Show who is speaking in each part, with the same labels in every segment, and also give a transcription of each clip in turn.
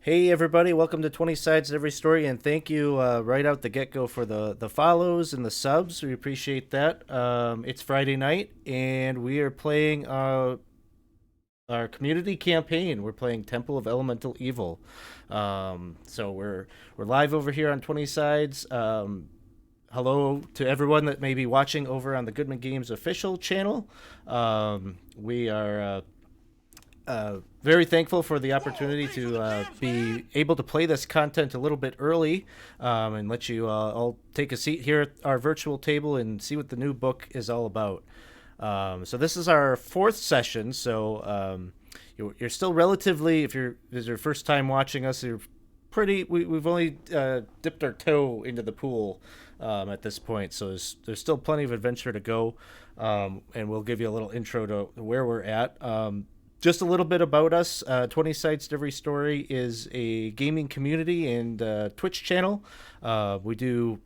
Speaker 1: Hey everybody, welcome to 20 Sides to Every Story, and thank you right out the get-go for the follows and the subs. We appreciate that. It's Friday night, and we are playing our community campaign. We're playing Temple of Elemental Evil. So we're live over here on 20 Sides. Hello to everyone that may be watching over on the Goodman Games official channel. We are very thankful for the opportunity to be able to play this content a little bit early and let you all take a seat here at our virtual table and see what the new book is all about. So this is our fourth session. So you're still relatively, if this is your first time watching us, you're pretty. We've only dipped our toe into the pool at this point, so there's still plenty of adventure to go, and we'll give you a little intro to where we're at. Just a little bit about us. 20 Sites to Every Story is a gaming community and Twitch channel. We do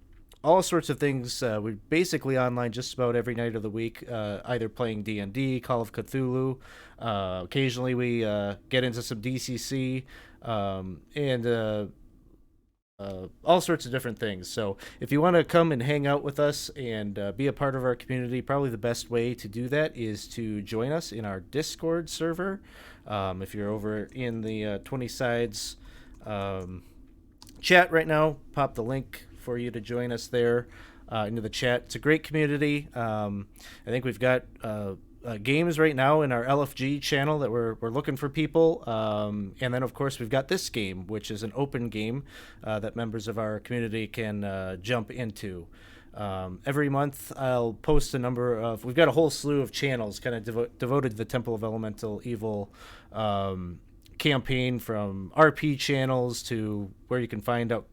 Speaker 1: all sorts of things. We're basically online just about every night of the week, either playing D&D, Call of Cthulhu. Occasionally we get into some DCC, and all sorts of different things. So if you want to come and hang out with us and be a part of our community, probably the best way to do that is to join us in our Discord server. If you're over in the 20 Sides chat right now, pop the link for you to join us there into the chat. It's a great community. I think we've got games right now in our LFG channel that we're looking for people. And then, of course, we've got this game, which is an open game that members of our community can jump into. Every month, I'll post a number of... We've got a whole slew of channels kind of devoted to the Temple of Elemental Evil campaign, from RP channels to where you can find out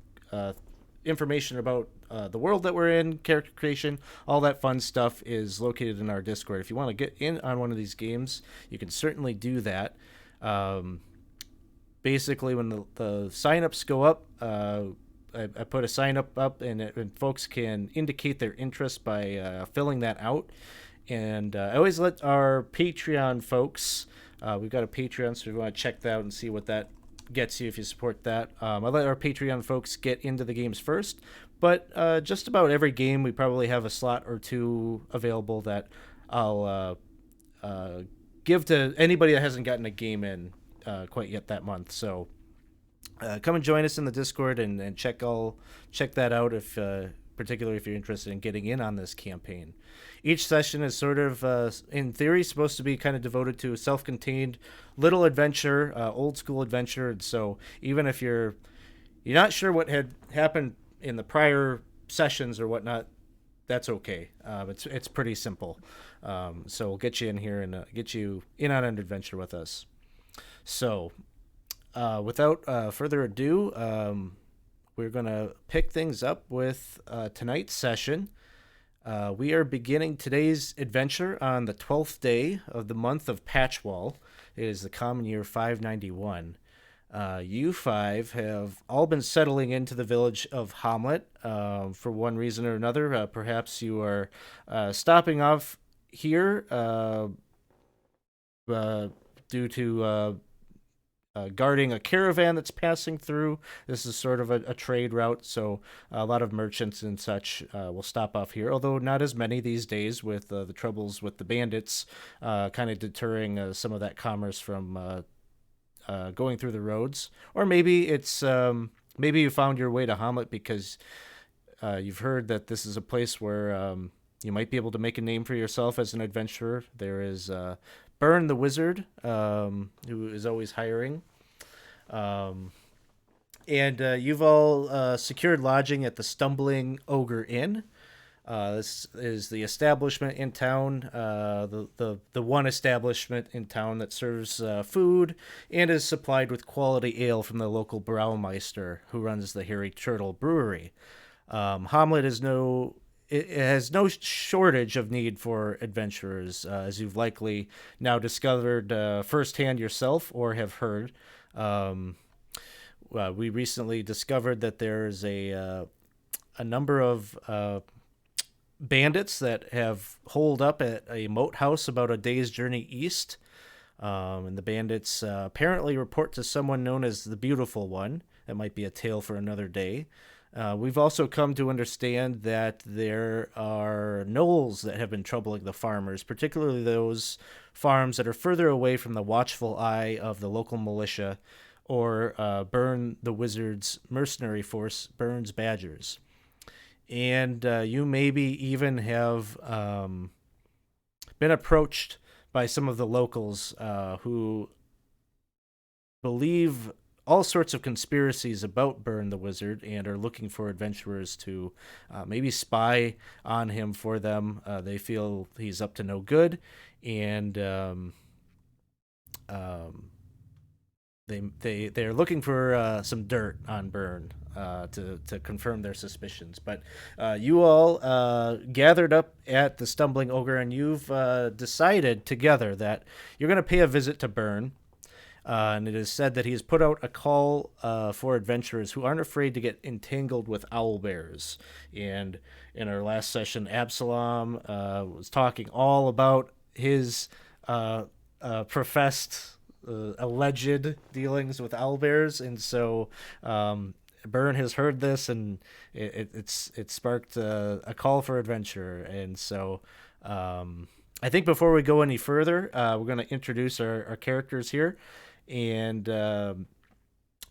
Speaker 1: information about the world that we're in, character creation, all that fun stuff is located in our Discord. If you want to get in on one of these games, you can certainly do that. Basically, when the signups go up, I put a sign up, and folks can indicate their interest by filling that out. And I always let our Patreon folks, we've got a Patreon, so if you want to check that out and see what that gets you if you support that. I let our Patreon folks get into the games first, but just about every game we probably have a slot or two available that I'll give to anybody that hasn't gotten a game in quite yet that month. So come and join us in the Discord and check that out, if particularly if you're interested in getting in on this campaign. Each session is sort of, in theory, supposed to be kind of devoted to a self-contained little adventure, old school adventure. And so even if you're not sure what had happened in the prior sessions or whatnot, that's okay. It's pretty simple. So we'll get you in here and get you in on an adventure with us. So without further ado, we're going to pick things up with tonight's session. We are beginning today's adventure on the 12th day of the month of Patchwall. It is the common year 591. You five have all been settling into the village of Hamlet for one reason or another. Perhaps you are stopping off here due to guarding a caravan that's passing through. This is sort of a trade route, so a lot of merchants and such will stop off here, although not as many these days with the troubles with the bandits kind of deterring some of that commerce from going through the roads. Or maybe it's maybe you found your way to Hamlet because you've heard that this is a place where you might be able to make a name for yourself as an adventurer. There is Burn the Wizard, who is always hiring. And you've all secured lodging at the Stumbling Ogre Inn. This is the establishment in town, the one establishment in town that serves food and is supplied with quality ale from the local brewmeister who runs the Hairy Turtle Brewery. Hamlet is it has no shortage of need for adventurers, as you've likely now discovered firsthand yourself or have heard. We recently discovered that there's a number of bandits that have holed up at a moat house about a day's journey east. And the bandits apparently report to someone known as the Beautiful One. That might be a tale for another day. We've also come to understand that there are gnolls that have been troubling the farmers, particularly those farms that are further away from the watchful eye of the local militia or Burn the Wizard's mercenary force, Burn's Badgers. And you maybe even have been approached by some of the locals who believe all sorts of conspiracies about Burn the Wizard and are looking for adventurers to maybe spy on him for them. They feel he's up to no good, and um, they're looking for some dirt on Burn to confirm their suspicions. But you all gathered up at the Stumbling Ogre, and you've decided together that you're going to pay a visit to Burn. And it is said that he has put out a call for adventurers who aren't afraid to get entangled with owl bears. And in our last session, Absalom was talking all about his professed, alleged dealings with owl bears. And so Byrne has heard this, and it sparked a call for adventure. And so I think before we go any further, we're going to introduce our characters here, and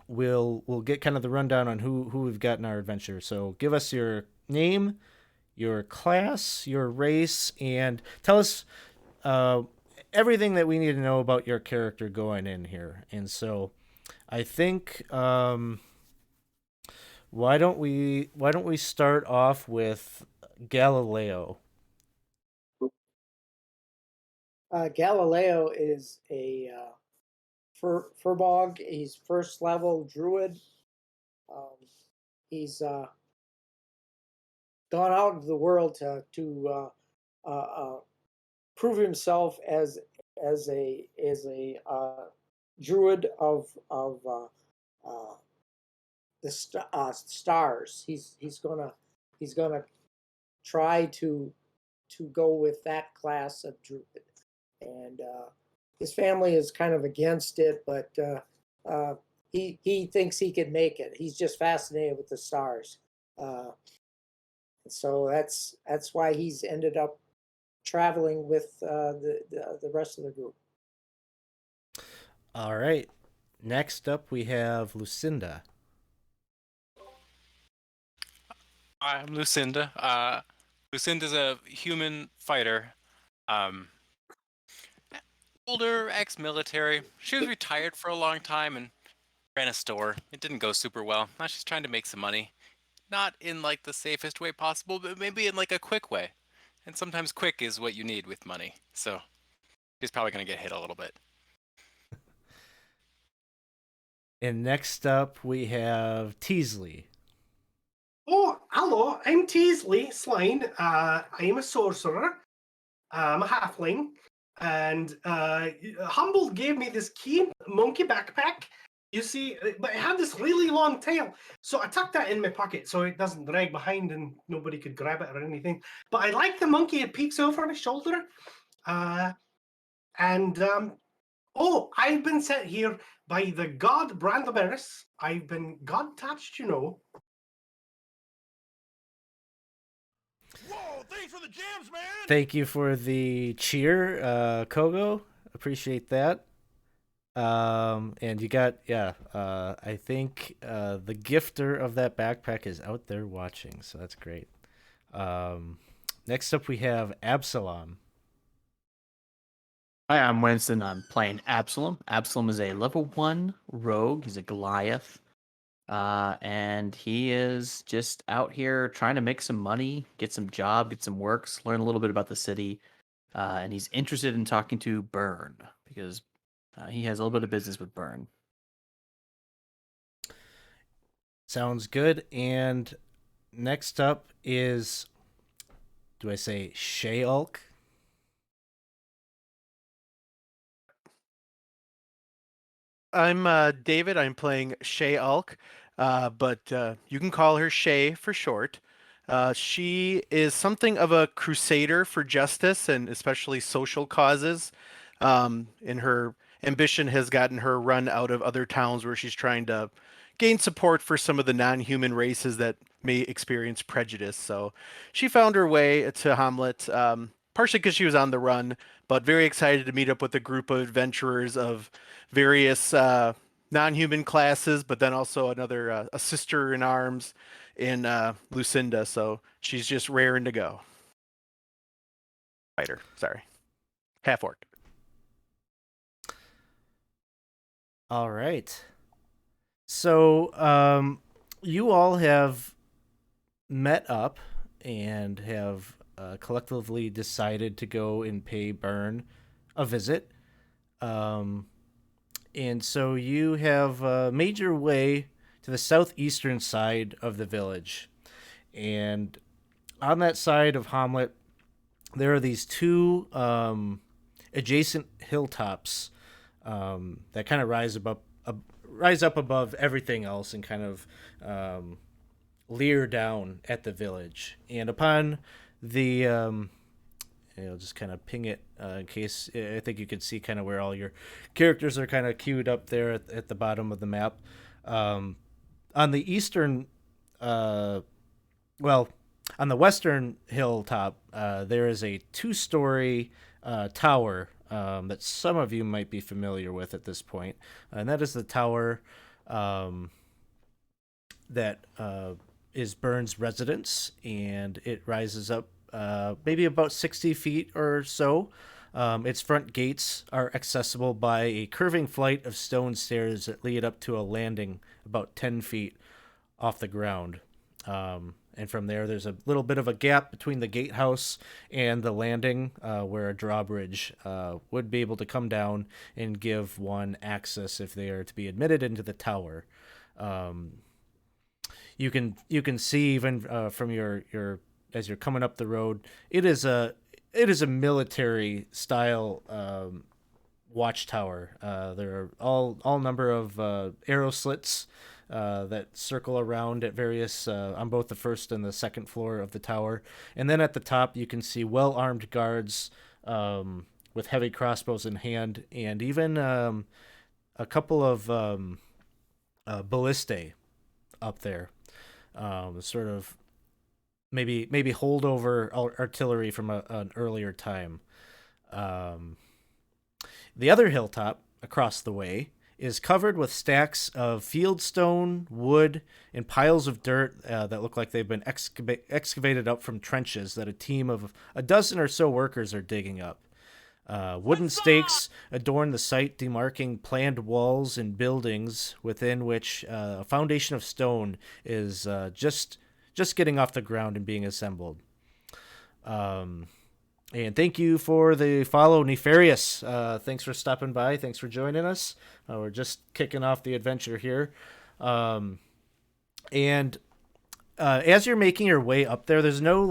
Speaker 1: we'll get kind of the rundown on who we've got in our adventure. So give us your name, your class, your race, and tell us everything that we need to know about your character going in here. And so I think why don't we start off with Galileo?
Speaker 2: Galileo is a furbog. He's first level druid. Um, he's gone out into the world to prove himself as a druid of the stars. He's gonna try to go with that class of druid, and his family is kind of against it, but he thinks he can make it. He's just fascinated with the stars, so that's why he's ended up traveling with the rest of the group.
Speaker 1: All right. Next up, we have Lucinda.
Speaker 3: I'm Lucinda. Lucinda's a human fighter. Um, Older, ex-military. She was retired for a long time and ran a store. It didn't go super well. Now she's trying to make some money. Not in like the safest way possible, but maybe in like a quick way. And sometimes quick is what you need with money. So she's probably going to get hit a little bit.
Speaker 1: And next up, we have Teasley.
Speaker 4: Oh, hello, I'm Teasley Slane. I am a sorcerer. I'm a halfling. And Humboldt gave me this key monkey backpack. You see, but it had this really long tail. So I tucked that in my pocket so it doesn't drag behind and nobody could grab it or anything. But I like the monkey. It peeks over my shoulder. Oh, I've been sent here by the god Brandomeris. I've been god-touched, you know.
Speaker 5: Whoa, thanks for the jams, man!
Speaker 1: Thank you for the cheer, Kogo. Appreciate that. And you got, I think the gifter of that backpack is out there watching, so that's great. Next up, we have Absalom.
Speaker 6: Hi, I'm Winston. I'm playing Absalom. Absalom is a level 1 rogue. He's a Goliath. And he is just out here trying to make some money, get some job, get some works, learn a little bit about the city. And he's interested in talking to Burn because he has a little bit of business with Burn.
Speaker 1: Sounds good. And next up is, do I say Shealk?
Speaker 7: I'm David. I'm playing Shay Alk, but you can call her Shay for short. She is something of a crusader for justice and especially social causes. And her ambition has gotten her run out of other towns where she's trying to gain support for some of the non-human races that may experience prejudice. So she found her way to Hamlet, partially because she was on the run, but very excited to meet up with a group of adventurers of various non-human classes, but then also another a sister in arms in Lucinda. So she's just raring to go. Fighter, sorry, half orc.
Speaker 1: All right. So, you all have met up and have collectively decided to go and pay Burn a visit. And so you have made your way to the southeastern side of the village. And on that side of Hamlet, there are these two adjacent hilltops that kind of rise up above everything else and kind of leer down at the village. And upon the I'll just kind of ping it in case I think you can see kind of where all your characters are kind of queued up there at the bottom of the map. On the eastern, well, on the western hilltop, there is a two-story tower that some of you might be familiar with at this point, and that is the tower that is Burns' residence, and it rises up maybe about 60 feet or so. Its front gates are accessible by a curving flight of stone stairs that lead up to a landing about 10 feet off the ground. And from there's a little bit of a gap between the gatehouse and the landing where a drawbridge would be able to come down and give one access if they are to be admitted into the tower. You can see even from your as you're coming up the road, it is a military style watchtower. There are all number of arrow slits that circle around at various on both the first and the second floor of the tower, and then at the top you can see well-armed guards with heavy crossbows in hand, and even a couple of ballistae up there, sort of maybe holdover artillery from an earlier time. The other hilltop across the way is covered with stacks of fieldstone, wood, and piles of dirt that look like they've been excavated up from trenches that a team of a dozen or so workers are digging up. Wooden stakes adorn the site, demarking planned walls and buildings within which a foundation of stone is just getting off the ground and being assembled. And thank you for the follow, Nefarious. Thanks for stopping by. Thanks for joining us. We're just kicking off the adventure here. And as you're making your way up there, there's no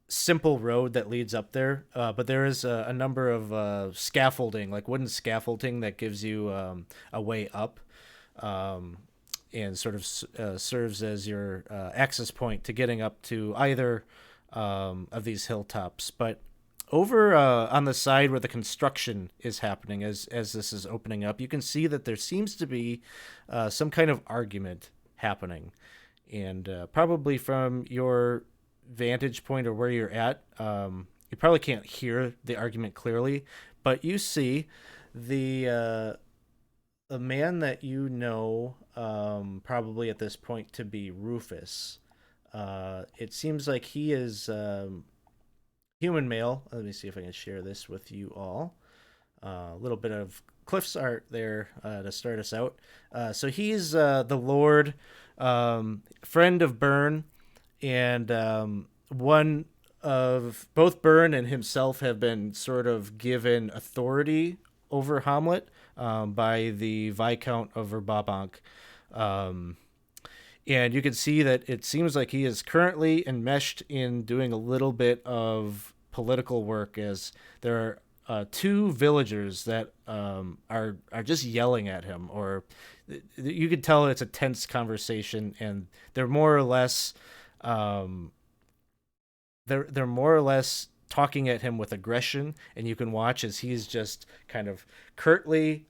Speaker 1: simple road that leads up there, but there is a number of scaffolding, like wooden scaffolding that gives you a way up. And sort of serves as your access point to getting up to either of these hilltops. But over on the side where the construction is happening, as this is opening up, you can see that there seems to be some kind of argument happening. And probably from your vantage point or where you're at, you probably can't hear the argument clearly, but you see the man that you know probably at this point to be Rufus. It seems like he is human male. Let me see if I can share this with you all. A little bit of Cliff's art there to start us out. So he's the Lord, friend of Byrne, and one of both Byrne and himself have been sort of given authority over Hamlet by the Viscount of Verbabank. And you can see that it seems like he is currently enmeshed in doing a little bit of political work, as there are two villagers that are just yelling at him, or you can tell it's a tense conversation, and they're more or less talking at him with aggression, and you can watch as he's just kind of curtly,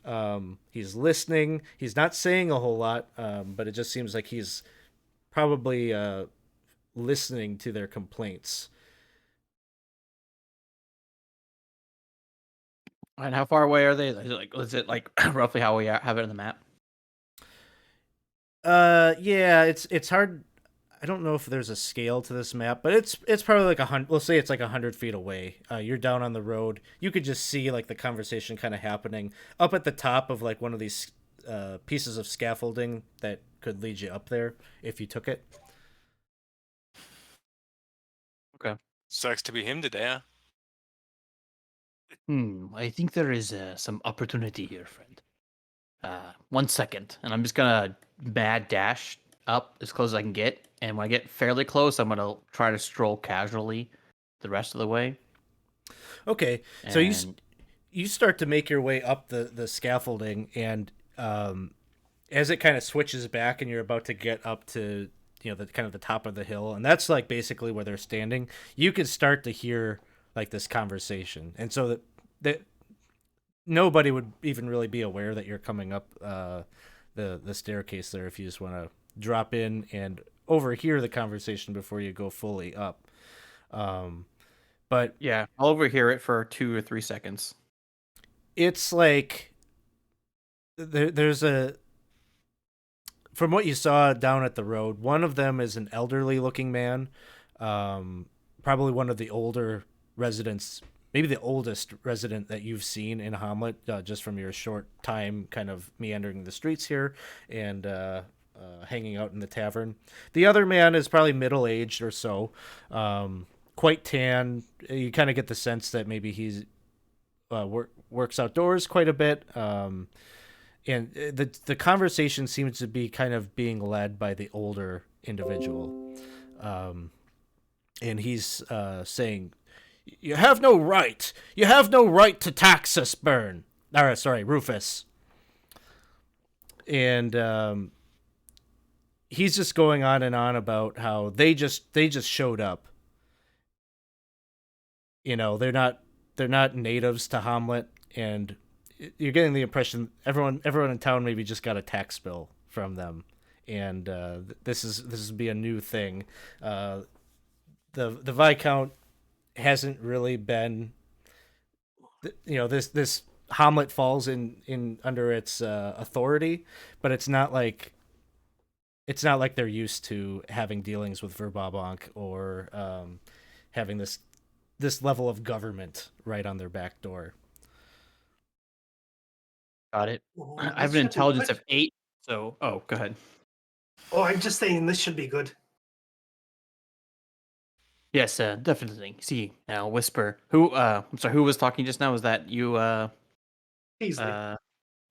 Speaker 1: he's listening. He's not saying a whole lot, but it just seems like he's probably listening to their complaints.
Speaker 6: And how far away are they? Is it like roughly how we have it on the map?
Speaker 1: Yeah, it's hard. I don't know if there's a scale to this map, but it's probably like 100. Let's say it's like 100 feet away. You're down on the road. You could just see like the conversation kind of happening up at the top of like one of these pieces of scaffolding that could lead you up there if you took it.
Speaker 6: Okay.
Speaker 3: Sucks to be him today, huh?
Speaker 6: I think there is some opportunity here, friend. 1 second, and I'm just gonna mad dash up as close as I can get. And when I get fairly close, I'm gonna try to stroll casually the rest of the way.
Speaker 1: Okay,
Speaker 6: And
Speaker 1: so you start to make your way up the scaffolding, and as it kind of switches back, and you're about to get up to the kind of the top of the hill, and that's like basically where they're standing. You can start to hear like this conversation, and so that nobody would even really be aware that you're coming up the staircase there if you just want to drop in and overhear the conversation before you go fully up. But
Speaker 6: yeah, I'll overhear it for 2 or 3 seconds.
Speaker 1: it's like there's a, from what you saw down at the road, one of them is an elderly looking man, probably one of the older residents, maybe the oldest resident that you've seen in Hamlet, just from your short time kind of meandering the streets here and hanging out in the tavern. The other man is probably middle-aged or so, quite tan. You kind of get the sense that maybe he's works outdoors quite a bit. And the conversation seems to be kind of being led by the older individual. And he's saying, "You have no right. You have no right to tax us, Rufus." And he's just going on and on about how they just showed up. They're not natives to Hamlet, and you're getting the impression everyone in town maybe just got a tax bill from them, and this would be a new thing. The Viscount hasn't really been, this Hamlet falls in under its authority, but it's not like they're used to having dealings with Verbabank or having this level of government right on their back door.
Speaker 6: Got it.
Speaker 4: Oh,
Speaker 6: I
Speaker 4: this
Speaker 6: have an
Speaker 4: should be
Speaker 6: intelligence
Speaker 4: good.
Speaker 6: of 8, so go ahead.
Speaker 4: Oh, I'm just saying this should be good.
Speaker 6: Yes, definitely. See, now whisper. I'm sorry, who was talking just now? Was that you,
Speaker 4: Easily.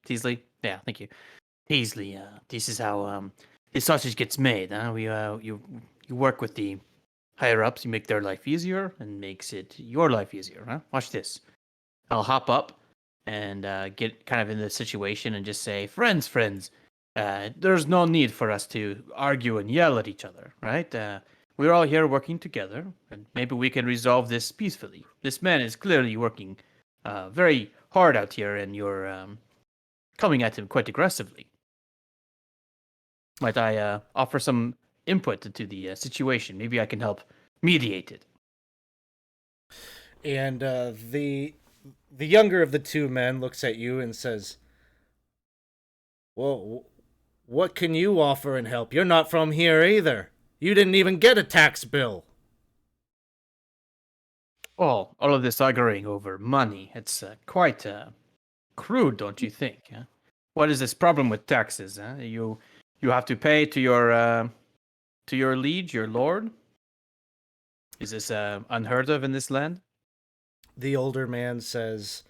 Speaker 6: Teasley? Yeah, thank you. Teasley, this is how the sausage gets made, huh? You work with the higher ups, you make their life easier and makes it your life easier, huh? Watch this. I'll hop up and get kind of in the situation and just say, friends, there's no need for us to argue and yell at each other, right? We're all here working together, and maybe we can resolve this peacefully. This man is clearly working very hard out here, and you're coming at him quite aggressively. Might I offer some input into the situation? Maybe I can help mediate it.
Speaker 1: And the younger of the two men looks at you and says, "Well, what can you offer and help? You're not from here either. You didn't even get a tax bill."
Speaker 6: Oh, all of this arguing over money, it's quite crude, don't you think? Huh? What is this problem with taxes? Huh? You have to pay to your liege, your lord? Is this unheard of in this land?
Speaker 1: The older man says,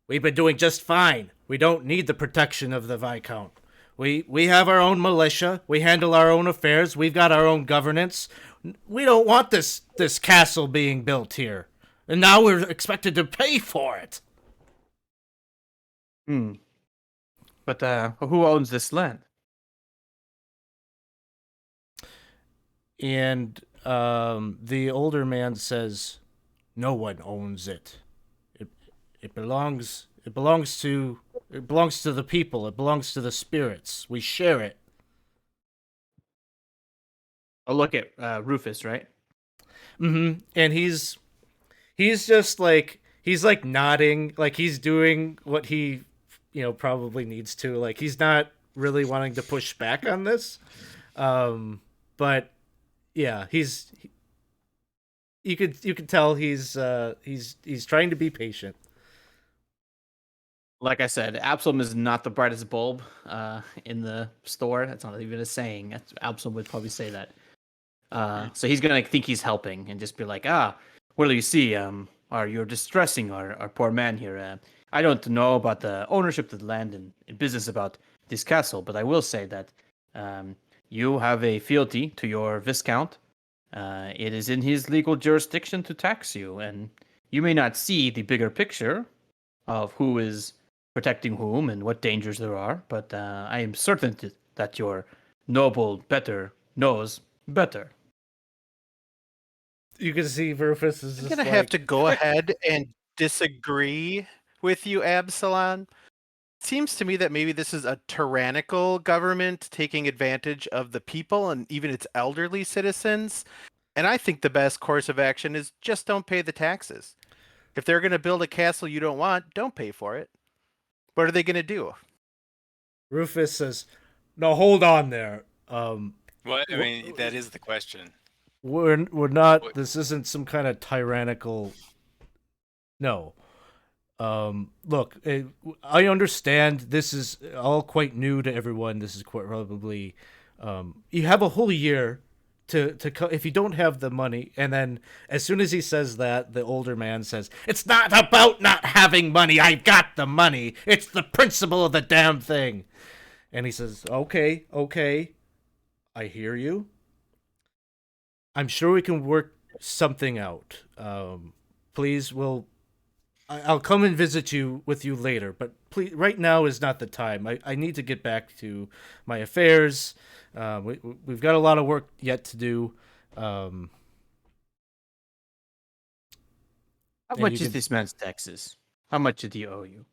Speaker 1: "We've been doing just fine. We don't need the protection of the Viscount. We have our own militia. We handle our own affairs. We've got our own governance. We don't want this castle being built here. And now we're expected to pay for it."
Speaker 6: But who owns this land?
Speaker 1: And the older man says, "No one owns it. It it belongs it belongs to the people. It belongs to the spirits. We share it."
Speaker 6: I'll look at Rufus, right?
Speaker 1: Mm-hmm. And he's just like he's like nodding, like he's doing what he probably needs to. Like he's not really wanting to push back on this. But yeah, you could tell he's trying to be patient.
Speaker 6: Like I said, Absalom is not the brightest bulb in the store. That's not even a saying. Absalom would probably say that. So he's gonna think he's helping and just be like, well, you see, you're distressing our poor man here. I don't know about the ownership of the land and business about this castle, but I will say that you have a fealty to your viscount. It is in his legal jurisdiction to tax you, and you may not see the bigger picture of who is protecting whom and what dangers there are, but I am certain that your noble better knows better.
Speaker 1: You can see Rufus is
Speaker 7: I'm
Speaker 1: just
Speaker 7: gonna
Speaker 1: like,
Speaker 7: have to go ahead and disagree with you, Absalom. Seems to me that maybe this is a tyrannical government taking advantage of the people and even its elderly citizens. And I think the best course of action is just don't pay the taxes. If they're going to build a castle you don't want, don't pay for it. What are they going to do?
Speaker 1: Rufus says, "No, hold on there.
Speaker 3: What? I mean, that is the question.
Speaker 1: We're not. This isn't some kind of tyrannical. No. Look, I understand this is all quite new to everyone. This is quite probably, you have a whole year to if you don't have the money, and then as soon as he says that, the older man says, "It's not about not having money. I've got the money. It's the principle of the damn thing." And he says, "Okay, I hear you. I'm sure we can work something out. Please, I'll come and visit you later, but please, right now is not the time. I need to get back to my affairs. We've got a lot of work yet to do."
Speaker 6: How much is this man's taxes? How much did he owe you?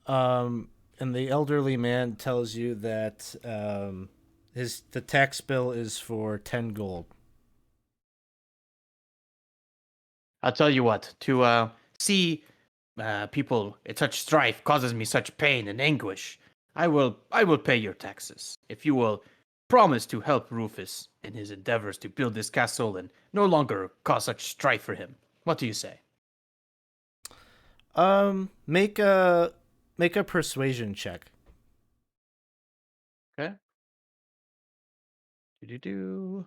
Speaker 1: And the elderly man tells you that the tax bill is for 10 gold.
Speaker 6: I'll tell you what, to see people in such strife causes me such pain and anguish. I will pay your taxes if you will promise to help Rufus in his endeavors to build this castle and no longer cause such strife for him. What do you say?
Speaker 1: Make a persuasion check.
Speaker 6: Okay. Do.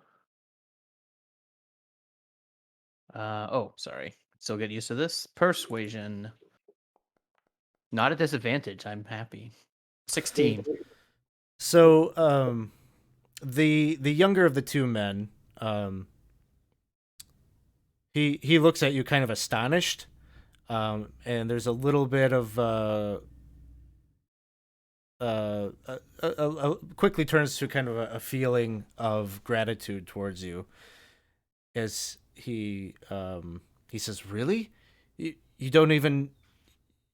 Speaker 6: Sorry. Still get used to this. Persuasion. Not a disadvantage. I'm happy. 16.
Speaker 1: So, the younger of the two men, he looks at you kind of astonished, and there's a little bit of quickly turns to kind of a feeling of gratitude towards you, as he says, "Really, you don't even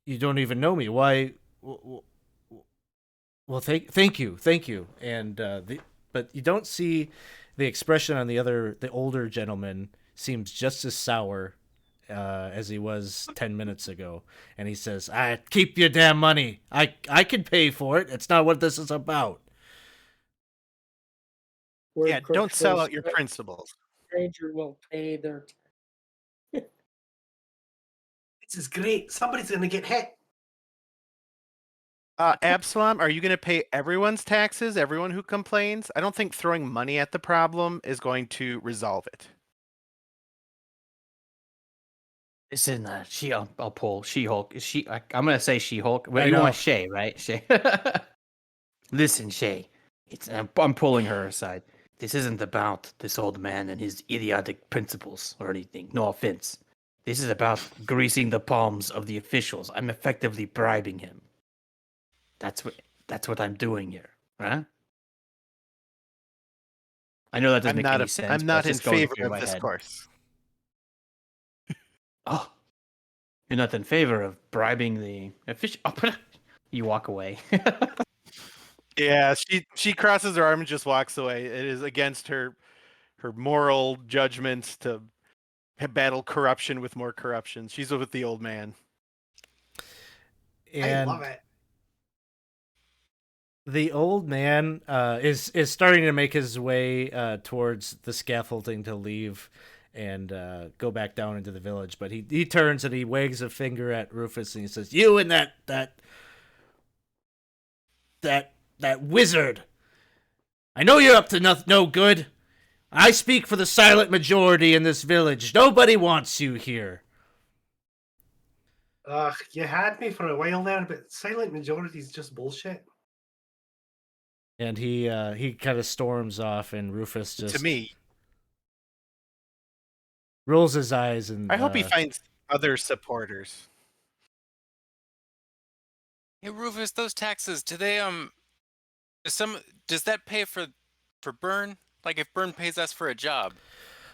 Speaker 1: know me? Why? Well, thank you, and but you don't see the expression on the older gentleman seems just as sour as he was 10 minutes ago, and he says, keep your damn money. I can pay for it. It's not what this is about."
Speaker 7: Yeah, don't sell out your principles.
Speaker 2: Stranger will pay their.
Speaker 4: This is great. Somebody's going to get hit.
Speaker 7: Absalom, are you going to pay everyone's taxes, everyone who complains? I don't think throwing money at the problem is going to resolve it.
Speaker 6: Listen, I'll pull She-Hulk. I'm gonna say She-Hulk.
Speaker 1: I
Speaker 6: But you
Speaker 1: know.
Speaker 6: want Shay, right? Shay. Listen, Shay. I'm pulling her aside. This isn't about this old man and his idiotic principles or anything. No offense. This is about greasing the palms of the officials. I'm effectively bribing him. That's what I'm doing here, huh? I know that doesn't make any sense.
Speaker 7: I'm
Speaker 6: but
Speaker 7: not
Speaker 6: it's
Speaker 7: in
Speaker 6: just going
Speaker 7: favor
Speaker 6: through
Speaker 7: of
Speaker 6: my
Speaker 7: this
Speaker 6: head.
Speaker 7: course.
Speaker 6: Oh, you're not in favor of bribing the official. Oh, you walk away.
Speaker 7: Yeah, she crosses her arm and just walks away. It is against her moral judgments to battle corruption with more corruption. She's with the old man.
Speaker 4: I
Speaker 1: And
Speaker 4: love it.
Speaker 1: the old man is starting to make his way towards the scaffolding to leave and go back down into the village. But he turns and he wags a finger at Rufus and he says, "You and that wizard. I know you're up to no good. I speak for the silent majority in this village. Nobody wants you here."
Speaker 4: You had me for a while there, but silent majority is just bullshit.
Speaker 1: And he kind of storms off, and Rufus just
Speaker 7: To me,
Speaker 1: rolls his eyes and
Speaker 7: I hope he finds other supporters.
Speaker 3: Hey Rufus, those taxes, do they does that pay for Burn? Like if Burn pays us for a job,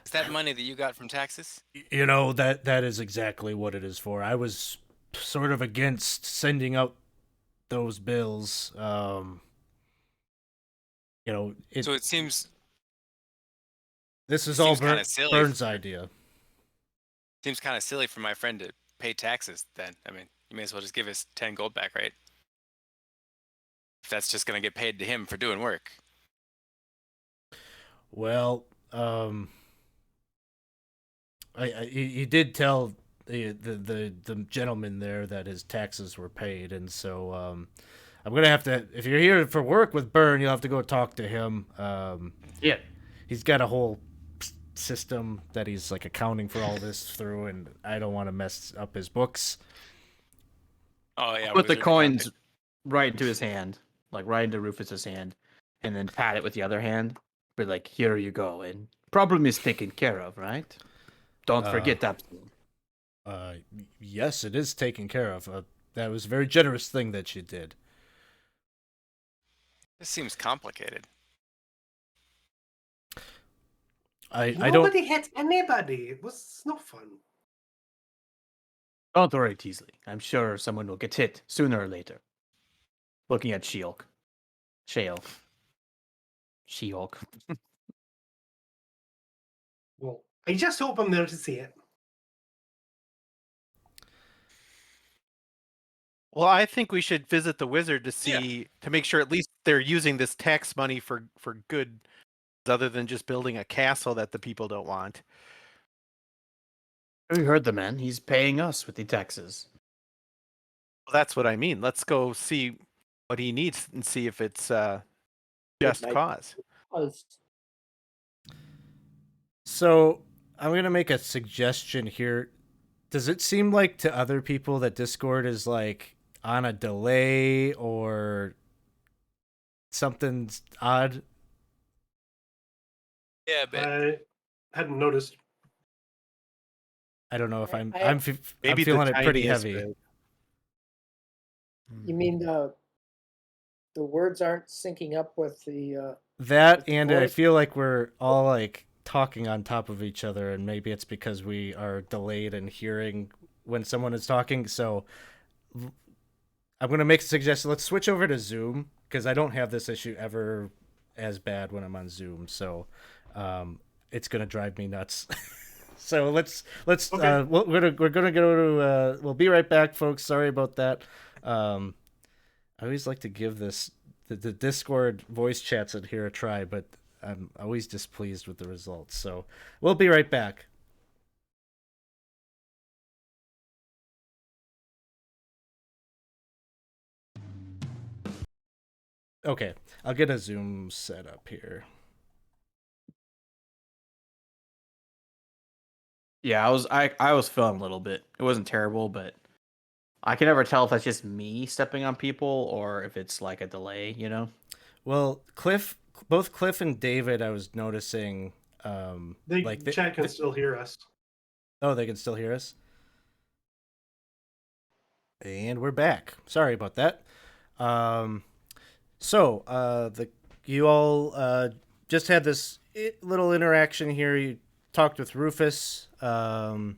Speaker 3: is that money that you got from taxes?
Speaker 1: You know, that is exactly what it is for. I was sort of against sending out those bills. You know,
Speaker 3: So it seems
Speaker 1: this is
Speaker 3: it
Speaker 1: all
Speaker 3: seems kinda silly.
Speaker 1: Burn's idea.
Speaker 3: seems kind of silly for my friend to pay taxes then. I mean, you may as well just give us 10 gold back, right? If that's just going to get paid to him for doing work.
Speaker 1: Well, he did tell the gentleman there that his taxes were paid, and so I'm gonna have to. If you're here for work with Burn, you'll have to go talk to him.
Speaker 6: Yeah.
Speaker 1: He's got a whole system that he's like accounting for all this through, and I don't want to mess up his books.
Speaker 3: Oh yeah.
Speaker 6: Put the
Speaker 3: wizard
Speaker 6: coins
Speaker 3: accounting.
Speaker 6: right into his hand, like right into Rufus's hand, and then pat it with the other hand. Be like, here you go, and problem is taken care of, right? Don't forget that.
Speaker 1: Yes, it is taken care of. That was a very generous thing that you did.
Speaker 3: This seems complicated.
Speaker 1: I don't.
Speaker 4: Nobody hit anybody. It was no fun.
Speaker 6: Don't worry, Teasley. I'm sure someone will get hit sooner or later. Looking at She-Hulk. She-Hulk.
Speaker 4: Well, I just hope I'm there to see it.
Speaker 7: Well, I think we should visit the wizard to see to make sure at least they're using this tax money for good, other than just building a castle that the people don't want.
Speaker 6: We heard the man. He's paying us with the taxes.
Speaker 7: Well, that's what I mean. Let's go see what he needs and see if it's just
Speaker 2: might-
Speaker 7: cause.
Speaker 1: So I'm gonna make a suggestion here. Does it seem like to other people that Discord is like on a delay or something's odd?
Speaker 3: Yeah, but
Speaker 4: I hadn't noticed.
Speaker 1: I don't know if
Speaker 2: I-
Speaker 1: I'm
Speaker 2: I-
Speaker 1: I'm
Speaker 7: Maybe the
Speaker 1: feeling it pretty
Speaker 7: tiniest
Speaker 1: heavy.
Speaker 7: bit.
Speaker 2: You mean the words aren't syncing up with the
Speaker 1: That
Speaker 2: the
Speaker 1: and I
Speaker 2: voice?
Speaker 1: feel like we're all like talking on top of each other, and maybe it's because we are delayed in hearing when someone is talking. So I'm gonna make a suggestion. Let's switch over to Zoom because I don't have this issue ever as bad when I'm on Zoom. So it's gonna drive me nuts. So let's
Speaker 4: Okay.
Speaker 1: we're gonna go to we'll be right back, folks. Sorry about that. I always like to give the Discord voice chats in here a try, but I'm always displeased with the results. So we'll be right back. Okay, I'll get a Zoom set up here.
Speaker 6: Yeah, I was feeling a little bit. It wasn't terrible, but I can never tell if that's just me stepping on people or if it's like a delay, you know?
Speaker 1: Well, both Cliff and David, I was noticing.
Speaker 4: Chat can still hear us.
Speaker 1: Oh, they can still hear us. And we're back. Sorry about that. You all just had this little interaction here. You talked with Rufus, and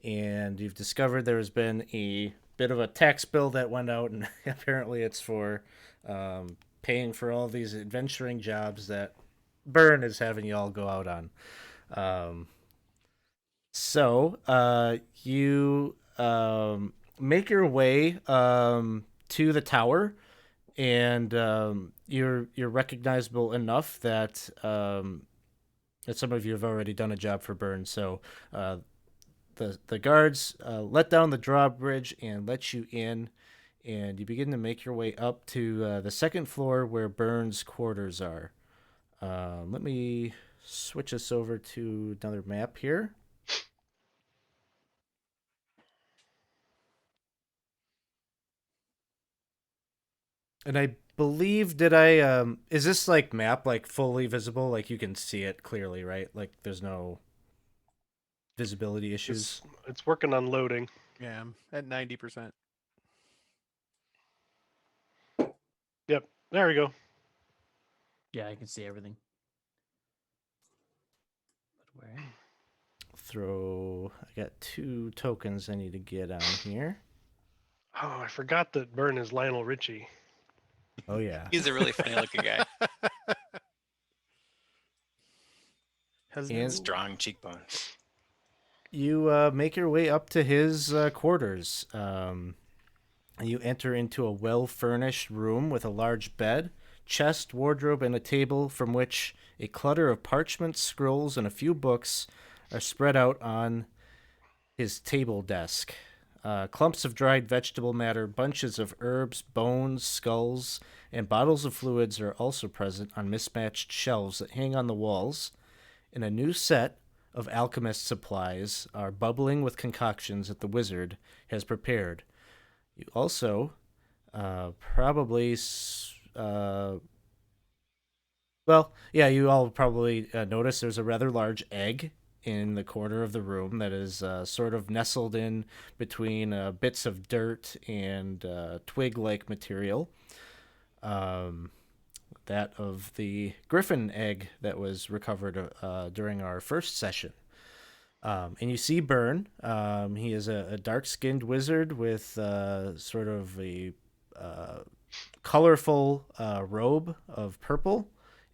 Speaker 1: you've discovered there has been a bit of a tax bill that went out, and apparently it's for paying for all these adventuring jobs that Byrne is having you all go out on. You make your way to the tower, and you're recognizable enough that that some of you have already done a job for Byrne. So the guards let down the drawbridge and let you in, and you begin to make your way up to the second floor where Byrne's quarters are. Let me switch us over to another map here. And I believe is this like map like fully visible? Like you can see it clearly, right? Like there's no visibility issues.
Speaker 5: It's working on loading.
Speaker 7: Yeah, at 90%.
Speaker 5: Yep, there we go.
Speaker 6: Yeah, I can see everything. But where?
Speaker 1: I got 2 tokens I need to get on here.
Speaker 5: Oh, I forgot that Byrne is Lionel Richie.
Speaker 1: Oh yeah.
Speaker 3: He's a really funny looking guy.
Speaker 1: And
Speaker 3: Strong cheekbones.
Speaker 1: you make your way up to his quarters. You enter into a well-furnished room with a large bed, chest, wardrobe, and a table from which a clutter of parchments, scrolls, and a few books are spread out on his table desk. Clumps of dried vegetable matter, bunches of herbs, bones, skulls, and bottles of fluids are also present on mismatched shelves that hang on the walls. And a new set of alchemist supplies are bubbling with concoctions that the wizard has prepared. You also you all probably notice there's a rather large egg in the corner of the room that is sort of nestled in between bits of dirt and twig-like material. That of the griffin egg that was recovered during our first session. And you see Byrne. He is a dark-skinned wizard with sort of a colorful robe of purple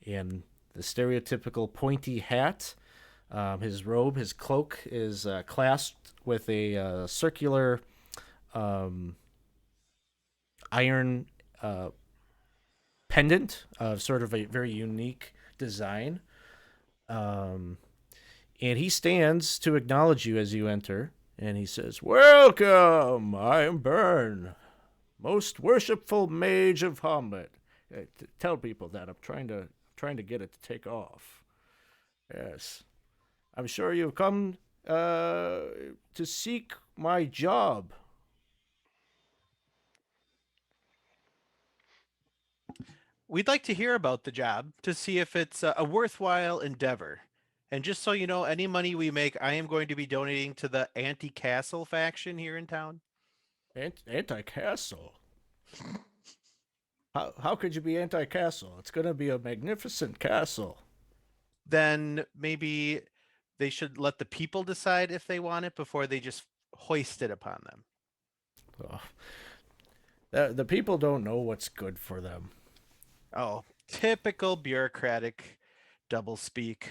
Speaker 1: and the stereotypical pointy hat. His robe, his cloak, is clasped with a circular iron pendant of sort of a very unique design. And he stands to acknowledge you as you enter, and he says, "Welcome, I am Byrne, most worshipful mage of Hamlet." Tell people that I'm trying to get it to take off. Yes, I'm sure you've come to seek my job.
Speaker 7: We'd like to hear about the job to see if it's a worthwhile endeavor. And just so you know, any money we make, I am going to be donating to the anti-castle faction here in town.
Speaker 1: Anti-castle? How could you be anti-castle? It's going to be a magnificent castle.
Speaker 7: Then maybe they should let the people decide if they want it before they just hoist it upon them.
Speaker 1: Oh. The people don't know what's good for them.
Speaker 7: Oh, typical bureaucratic doublespeak.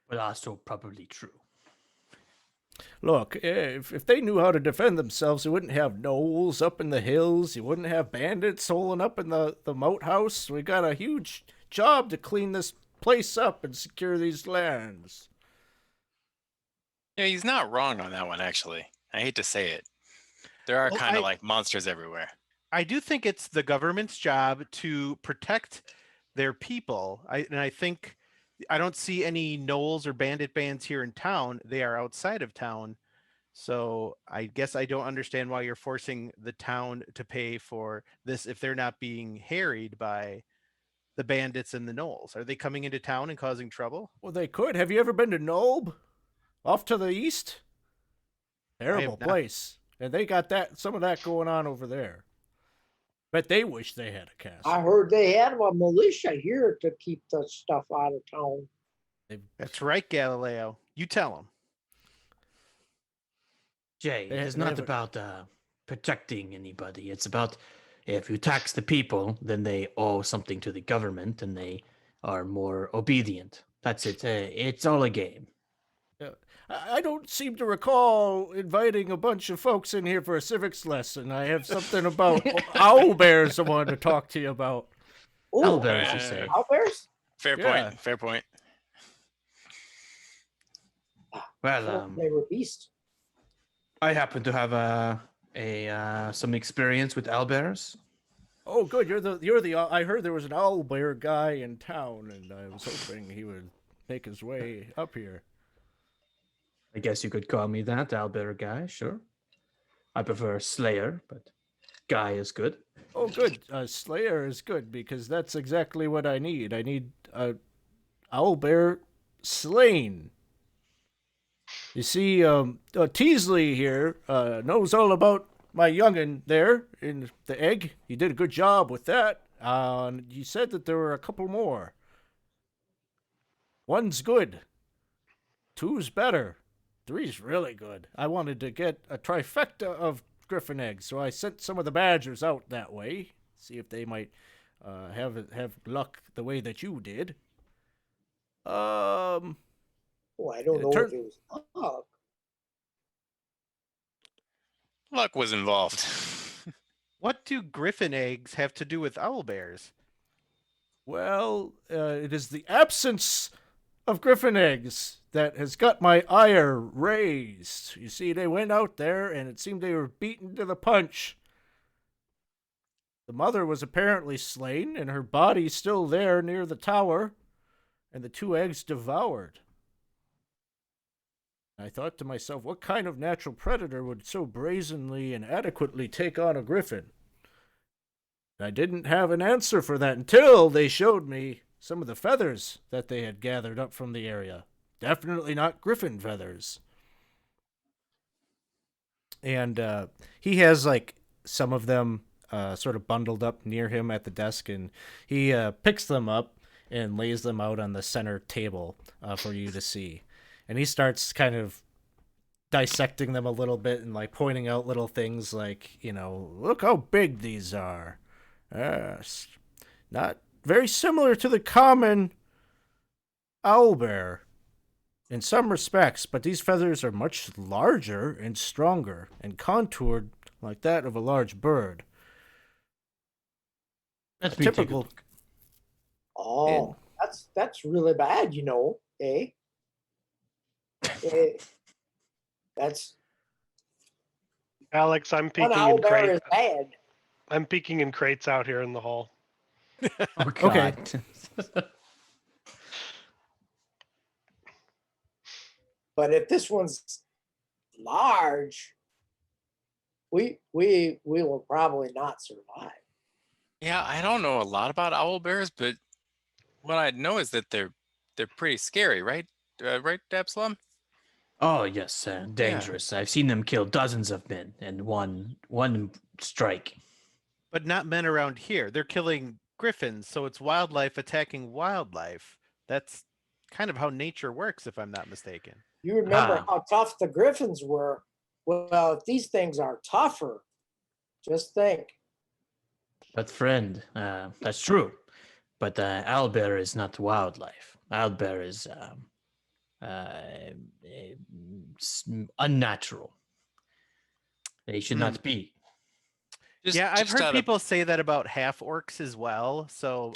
Speaker 6: But also probably true.
Speaker 1: Look, if they knew how to defend themselves, you wouldn't have gnolls up in the hills. You wouldn't have bandits holing up in the moat house. We got a huge job to clean this place up and secure these lands.
Speaker 3: Yeah, he's not wrong on that one, actually. I hate to say it. There are kind of like monsters everywhere.
Speaker 7: I do think it's the government's job to protect their people. I think I don't see any gnolls or bandit bands here in town. They are outside of town. So I guess I don't understand why you're forcing the town to pay for this if they're not being harried by the bandits and the gnolls. Are they coming into town and causing trouble?
Speaker 1: Well, they could. Have you ever been to Nolb? Off to the east? Terrible place. And they got some of that going on over there. Bet they wish they had a castle.
Speaker 2: I heard they had a militia here to keep the stuff out of town.
Speaker 7: That's right, Galileo. You tell him.
Speaker 6: Jay,
Speaker 1: They-
Speaker 6: it is
Speaker 1: they
Speaker 6: not
Speaker 1: have a-
Speaker 6: about protecting anybody. It's about if you tax the people, then they owe something to the government and they are more obedient. That's it. It's all a game.
Speaker 1: Yeah. I don't seem to recall inviting a bunch of folks in here for a civics lesson. I have something about owl bears I wanted to talk to you about.
Speaker 2: Ooh,
Speaker 6: Owlbears, you
Speaker 3: Yeah.
Speaker 6: say?
Speaker 2: owlbears?
Speaker 3: Fair
Speaker 1: Yeah.
Speaker 3: point. Fair point.
Speaker 6: Well,
Speaker 2: They were beasts.
Speaker 6: I happen to have some experience with owlbears.
Speaker 1: Oh, good. You're the. I heard there was an owl bear guy in town, and I was hoping he would make his way up here.
Speaker 6: I guess you could call me that, owlbear guy. Sure. I prefer Slayer, but guy is good.
Speaker 1: Oh, good. Slayer is good because that's exactly what I need. I need a owl bear slain. You see, Teasley here knows all about my youngin' there in the egg. He did a good job with that. You said that there were a couple more. One's good. Two's better. Three's really good. I wanted to get a trifecta of griffin eggs, so I sent some of the badgers out that way. See if they might have luck the way that you did.
Speaker 2: Oh, I don't
Speaker 1: It
Speaker 2: know
Speaker 1: turns-
Speaker 2: if it was luck.
Speaker 3: Luck was involved.
Speaker 7: What do griffin eggs have to do with owl bears?
Speaker 1: Well, it is the absence of griffin eggs that has got my ire raised. You see, they went out there and it seemed they were beaten to the punch. The mother was apparently slain and her body still there near the tower, and the two eggs devoured. I thought to myself, what kind of natural predator would so brazenly and adequately take on a griffin? I didn't have an answer for that until they showed me some of the feathers that they had gathered up from the area. Definitely not griffin feathers. And he has like some of them sort of bundled up near him at the desk, and he picks them up and lays them out on the center table for you to see. And he starts kind of dissecting them a little bit and like pointing out little things like, look how big these are. Yes. Not very similar to the common owlbear in some respects, but these feathers are much larger and stronger and contoured like that of a large bird.
Speaker 6: That's
Speaker 1: Typical.
Speaker 2: Oh, that's really bad, eh? Eh, that's
Speaker 5: Alex, I'm
Speaker 2: one
Speaker 5: peeking in
Speaker 2: owlbear
Speaker 5: crates.
Speaker 2: is bad.
Speaker 5: I'm peeking in crates out here in the hall.
Speaker 6: Oh,
Speaker 1: Okay.
Speaker 6: God.
Speaker 2: But if this one's large, we will probably not survive.
Speaker 3: Yeah, I don't know a lot about owl bears, but what I know is that they're pretty scary, right? Right, Absalom?
Speaker 6: Oh yes, dangerous. I've seen them kill dozens of men in one strike.
Speaker 7: But not men around here. They're killing griffins, so it's wildlife attacking wildlife. That's kind of how nature works, if I'm not mistaken.
Speaker 2: You remember
Speaker 6: Ah.
Speaker 2: how tough the griffins were. Well, if these things are tougher, just think.
Speaker 6: But friend, that's true. But owlbear is not wildlife. Owlbear is unnatural. They should not be.
Speaker 7: Yeah, I've heard
Speaker 3: out of-
Speaker 7: people say that about half orcs as well. So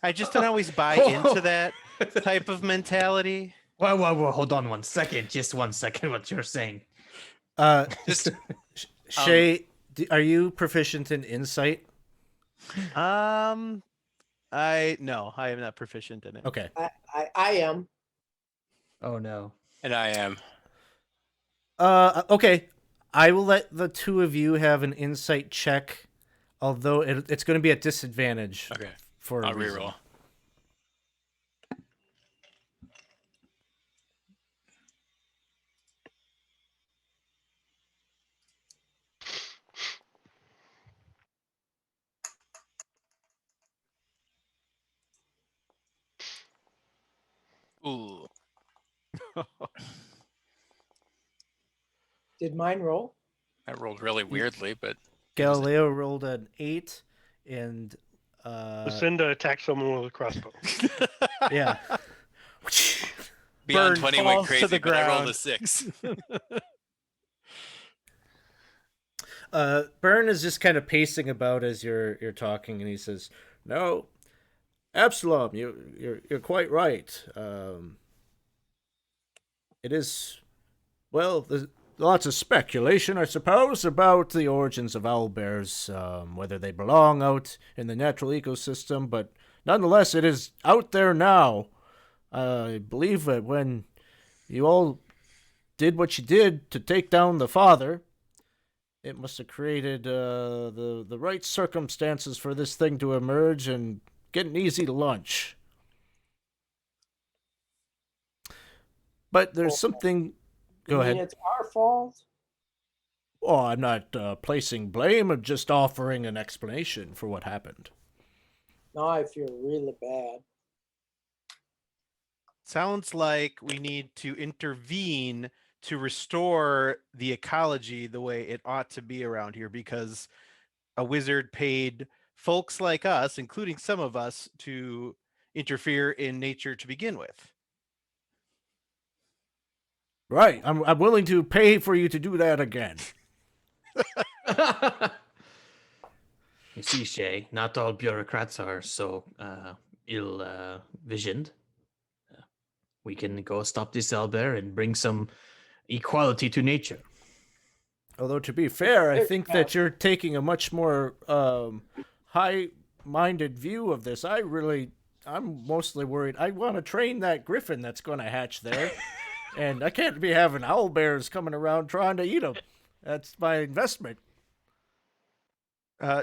Speaker 7: I just don't always buy into that type of mentality.
Speaker 6: Whoa, hold on 1 second. Just 1 second, what you're saying.
Speaker 3: Just
Speaker 1: Shay, are you proficient in insight?
Speaker 7: No, I am not proficient in it.
Speaker 1: Okay.
Speaker 2: I am.
Speaker 6: Oh no.
Speaker 3: and I am.
Speaker 1: Okay. I will let the two of you have an insight check, although it's going to be at disadvantage.
Speaker 3: Okay.
Speaker 1: For a
Speaker 3: I'll
Speaker 1: reason.
Speaker 3: reroll. Ooh.
Speaker 2: Did mine roll?
Speaker 3: I rolled really weirdly, but
Speaker 1: Galileo rolled an 8, and
Speaker 5: Lucinda attacked someone with a crossbow.
Speaker 1: yeah.
Speaker 3: Beyond
Speaker 7: Burn
Speaker 3: 20 went
Speaker 7: falls to
Speaker 3: crazy,
Speaker 7: the
Speaker 3: but I rolled a
Speaker 7: ground.
Speaker 3: 6.
Speaker 1: Byrne is just kind of pacing about as you're talking, and he says, "No, Absalom, you're quite right. It is, well, there's lots of speculation, I suppose, about the origins of owlbears, whether they belong out in the natural ecosystem, but nonetheless, it is out there now. I believe that when you all did what you did to take down the father, it must have created the right circumstances for this thing to emerge and get an easy lunch. But there's something. Go
Speaker 2: You mean
Speaker 1: ahead.
Speaker 2: it's our fault?
Speaker 1: Oh, I'm not placing blame. I'm just offering an explanation for what happened.
Speaker 2: Now I feel really bad.
Speaker 7: Sounds like we need to intervene to restore the ecology the way it ought to be around here, because a wizard paid folks like us, including some of us, to interfere in nature to begin with.
Speaker 1: Right. I'm willing to pay for you to do that again.
Speaker 6: You see, Shay, not all bureaucrats are so ill-visioned. We can go stop this owlbear and bring some equality to nature.
Speaker 1: Although, to be fair, I
Speaker 2: Hey,
Speaker 1: think that you're taking a much more high-minded view of this. I'm mostly worried. I want to train that griffin that's going to hatch there. And I can't be having owlbears coming around trying to eat them. That's my investment.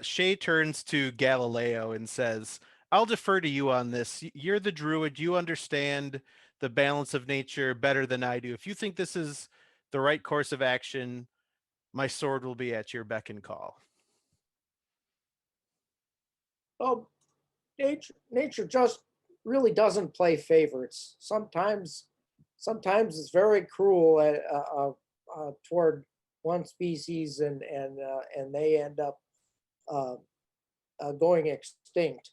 Speaker 7: Shay turns to Galileo and says, I'll defer to you on this. You're the druid. You understand the balance of nature better than I do. If you think this is the right course of action, my sword will be at your beck and call.
Speaker 2: Oh, nature just really doesn't play favorites. Sometimes it's very cruel toward one species, and they end up going extinct.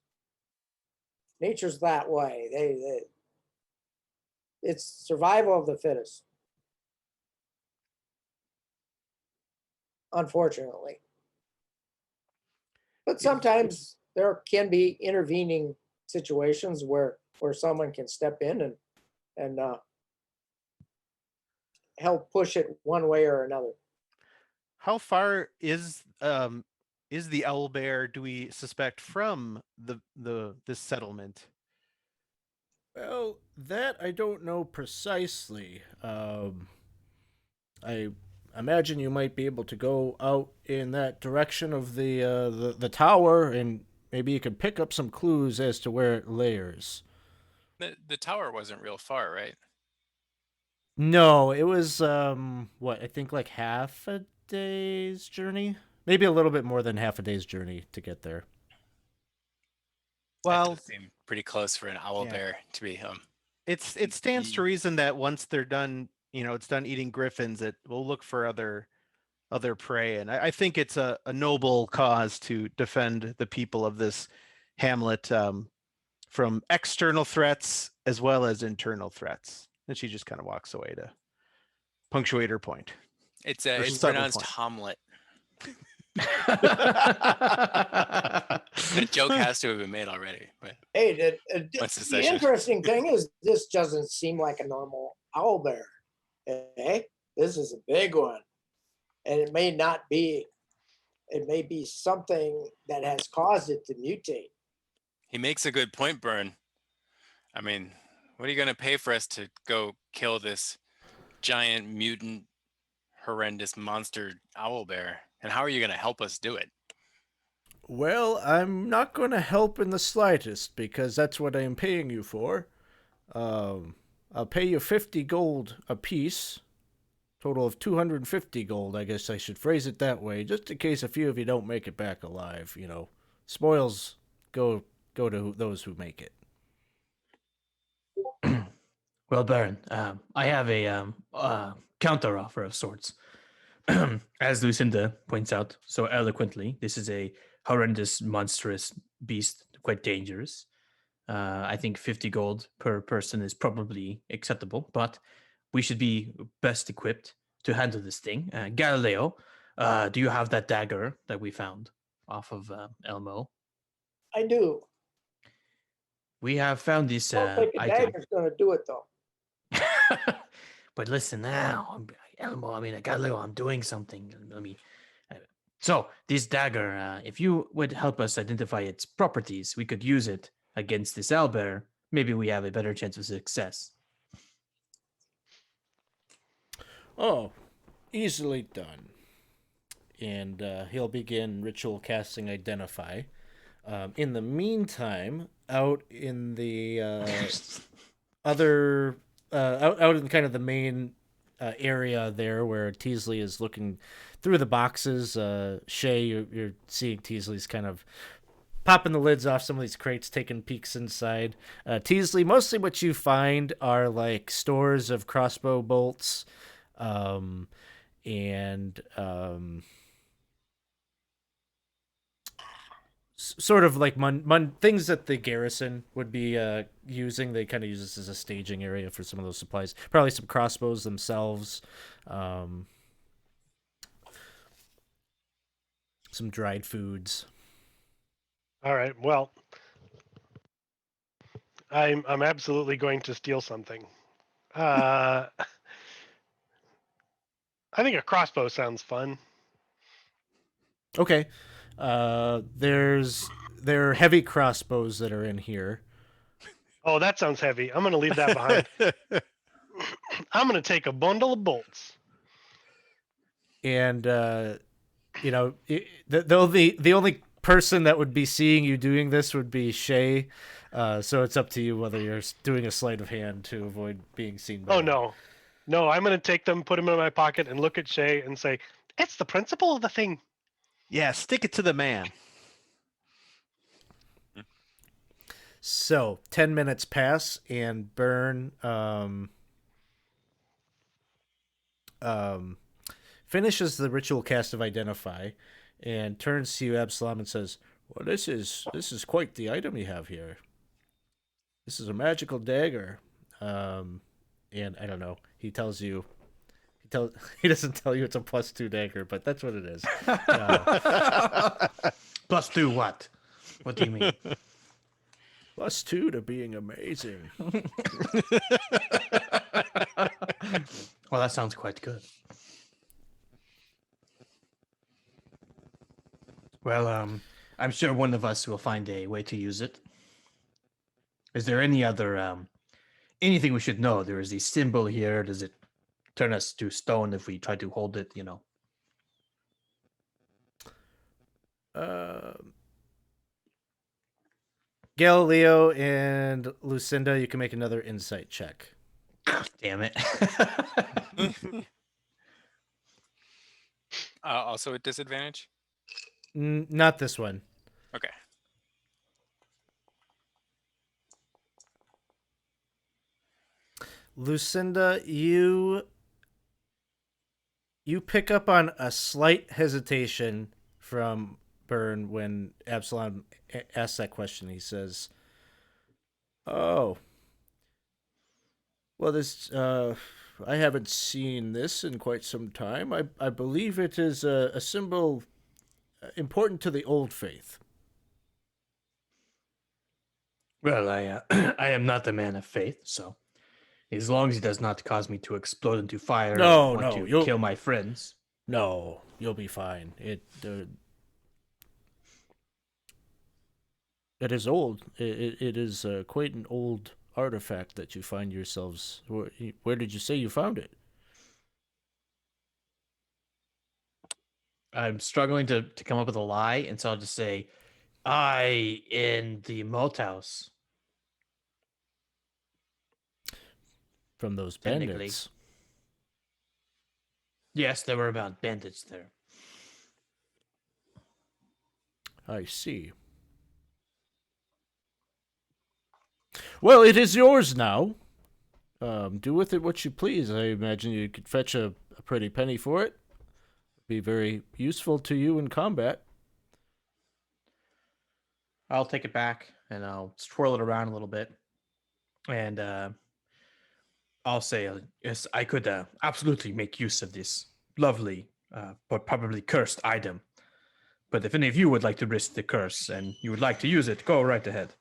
Speaker 2: Nature's that way. It's survival of the fittest, unfortunately. But sometimes there can be intervening situations where someone can step in and help push it one way or another.
Speaker 7: How far is the owlbear, do we suspect, from this settlement?
Speaker 1: Well, that I don't know precisely. I imagine you might be able to go out in that direction of the tower, and maybe you could pick up some clues as to where it layers.
Speaker 3: The tower wasn't real far, right?
Speaker 1: No, it was I think like half a day's journey, maybe a little bit more than half a day's journey to get there.
Speaker 3: That
Speaker 7: Well,
Speaker 3: does seem pretty close for an owlbear to be.
Speaker 7: it stands to reason that once they're done, it's done eating griffins, it will look for other prey. And I think it's a noble cause to defend the people of this hamlet from external threats as well as internal threats. And she just kind of walks away to punctuate her point.
Speaker 3: It's
Speaker 7: Or
Speaker 3: it's
Speaker 7: subtle
Speaker 3: pronounced
Speaker 7: point.
Speaker 3: Hamlet. That joke has to have been made already. But
Speaker 2: Hey,
Speaker 3: what's the
Speaker 2: the
Speaker 3: session?
Speaker 2: interesting thing is this doesn't seem like a normal owlbear. Okay, this is a big one, and it may not be. It may be something that has caused it to mutate.
Speaker 3: He makes a good point, Byrne. I mean, what are you going to pay for us to go kill this giant mutant horrendous monster owlbear? And how are you going to help us do it?
Speaker 1: Well, I'm not going to help in the slightest, because that's what I am paying you for. I'll pay you 50 gold apiece. Total of 250 gold, I guess I should phrase it that way, just in case a few of you don't make it back alive, Spoils go to those who make it.
Speaker 6: Well, Baron, I have a counter offer of sorts. As Lucinda points out so eloquently, this is a horrendous, monstrous beast, quite dangerous. I think 50 gold per person is probably acceptable, but we should be best equipped to handle this thing. Galileo, do you have that dagger that we found off of Elmo?
Speaker 2: I do.
Speaker 6: We have found this
Speaker 2: I don't think a
Speaker 6: item.
Speaker 2: dagger's going to do it, though.
Speaker 6: But listen now, Elmo. I mean, Galileo, I'm doing something. So this dagger, if you would help us identify its properties, we could use it against this owlbear. Maybe we have a better chance of success.
Speaker 1: Oh, easily done. And he'll begin ritual casting Identify. In the meantime, out in the out in kind of the main area there where Teasley is looking through the boxes, Shay, you're seeing Teasley's kind of popping the lids off some of these crates, taking peeks inside. Teasley, mostly what you find are like stores of crossbow bolts, and sort of like things that the garrison would be using. They kind of use this as a staging area for some of those supplies. Probably some crossbows themselves, some dried foods.
Speaker 5: All right. Well, I'm absolutely going to steal something. I think a crossbow sounds fun.
Speaker 1: Okay. There are heavy crossbows that are in here.
Speaker 5: Oh, that sounds heavy. I'm going to leave that behind. I'm going to take a bundle of bolts.
Speaker 1: And you know, the only person that would be seeing you doing this would be Shay. So it's up to you whether you're doing a sleight of hand to avoid being seen by
Speaker 5: Oh,
Speaker 1: them.
Speaker 5: no, I'm going to take them, put them in my pocket, and look at Shay and say, "It's the principle of the thing."
Speaker 7: Yeah, stick it to the man.
Speaker 1: So 10 minutes pass, and Burn finishes the ritual cast of Identify, and turns to you, Absalom, and says, "Well, this is quite the item you have here. This is a magical dagger." And I don't know. He tells you. He doesn't tell you it's a +2 dagger, but that's what it is.
Speaker 6: +2 what? What do you mean?
Speaker 1: +2 to being amazing.
Speaker 6: Well, that sounds quite good. Well, I'm sure one of us will find a way to use it. Is there any other anything we should know? There is a symbol here. Does it turn us to stone if we try to hold it? You know.
Speaker 1: Galileo and Lucinda, you can make another insight check.
Speaker 6: Damn it.
Speaker 3: Also at disadvantage?
Speaker 1: Not this one.
Speaker 3: Okay.
Speaker 1: Lucinda, you pick up on a slight hesitation from Burn when Absalom asks that question. He says, "Oh, well, this I haven't seen this in quite some time. I believe it is a symbol important to the old faith."
Speaker 6: Well, I I am not a man of faith, so as long as he does not cause me to explode into fire
Speaker 1: No,
Speaker 6: or want
Speaker 1: no,
Speaker 6: to kill my friends.
Speaker 1: No, you'll be fine. It is old. It is quite an old artifact that you find yourselves. Where did you say you found it?
Speaker 6: I'm struggling to come up with a lie, and so I'll just say, in the moat house.
Speaker 1: From those
Speaker 6: Technically.
Speaker 1: bandits.
Speaker 6: Yes, there were about bandits there.
Speaker 1: I see. Well, it is yours now. Do with it what you please. I imagine you could fetch a pretty penny for it. Be very useful to you in combat.
Speaker 6: I'll take it back and I'll twirl it around a little bit, and I'll say, yes, I could absolutely make use of this lovely, but probably cursed item. But if any of you would like to risk the curse and you would like to use it, go right ahead.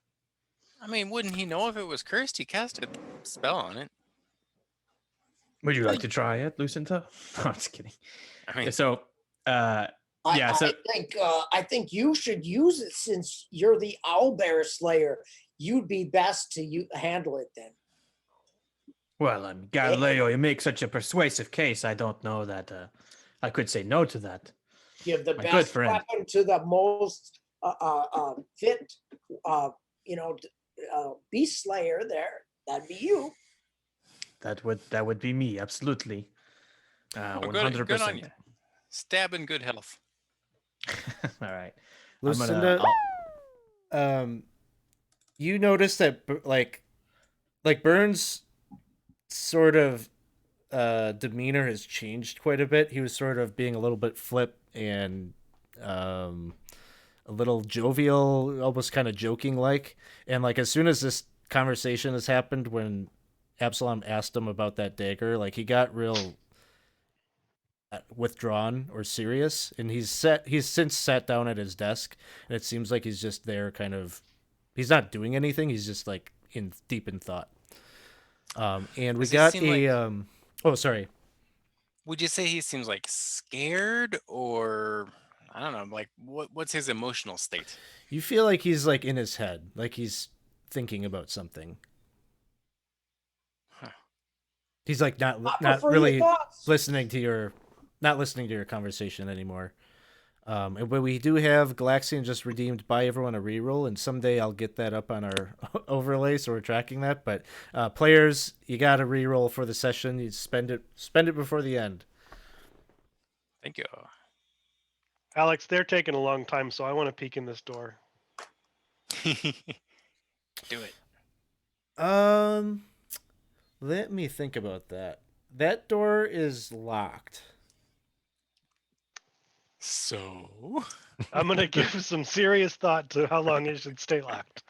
Speaker 3: I mean, wouldn't he know if it was cursed? He cast a spell on it.
Speaker 6: Would you like to try it, Lucinda? No, I'm just kidding.
Speaker 3: I mean,
Speaker 6: So, yeah, so
Speaker 2: I think you should use it since you're the owlbear slayer. You'd be best to handle it then.
Speaker 6: well, Galileo, you make such a persuasive case. I don't know that I could say no to that.
Speaker 2: Give the
Speaker 6: My good
Speaker 2: best
Speaker 6: friend.
Speaker 2: weapon to the most fit, beast slayer. There, that'd be you.
Speaker 6: That would be me, absolutely.
Speaker 3: well,
Speaker 6: 100%.
Speaker 3: good on you. Stab in good health.
Speaker 6: All right.
Speaker 1: Lucinda, you notice that like Burns' sort of demeanor has changed quite a bit. He was sort of being a little bit flip and a little jovial, almost kind of joking like. And like as soon as this conversation has happened, when Absalom asked him about that dagger, like he got real withdrawn or serious, and he's since sat down at his desk, and it seems like he's just there kind of, he's not doing anything, he's just like deep in thought. And we got a oh sorry,
Speaker 3: Would you say he seems like scared, or I don't know, like what's his emotional state?
Speaker 1: you feel like he's like in his head, like he's thinking about something.
Speaker 3: Huh.
Speaker 1: He's like not really listening to your conversation anymore. But we do have Galaxian just redeemed Buy Everyone a Reroll, and someday I'll get that up on our overlay, so we're tracking that. But players, you got to reroll for the session. You spend it before the end.
Speaker 3: Thank you.
Speaker 5: Alex, they're taking a long time, so I want to peek in this door.
Speaker 3: Do it.
Speaker 1: Let me think about that. That door is locked.
Speaker 3: So
Speaker 5: I'm going to give some serious thought to how long it should stay locked.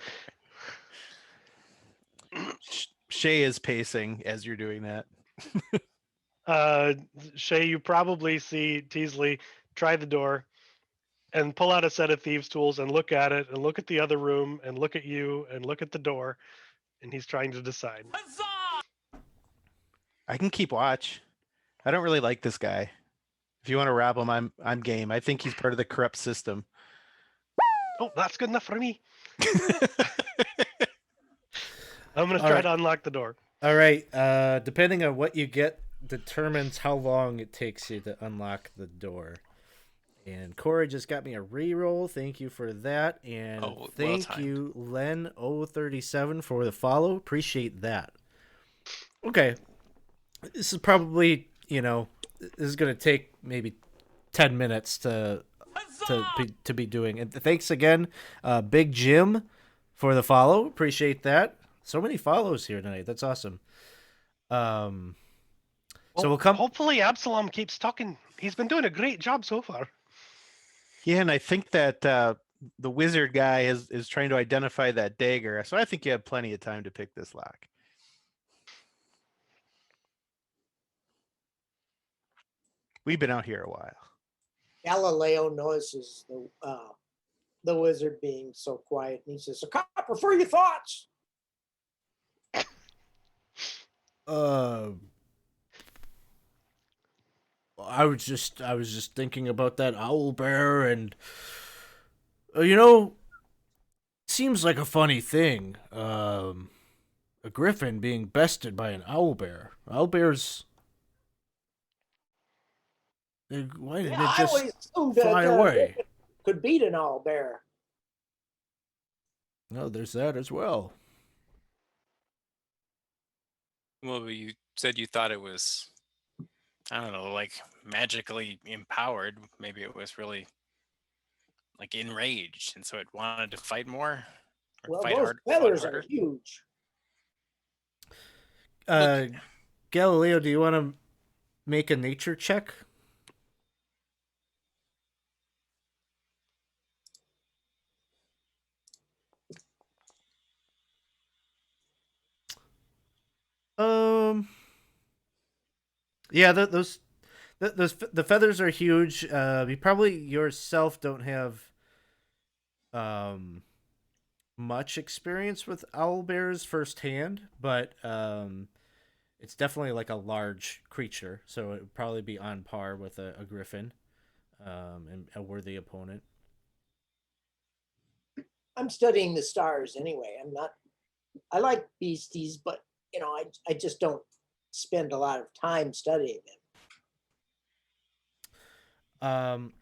Speaker 7: Shay is pacing as you're doing that.
Speaker 5: Shay, you probably see Teasley try the door and pull out a set of thieves' tools and look at it and look at the other room and look at you and look at the door, and he's trying to decide.
Speaker 7: I can keep watch. I don't really like this guy. If you want to rob him, I'm game. I think he's part of the corrupt system.
Speaker 5: Oh, that's good enough for me. I'm going to try to unlock the door.
Speaker 1: All right. Depending on what you get determines how long it takes you to unlock the door. And Corey just got me a reroll. Thank you for that. And thank you, Len037, for the follow. Appreciate that. Okay. This is probably, this is going to take maybe 10 minutes to be doing. And thanks again, Big Jim, for the follow. Appreciate that. So many follows here tonight. That's awesome. So we'll come.
Speaker 5: Hopefully Absalom keeps talking. He's been doing a great job so far.
Speaker 7: Yeah, and I think that the wizard guy is trying to identify that dagger. So I think you have plenty of time to pick this lock. We've been out here a while.
Speaker 2: Galileo notices the wizard being so quiet, and he says, "I prefer your thoughts."
Speaker 1: I was just thinking about that owl bear, and seems like a funny thing. A griffin being bested by an owl bear. Owl bears. Why didn't it just fly away?
Speaker 2: Could beat an owl bear.
Speaker 1: No, there's that as well.
Speaker 3: Well, you said you thought it was, I don't know, like magically empowered. Maybe it was really like enraged, and so it wanted to fight more.
Speaker 2: Well, those feathers are huge.
Speaker 1: Galileo, do you want to make a nature check? Yeah, the feathers are huge. You probably yourself don't have um much experience with owl bears firsthand, but it's definitely like a large creature, so it would probably be on par with a griffin, and a worthy opponent.
Speaker 2: I'm studying the stars anyway. I like beasties, but I just don't spend a lot of time studying them.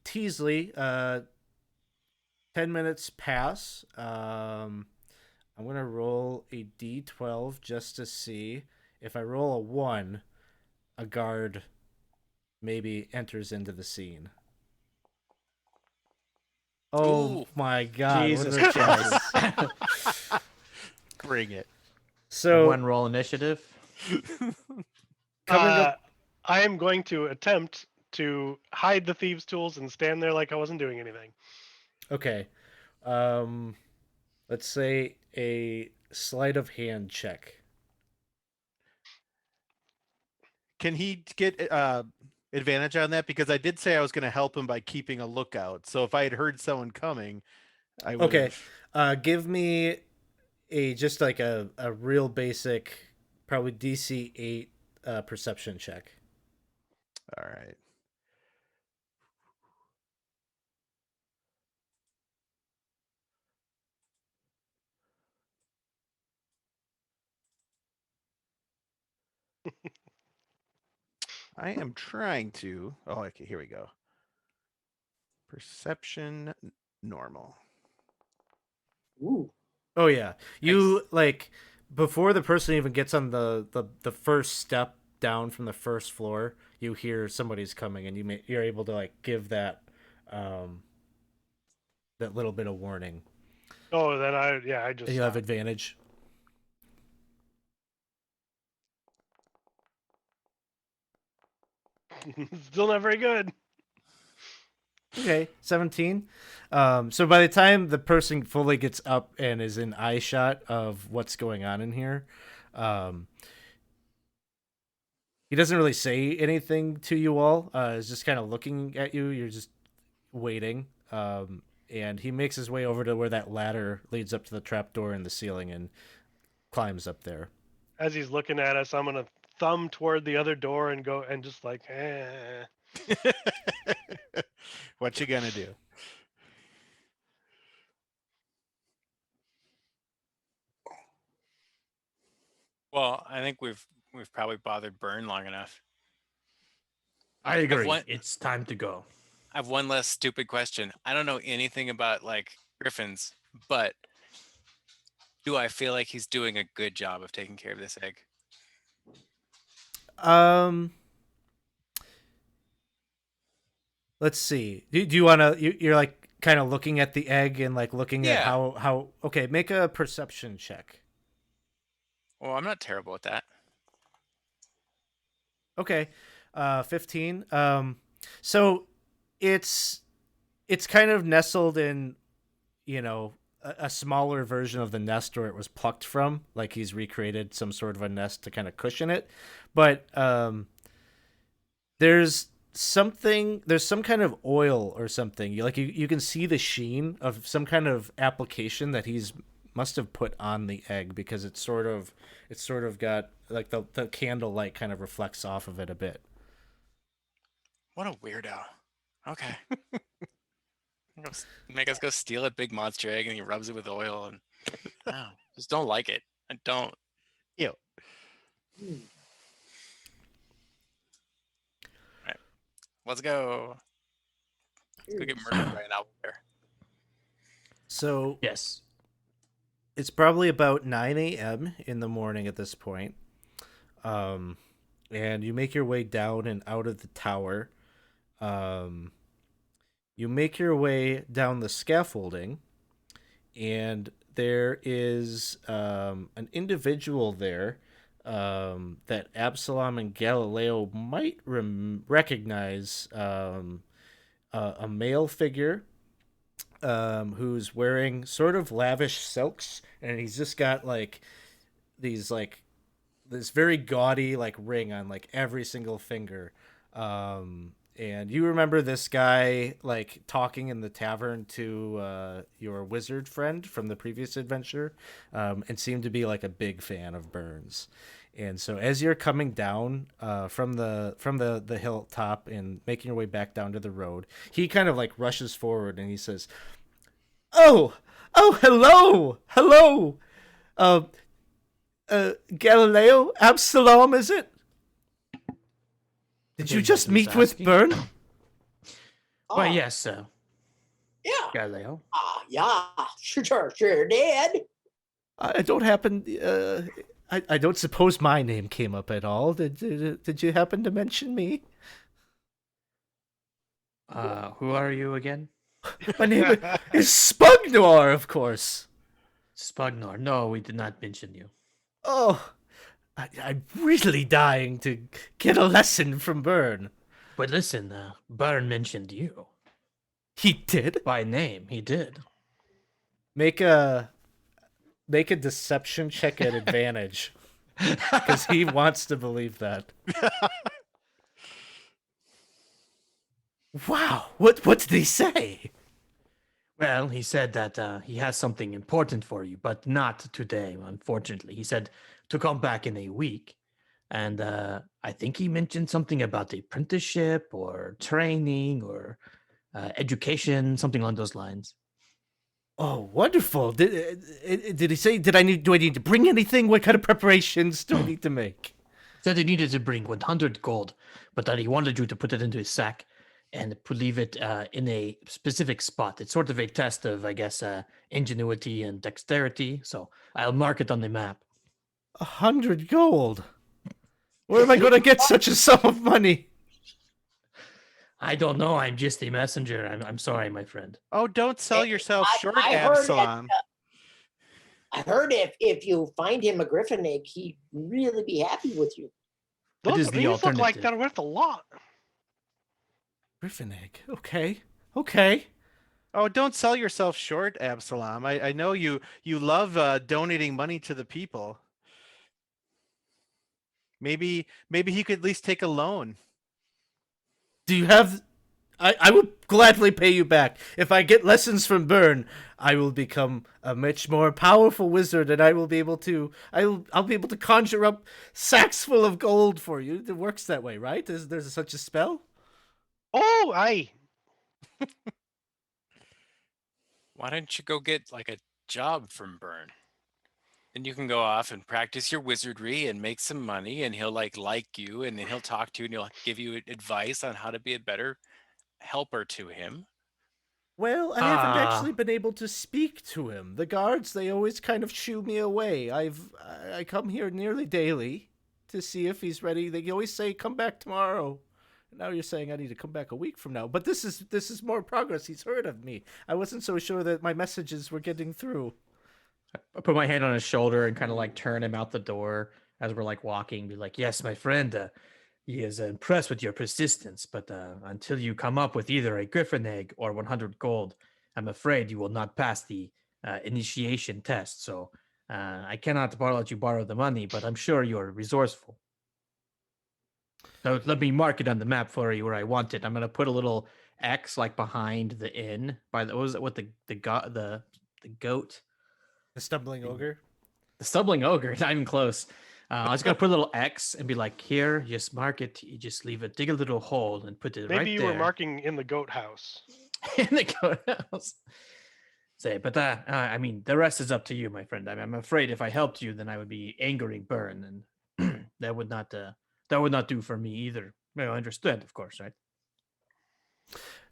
Speaker 1: Teasley, 10 minutes pass. I'm gonna roll a d12 just to see. If I roll a 1, a guard maybe enters into the scene. Oh
Speaker 3: Ooh.
Speaker 1: my god!
Speaker 6: Jesus
Speaker 1: what are the chances?
Speaker 7: Bring it.
Speaker 1: So
Speaker 6: One roll initiative.
Speaker 1: coming up.
Speaker 5: I am going to attempt to hide the thieves' tools and stand there like I wasn't doing anything.
Speaker 1: Okay. Let's say a sleight of hand check.
Speaker 7: Can he get advantage on that? Because I did say I was going to help him by keeping a lookout. So if I had heard someone coming, I would.
Speaker 1: Okay. Give me just like a real basic, probably DC 8 perception check.
Speaker 7: All right. I am trying to. Oh, okay. Here we go. Perception normal.
Speaker 2: Ooh,
Speaker 1: Oh yeah, you like before the person even gets on the first step down from the first floor, you hear somebody's coming, and you're able to like give that that little bit of warning.
Speaker 5: Oh, then I just
Speaker 1: And you have
Speaker 5: stopped.
Speaker 1: advantage.
Speaker 5: Still not very good.
Speaker 1: Okay, 17. So by the time the person fully gets up and is in eye shot of what's going on in here, he doesn't really say anything to you all. He's just kind of looking at you. You're just waiting. And he makes his way over to where that ladder leads up to the trapdoor in the ceiling and climbs up there.
Speaker 5: As he's looking at us, I'm gonna thumb toward the other door and go and just like, eh.
Speaker 7: What you gonna do?
Speaker 3: Well, I think we've probably bothered Burn long enough.
Speaker 6: I agree.
Speaker 3: one-
Speaker 6: It's time to go.
Speaker 3: I have one less stupid question. I don't know anything about like griffins, but do I feel like he's doing a good job of taking care of this egg?
Speaker 1: Let's see. Do you want to? You're like kind of looking at the egg and like looking at
Speaker 3: Yeah.
Speaker 1: how. Okay, make a perception check.
Speaker 3: Well, I'm not terrible at that.
Speaker 1: Okay, 15. So it's kind of nestled in, a smaller version of the nest where it was plucked from. Like he's recreated some sort of a nest to kind of cushion it, but there's some kind of oil or something. You can see the sheen of some kind of application that he's must have put on the egg, because it's sort of got like the candle light kind of reflects off of it a bit.
Speaker 3: What a weirdo. Okay. Make us go steal a big monster egg and he rubs it with oil and just don't like it. I don't.
Speaker 7: Ew.
Speaker 3: Right. Let's go. Let's go get murdered by an owl bear.
Speaker 1: So
Speaker 6: Yes.
Speaker 1: it's probably about 9 a.m. in the morning at this point. And you make your way down and out of the tower. You make your way down the scaffolding, and there is an individual there that Absalom and Galileo might recognize, a male figure who's wearing sort of lavish silks, and he's just got like these like this very gaudy like ring on like every single finger. And you remember this guy like talking in the tavern to your wizard friend from the previous adventure, and seemed to be like a big fan of Burns. And so as you're coming down from the hilltop and making your way back down to the road, he kind of like rushes forward and he says, "Oh, hello. Galileo, Absalom, is it? Did you just meet with Byrne?"
Speaker 8: Why,
Speaker 2: Oh,
Speaker 8: yes,
Speaker 2: yeah.
Speaker 8: Galileo.
Speaker 2: Yeah, sure did.
Speaker 1: I don't happen. I don't suppose my name came up at all. Did you happen to mention me?
Speaker 8: Who are you again?
Speaker 1: My name is Spugnor, of course.
Speaker 8: Spugnor. No, we did not mention you.
Speaker 1: Oh, I'm really dying to get a lesson from Byrne.
Speaker 8: But listen, Byrne mentioned you.
Speaker 1: He did?
Speaker 8: By name, he did.
Speaker 1: Make a deception check at advantage, because he wants to believe that. Wow, what did he say?
Speaker 8: Well, he said that he has something important for you, but not today, unfortunately. He said to come back in a week. And I think he mentioned something about the apprenticeship or training or education, something along those lines.
Speaker 1: Oh, wonderful! Did he say? Do I need to bring anything? What kind of preparations do I need to make?
Speaker 8: Said he needed to bring 100 gold, but that he wanted you to put it into a sack and leave it in a specific spot. It's sort of a test of, I guess, ingenuity and dexterity. So I'll mark it on the map.
Speaker 1: 100 gold. Where am I going to get such a sum of money?
Speaker 8: I don't know. I'm just a messenger. I'm sorry, my friend.
Speaker 7: Oh, don't sell yourself short,
Speaker 2: I heard
Speaker 7: Absalom.
Speaker 2: I heard if you find him a griffin egg, he'd really be happy with you.
Speaker 8: What
Speaker 5: Those
Speaker 8: is the
Speaker 5: things look like
Speaker 8: alternative?
Speaker 5: they're worth a lot.
Speaker 1: Griffin egg. Okay.
Speaker 7: Oh, don't sell yourself short, Absalom. I know you love donating money to the people. Maybe he could at least take a loan.
Speaker 1: Do you have... I would gladly pay you back. If I get lessons from Byrne, I will become a much more powerful wizard, and I will be able to... I'll be able to conjure up sacks full of gold for you. It works that way, right? There's such a spell?
Speaker 5: Oh, aye.
Speaker 3: Why don't you go get like a job from Byrne? Then you can go off and practice your wizardry and make some money, and he'll like you, and then he'll talk to you, and he'll give you advice on how to be a better helper to him.
Speaker 1: Well, I haven't actually been able to speak to him. The guards, they always kind of shoo me away. I come here nearly daily to see if he's ready. They always say, "Come back tomorrow." Now you're saying I need to come back a week from now. But this is more progress. He's heard of me. I wasn't so sure that my messages were getting through.
Speaker 6: I put my hand on his shoulder and kind of like turn him out the door as we're like walking. Be like, "Yes, my friend, he is impressed with your persistence, but until you come up with either a griffin egg or 100 gold, I'm afraid you will not pass the initiation test. So I cannot let you borrow the money, but I'm sure you're resourceful. So let me mark it on the map for you where I want it. I'm gonna put a little X like behind the inn by the what was it with the goat."
Speaker 1: The stumbling ogre.
Speaker 6: The stumbling ogre, not even close. I was gonna put a little X and be like, "Here, just mark it. You just leave it, dig a little hole, and put it right there."
Speaker 5: Maybe you were marking in the goat house.
Speaker 6: in the goat house. Say, but I mean, the rest is up to you, my friend. I'm afraid if I helped you, then I would be angering Byrne, and that would not do for me either. Well, understood, of course, right?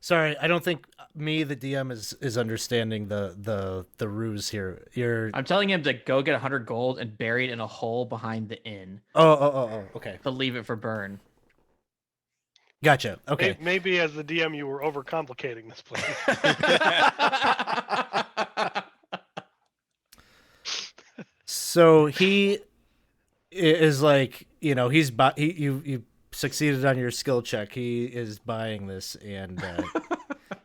Speaker 1: Sorry, I don't think me, the DM, is understanding the ruse here.
Speaker 6: I'm telling him to go get 100 gold and bury it in a hole behind the inn.
Speaker 1: Oh, okay.
Speaker 6: To leave it for Byrne.
Speaker 1: Gotcha. Okay.
Speaker 5: Maybe as the DM, you were overcomplicating this place.
Speaker 1: So he is like, you succeeded on your skill check. He is buying this, and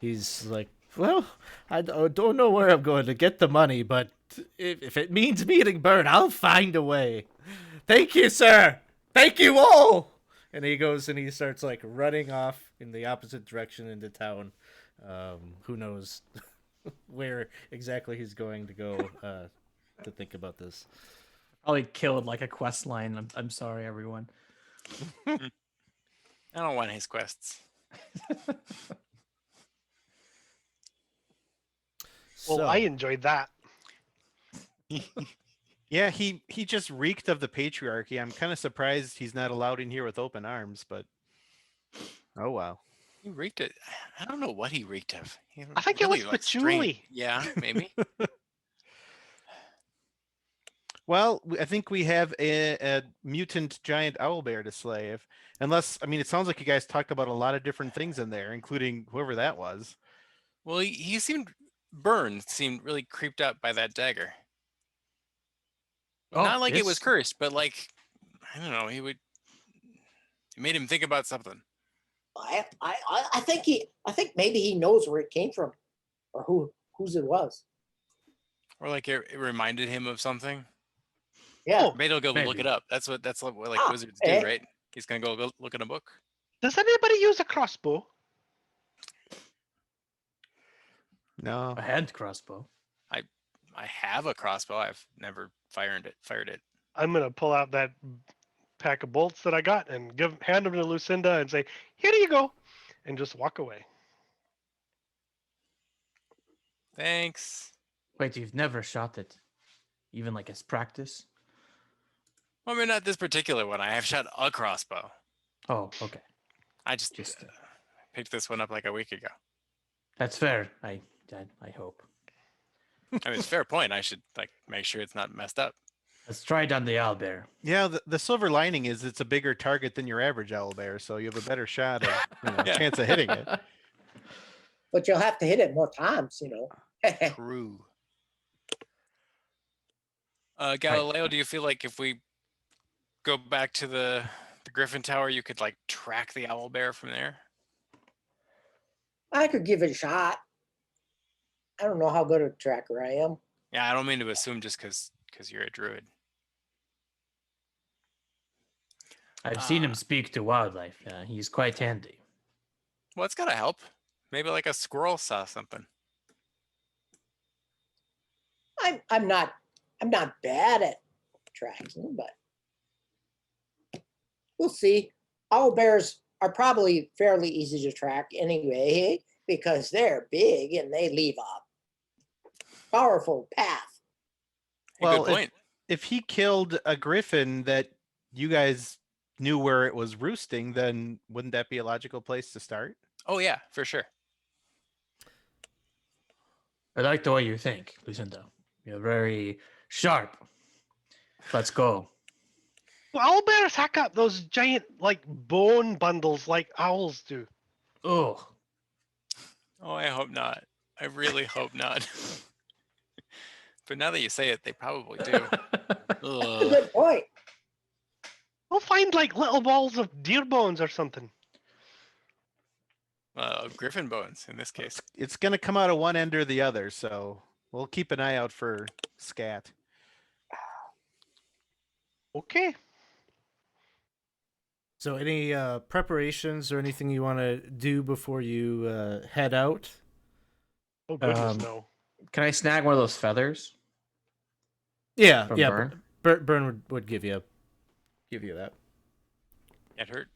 Speaker 1: he's like, well, I don't know where I'm going to get the money, but if it means meeting Burn, I'll find a way. Thank you, sir. Thank you all. And he goes and he starts like running off in the opposite direction into town. Who knows where exactly he's going to go to think about this.
Speaker 6: Probably killed like a quest line. I'm sorry, everyone.
Speaker 3: I don't want his quests.
Speaker 5: Well,
Speaker 1: So,
Speaker 5: I enjoyed that.
Speaker 7: Yeah, he just reeked of the patriarchy. I'm kind of surprised he's not allowed in here with open arms, but oh wow.
Speaker 3: He reeked it. I don't know what he reeked of. He
Speaker 5: I think it was
Speaker 3: strange-
Speaker 5: patchouli.
Speaker 3: Yeah, maybe.
Speaker 7: Well, I think we have a mutant giant owlbear to slay. Unless, I mean, it sounds like you guys talked about a lot of different things in there, including whoever that was.
Speaker 3: Well, he seemed seemed really creeped out by that dagger. Not like it was cursed, but like I don't know. It made him think about something.
Speaker 2: I think maybe he knows where it came from, or whose it was.
Speaker 3: Or like it reminded him of something.
Speaker 2: Yeah.
Speaker 3: Maybe he'll go look
Speaker 6: Maybe.
Speaker 3: it up. That's what
Speaker 2: Ah,
Speaker 3: wizards do, right? He's gonna go look in a book.
Speaker 5: Does anybody use a crossbow?
Speaker 7: No.
Speaker 6: A hand crossbow.
Speaker 3: I have a crossbow. I've never fired it.
Speaker 5: I'm gonna pull out that pack of bolts that I got and hand them to Lucinda and say, "Here you go," and just walk away.
Speaker 3: Thanks.
Speaker 6: Wait, you've never shot it, even like as practice?
Speaker 3: Well, I mean, not this particular one. I have shot a crossbow.
Speaker 6: Oh, okay.
Speaker 3: I just picked this one up like a week ago.
Speaker 6: That's fair. I hope.
Speaker 3: I mean, it's a fair point. I should like make sure it's not messed up.
Speaker 6: Let's try it on the owlbear.
Speaker 7: Yeah, the silver lining is it's a bigger target than your average owlbear, so you have a better shot of
Speaker 3: Yeah.
Speaker 7: chance of hitting it.
Speaker 2: But you'll have to hit it more times,
Speaker 3: True. Galileo, do you feel like if we go back to the Griffin Tower, you could like track the owl bear from there?
Speaker 2: I could give it a shot. I don't know how good a tracker I am.
Speaker 3: Yeah, I don't mean to assume just because you're a druid.
Speaker 6: I've seen him speak to wildlife. He's quite handy.
Speaker 3: Well, it's gotta help. Maybe like a squirrel saw something.
Speaker 2: I'm not bad at tracking, but we'll see. Owlbears are probably fairly easy to track anyway because they're big and they leave a powerful path.
Speaker 3: Hey,
Speaker 7: Well,
Speaker 3: good point.
Speaker 7: If he killed a griffin that you guys knew where it was roosting, then wouldn't that be a logical place to start?
Speaker 3: Oh yeah, for sure.
Speaker 8: I like the way you think, Lucinda. You're very sharp. Let's go.
Speaker 5: Well, owlbears hack up those giant like bone bundles like owls do.
Speaker 8: Oh,
Speaker 3: Oh, I hope not. I really hope not. But now that you say it, they probably do.
Speaker 2: That's a
Speaker 3: Ugh.
Speaker 2: good point.
Speaker 5: We'll find like little balls of deer bones or something.
Speaker 3: Griffin bones in this case.
Speaker 7: It's going to come out of one end or the other, so we'll keep an eye out for scat.
Speaker 5: Okay.
Speaker 1: So, any preparations or anything you want to do before you head out?
Speaker 5: Oh goodness,
Speaker 6: Um,
Speaker 5: no.
Speaker 6: Can I snag one of those feathers?
Speaker 1: Yeah,
Speaker 6: From
Speaker 1: yeah.
Speaker 6: Burn?
Speaker 1: Burn would give you that.
Speaker 3: It hurt.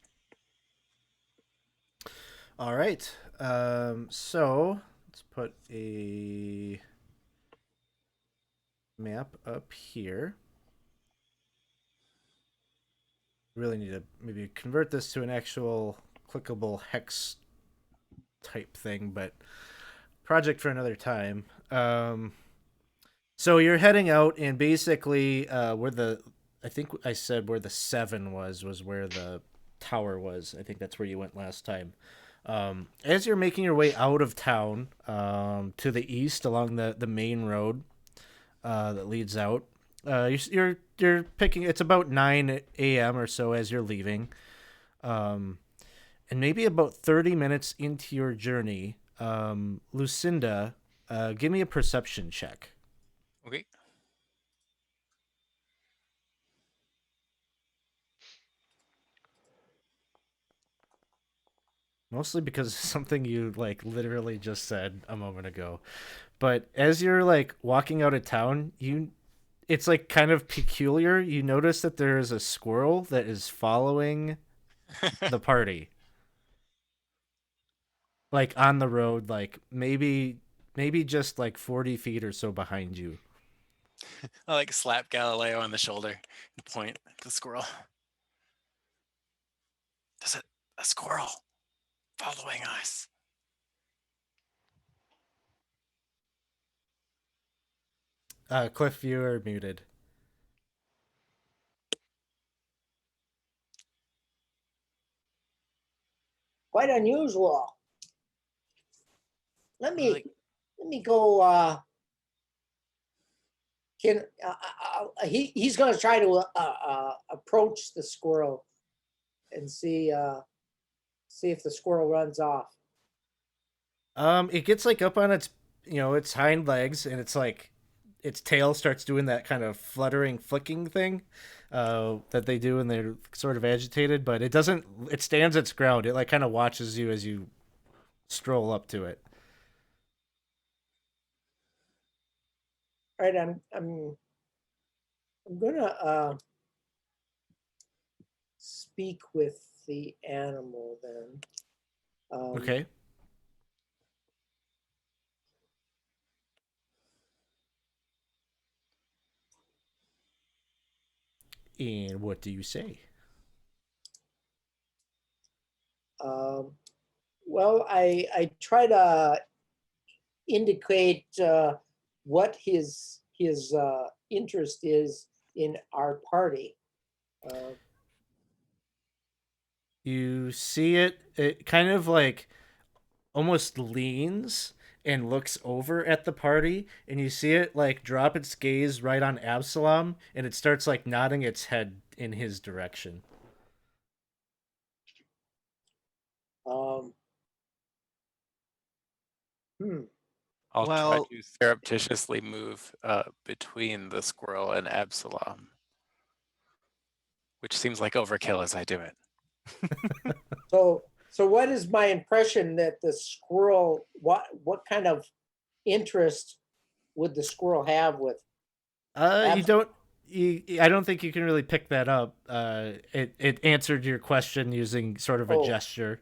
Speaker 1: All right. So let's put a map up here. Really need to maybe convert this to an actual clickable hex type thing, but project for another time. So you're heading out, and basically I think I said where the 7 was where the tower was. I think that's where you went last time. As you're making your way out of town to the east along the main road that leads out, You're picking. It's about 9 a.m. or so as you're leaving, and maybe about 30 minutes into your journey, Lucinda, give me a perception check.
Speaker 3: Okay.
Speaker 1: Mostly because of something you like literally just said a moment ago. But as you're like walking out of town, it's like kind of peculiar. You notice that there is a squirrel that is following the party. Like on the road, like maybe just like 40 feet or so behind you.
Speaker 3: I like slap Galileo on the shoulder and point at the squirrel. There's a squirrel following us.
Speaker 1: Cliff, you are muted.
Speaker 2: Quite unusual. Let me
Speaker 3: Like-
Speaker 2: let me go. He's going to try to approach the squirrel and see if the squirrel runs off.
Speaker 1: It gets like up on its hind legs, and it's like its tail starts doing that kind of fluttering, flicking thing that they do when they're sort of agitated. But it doesn't. It stands its ground. It like kind of watches you as you stroll up to it.
Speaker 2: All right, I'm gonna speak with the animal then.
Speaker 1: Okay. And what do you say?
Speaker 2: Well, I try to indicate what his interest is in our party.
Speaker 1: You see it kind of like almost leans and looks over at the party, and you see it like drop its gaze right on Absalom, and it starts like nodding its head in his direction.
Speaker 2: Um, hmm.
Speaker 3: I'll try
Speaker 7: Well-
Speaker 3: to surreptitiously move between the squirrel and Absalom, which seems like overkill as I do it.
Speaker 2: So what is my impression that the squirrel? What kind of interest would the squirrel have with?
Speaker 1: You don't. I don't think you can really pick that up. It answered your question using sort of a
Speaker 2: Oh.
Speaker 1: gesture.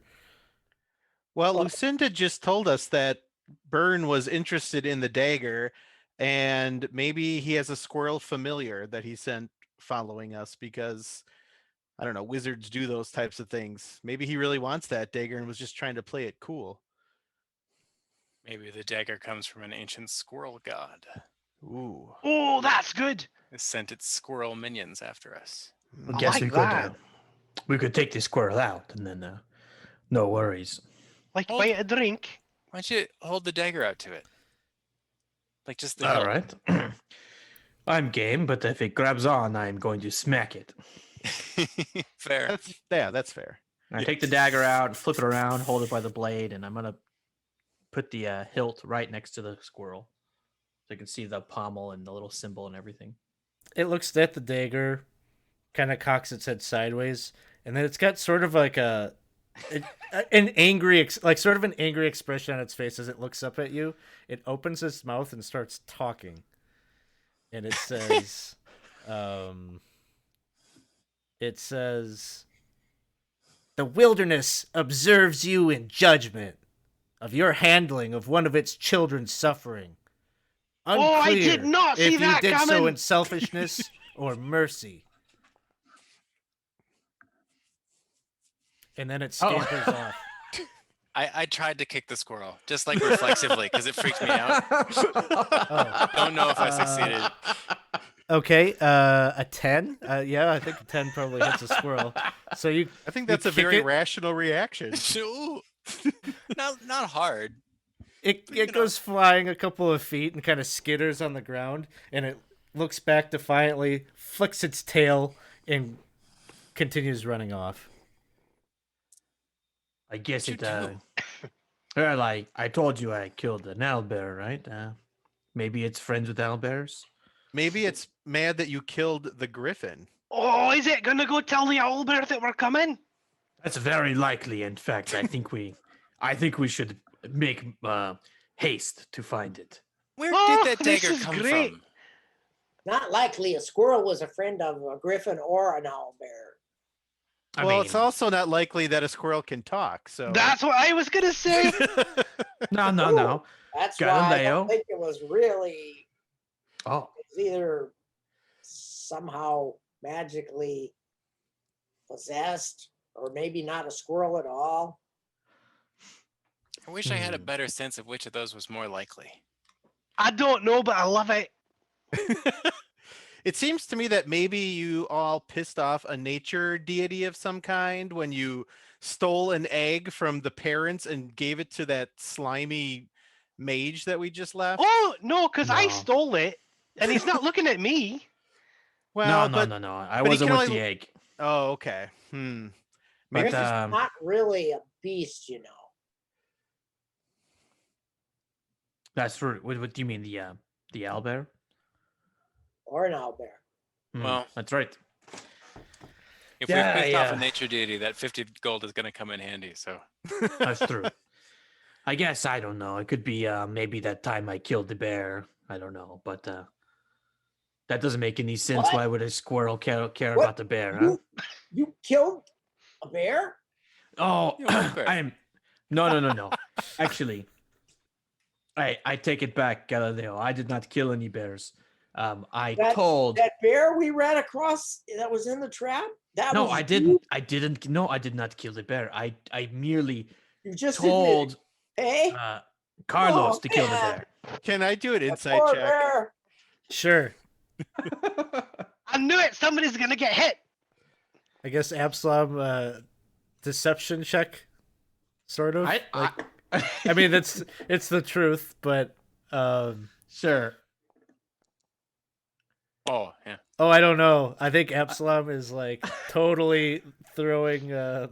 Speaker 7: Well,
Speaker 2: Well-
Speaker 7: Lucinda just told us that Byrne was interested in the dagger, and maybe he has a squirrel familiar that he sent following us because I don't know, wizards do those types of things. Maybe he really wants that dagger and was just trying to play it cool.
Speaker 3: Maybe the dagger comes from an ancient squirrel god.
Speaker 7: Ooh.
Speaker 5: Oh, that's good.
Speaker 3: It sent its squirrel minions after us.
Speaker 8: I
Speaker 5: I
Speaker 8: guess
Speaker 5: like
Speaker 8: we could
Speaker 5: that.
Speaker 8: we could take the squirrel out, and then no worries.
Speaker 5: Like
Speaker 3: Hold-
Speaker 5: buy it a drink.
Speaker 3: Why don't you hold the dagger out to it? Like just the
Speaker 8: All
Speaker 3: hilt.
Speaker 8: right. I'm game, but if it grabs on, I'm going to smack it.
Speaker 3: Fair.
Speaker 7: That's fair.
Speaker 8: I take the dagger out, flip it around, hold it by the blade, and I'm gonna put the hilt right next to the squirrel, so you can see the pommel and the little symbol and everything.
Speaker 1: It looks at the dagger, kind of cocks its head sideways, and then it's got sort of like an angry, like sort of an angry expression on its face as it looks up at you. It opens its mouth and starts talking, and it says, "The wilderness observes you in judgment of your handling of one of its children's suffering. Unclear
Speaker 5: Oh, I did not see
Speaker 1: if
Speaker 5: that
Speaker 1: you did so
Speaker 5: coming."
Speaker 1: in selfishness or mercy." And then it scampers off.
Speaker 3: I tried to kick the squirrel, just like reflexively, because it freaked me out.
Speaker 1: Oh.
Speaker 3: Don't know if I succeeded.
Speaker 1: Okay, a 10? Yeah, I think a 10 probably hits a squirrel. So you
Speaker 7: I think
Speaker 1: You
Speaker 7: that's a
Speaker 1: kick
Speaker 7: very
Speaker 1: it?
Speaker 7: rational reaction.
Speaker 3: Ooh. Not hard.
Speaker 1: it
Speaker 3: You know.
Speaker 1: goes flying a couple of feet and kind of skitters on the ground, and looks back defiantly, flicks its tail, and continues running off.
Speaker 8: I guess
Speaker 3: What'd
Speaker 8: it.
Speaker 3: you do?
Speaker 8: Well, I told you I killed an owlbear, right? Maybe it's friends with owlbears.
Speaker 7: Maybe it's mad that you killed the griffin.
Speaker 5: Oh, is it gonna go tell the owlbear that we're coming?
Speaker 8: That's very likely. In fact, I think we should make haste to find it.
Speaker 3: Where
Speaker 5: Oh,
Speaker 3: did that
Speaker 5: this
Speaker 3: dagger
Speaker 5: is
Speaker 3: come
Speaker 5: great.
Speaker 3: from?
Speaker 2: Not likely a squirrel was a friend of a griffin or an owlbear.
Speaker 7: Well, it's also not likely that a squirrel can talk. So
Speaker 5: That's what I was gonna say.
Speaker 8: No.
Speaker 2: That's why I
Speaker 8: Galileo.
Speaker 2: don't think it was really.
Speaker 8: Oh,
Speaker 2: It's either somehow magically possessed, or maybe not a squirrel at all.
Speaker 3: I wish I had a better sense of which of those was more likely.
Speaker 5: I don't know, but I love it.
Speaker 7: it seems to me that maybe you all pissed off a nature deity of some kind when you stole an egg from the parents and gave it to that slimy mage that we just left.
Speaker 5: Oh no, because I
Speaker 8: No.
Speaker 5: stole it, and he's not looking at me.
Speaker 7: Well,
Speaker 8: no. I wasn't
Speaker 7: can
Speaker 8: with
Speaker 7: only-
Speaker 8: the egg.
Speaker 7: Oh, okay.
Speaker 8: But
Speaker 2: It's not really a beast, you know.
Speaker 8: that's for what do you mean the owlbear?
Speaker 2: Or an owlbear.
Speaker 3: Well-
Speaker 8: That's right.
Speaker 3: If
Speaker 8: Yeah,
Speaker 3: we've pissed off
Speaker 8: yeah.
Speaker 3: a nature deity, that 50 gold is going to come in handy. So
Speaker 8: That's true. I guess I don't know. It could be maybe that time I killed the bear. I don't know, but that doesn't make any sense.
Speaker 2: What?
Speaker 8: Why would a squirrel care
Speaker 2: What?
Speaker 8: about the bear? Huh?
Speaker 2: You killed a bear?
Speaker 8: Oh,
Speaker 3: Yeah, what bear?
Speaker 8: I'm no. Actually, I take it back, Galileo. I did not kill any bears. I told
Speaker 2: that bear we ran across that was in the trap. That
Speaker 8: no,
Speaker 2: was
Speaker 8: I
Speaker 2: you?
Speaker 8: didn't. I didn't. No, I did not kill the bear. I merely
Speaker 2: You just
Speaker 8: told
Speaker 2: admitted, hey,
Speaker 8: Carlos
Speaker 2: Oh,
Speaker 8: to kill the
Speaker 2: man.
Speaker 8: bear.
Speaker 7: Can I do an
Speaker 2: that
Speaker 7: insight
Speaker 2: poor
Speaker 7: check?
Speaker 2: bear.
Speaker 1: Sure.
Speaker 5: I knew it. Somebody's gonna get hit.
Speaker 1: I guess Absalom deception check, sort of. I mean, it's the truth, but
Speaker 8: sure.
Speaker 3: oh yeah.
Speaker 1: oh, I don't know. I think Absalom is like totally throwing the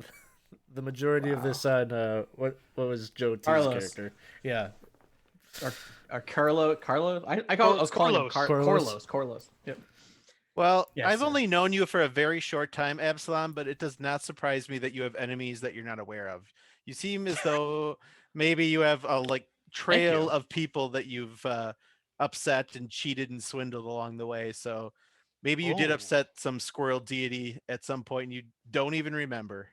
Speaker 1: majority of this on what was Joe T's
Speaker 6: Carlos.
Speaker 1: character? Yeah.
Speaker 6: Or Carlo. I was calling him
Speaker 1: Carlos.
Speaker 6: Carlos. Yep.
Speaker 7: Well,
Speaker 8: Yes,
Speaker 7: I've
Speaker 8: sir.
Speaker 7: only known you for a very short time, Absalom, but it does not surprise me that you have enemies that you're not aware of. You seem as though maybe you have a trail
Speaker 6: you.
Speaker 7: of people that you've upset and cheated and swindled along the way. So maybe you did
Speaker 5: Oh.
Speaker 7: upset some squirrel deity at some point and you don't even remember.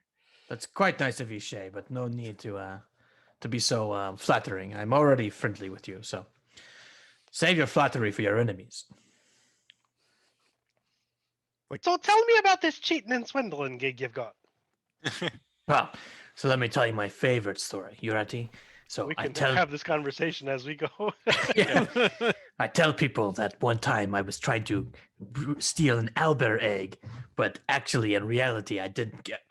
Speaker 8: That's quite nice of you, Shay, but no need to be so flattering. I'm already friendly with you, so save your flattery for your enemies.
Speaker 5: So tell me about this cheating and swindling gig you've got.
Speaker 8: Well, so let me tell you my favorite story. You ready? So
Speaker 5: We
Speaker 8: I
Speaker 5: can
Speaker 8: tell
Speaker 5: have this conversation as we go.
Speaker 8: Yeah. I tell people that one time I was trying to steal an owlbear egg, but actually, in reality, I didn't get.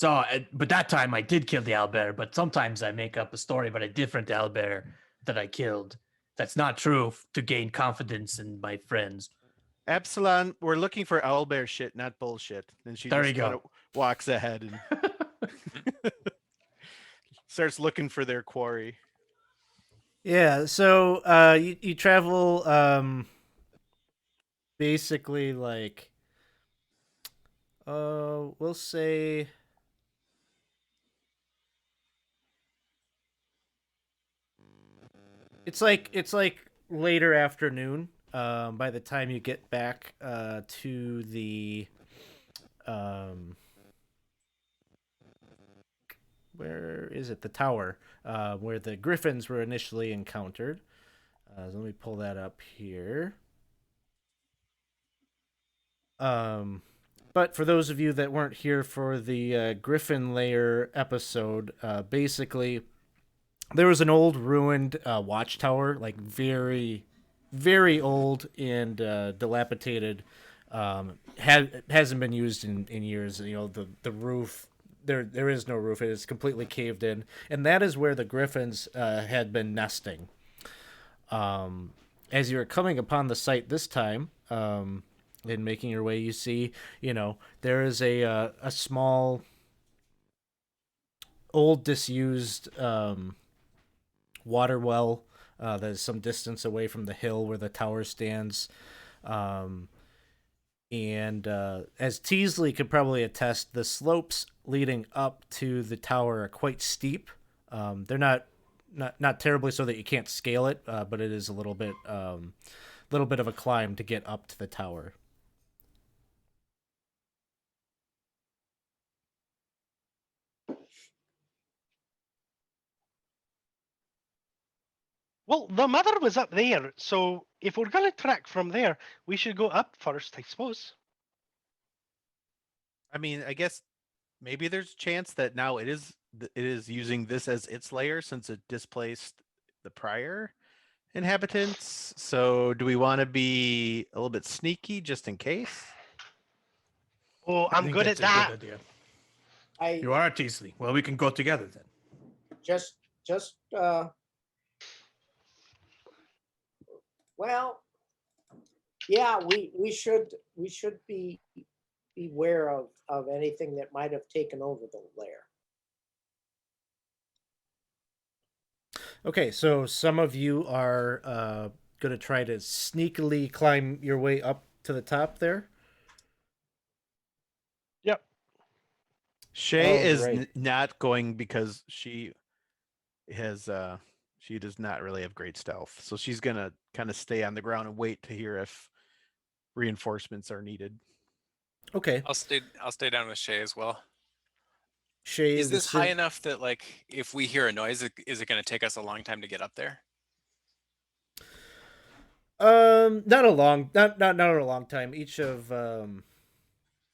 Speaker 8: But that time I did kill the owlbear. But sometimes I make up a story about a different owlbear that I killed. That's not true to gain confidence in my friends.
Speaker 7: Absalom, we're looking for owlbear shit, not bullshit. And she
Speaker 8: There
Speaker 7: just
Speaker 8: you go.
Speaker 7: kinda walks ahead and starts looking for their quarry.
Speaker 1: Yeah, so you travel basically like we'll say it's like later afternoon by the time you get back to the where is it? The tower, where the griffins were initially encountered. So let me pull that up here. But for those of you that weren't here for the Griffin Lair episode, basically, there was an old ruined watchtower, like very, very old and dilapidated. Hasn't been used in years. You know, the roof. There is no roof. It is completely caved in, and that is where the griffins had been nesting. as you're coming upon the site this time, and making your way, you see, there is a small, old, disused water well that is some distance away from the hill where the tower stands. And as Teasley could probably attest, the slopes leading up to the tower are quite steep. They're not terribly so that you can't scale it, but it is a little bit of a climb to get up to the tower.
Speaker 5: Well, the mother was up there, so if we're going to track from there, we should go up first, I suppose.
Speaker 7: I mean, I guess maybe there's a chance that now it is using this as its lair since it displaced the prior inhabitants. So do we want to be a little bit sneaky just in case?
Speaker 5: Oh,
Speaker 8: I
Speaker 5: I'm
Speaker 8: think
Speaker 5: good at
Speaker 8: that's a
Speaker 5: that.
Speaker 8: good idea.
Speaker 2: I
Speaker 8: You are Teasley. Well, we can go together then.
Speaker 2: just well, yeah, we should be beware of anything that might have taken over the lair.
Speaker 1: Okay, so some of you are going to try to sneakily climb your way up to the top there.
Speaker 5: Yep.
Speaker 7: Shay is
Speaker 1: Alright.
Speaker 7: not going because she does not really have great stealth. So she's going to kind of stay on the ground and wait to hear if reinforcements are needed.
Speaker 1: Okay,
Speaker 3: I'll stay down with Shay as well.
Speaker 1: Shay,
Speaker 3: Is this high
Speaker 1: Lucin-
Speaker 3: enough that like if we hear a noise, is it going to take us a long time to get up there?
Speaker 1: Not a long, not a long time. Each of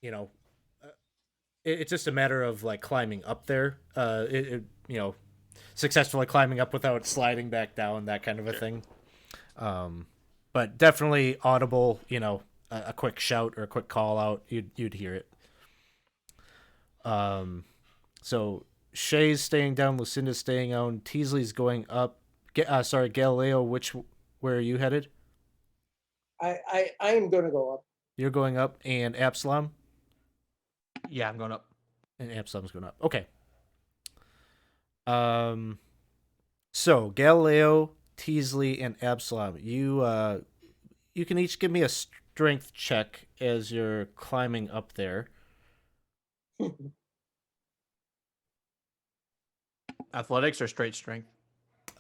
Speaker 1: you know, it's just a matter of like climbing up there. Successfully climbing up without sliding back down, that kind of a thing. But definitely audible. A quick shout or a quick call out, you'd hear it. So Shay's staying down, Lucinda's staying down, Teasley's going up. Galileo, where are you headed?
Speaker 2: I am going to go up.
Speaker 1: You're going up, and Absalom?
Speaker 8: Yeah, I'm going up.
Speaker 1: And Absalom's going up. Okay. So Galileo, Teasley, and Absalom, you can each give me a strength check as you're climbing up there.
Speaker 8: Athletics or straight strength?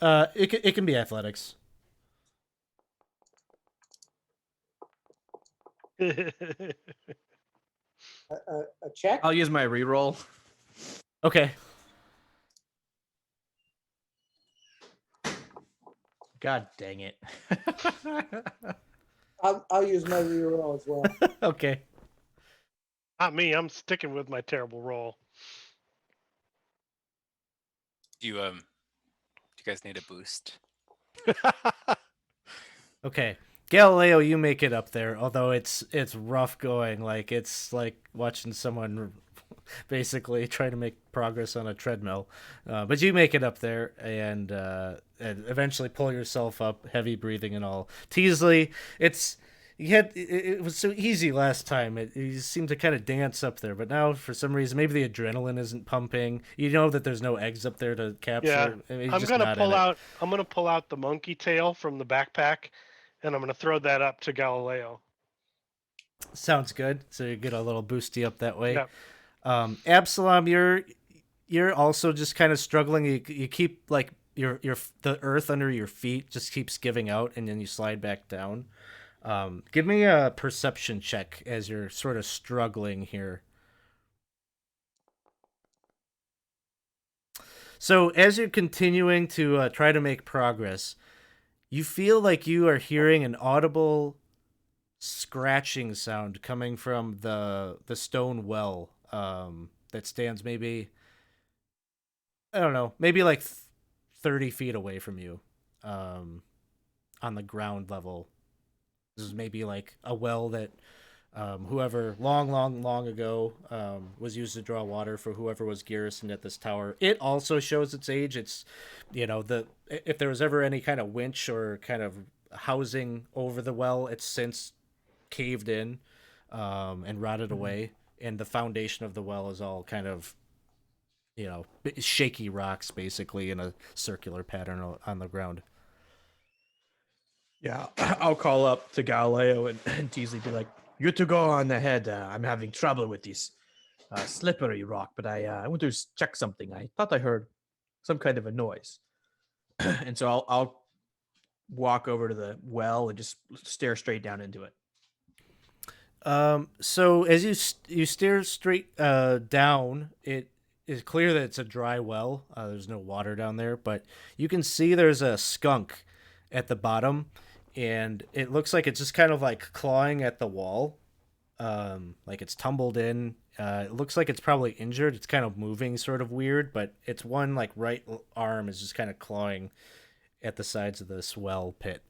Speaker 1: It can be athletics.
Speaker 2: A check.
Speaker 8: I'll use my reroll.
Speaker 1: Okay.
Speaker 8: God dang it.
Speaker 2: I'll use my reroll as well.
Speaker 1: Okay.
Speaker 5: Not me. I'm sticking with my terrible roll.
Speaker 3: Do you guys need a boost?
Speaker 1: Okay. Galileo, you make it up there, although it's rough going. Like it's like watching someone basically trying to make progress on a treadmill. But you make it up there and eventually pull yourself up, heavy breathing and all. Teasley, it was so easy last time. You seemed to kind of dance up there, but now for some reason, maybe the adrenaline isn't pumping. You know that there's no eggs up there to capture.
Speaker 5: Yeah,
Speaker 1: I mean,
Speaker 5: I'm
Speaker 1: just
Speaker 5: gonna
Speaker 1: not
Speaker 5: pull
Speaker 1: in it.
Speaker 5: out. I'm gonna pull out the monkey tail from the backpack, and I'm gonna throw that up to Galileo.
Speaker 1: Sounds good. So you get a little boosty up that way.
Speaker 5: Yep.
Speaker 1: Absalom, you're also just kind of struggling. You keep like the earth under your feet just keeps giving out, and then you slide back down. Give me a perception check as you're sort of struggling here. So as you're continuing to try to make progress, you feel like you are hearing an audible scratching sound coming from the stone well that stands maybe, I don't know, maybe like 30 feet away from you, on the ground level. This is maybe like a well that whoever long ago was used to draw water for whoever was garrisoned at this tower. It also shows its age. It's, if there was ever any kind of winch or kind of housing over the well. It's since caved in and rotted away, and the foundation of the well is all kind of, shaky rocks, basically, in a circular pattern on the ground.
Speaker 8: Yeah, I'll call up to Galileo and Teasley, be like, "You to go on ahead. I'm having trouble with this slippery rock, but I want to check something. I thought I heard some kind of a noise." And so I'll walk over to the well and just stare straight down into it.
Speaker 1: So as you stare straight down, it is clear that it's a dry well. There's no water down there, but you can see there's a skunk at the bottom, and it looks like it's just kind of like clawing at the wall, like it's tumbled in. It looks like it's probably injured. It's kind of moving sort of weird, but its one like right arm is just kind of clawing at the sides of this well pit.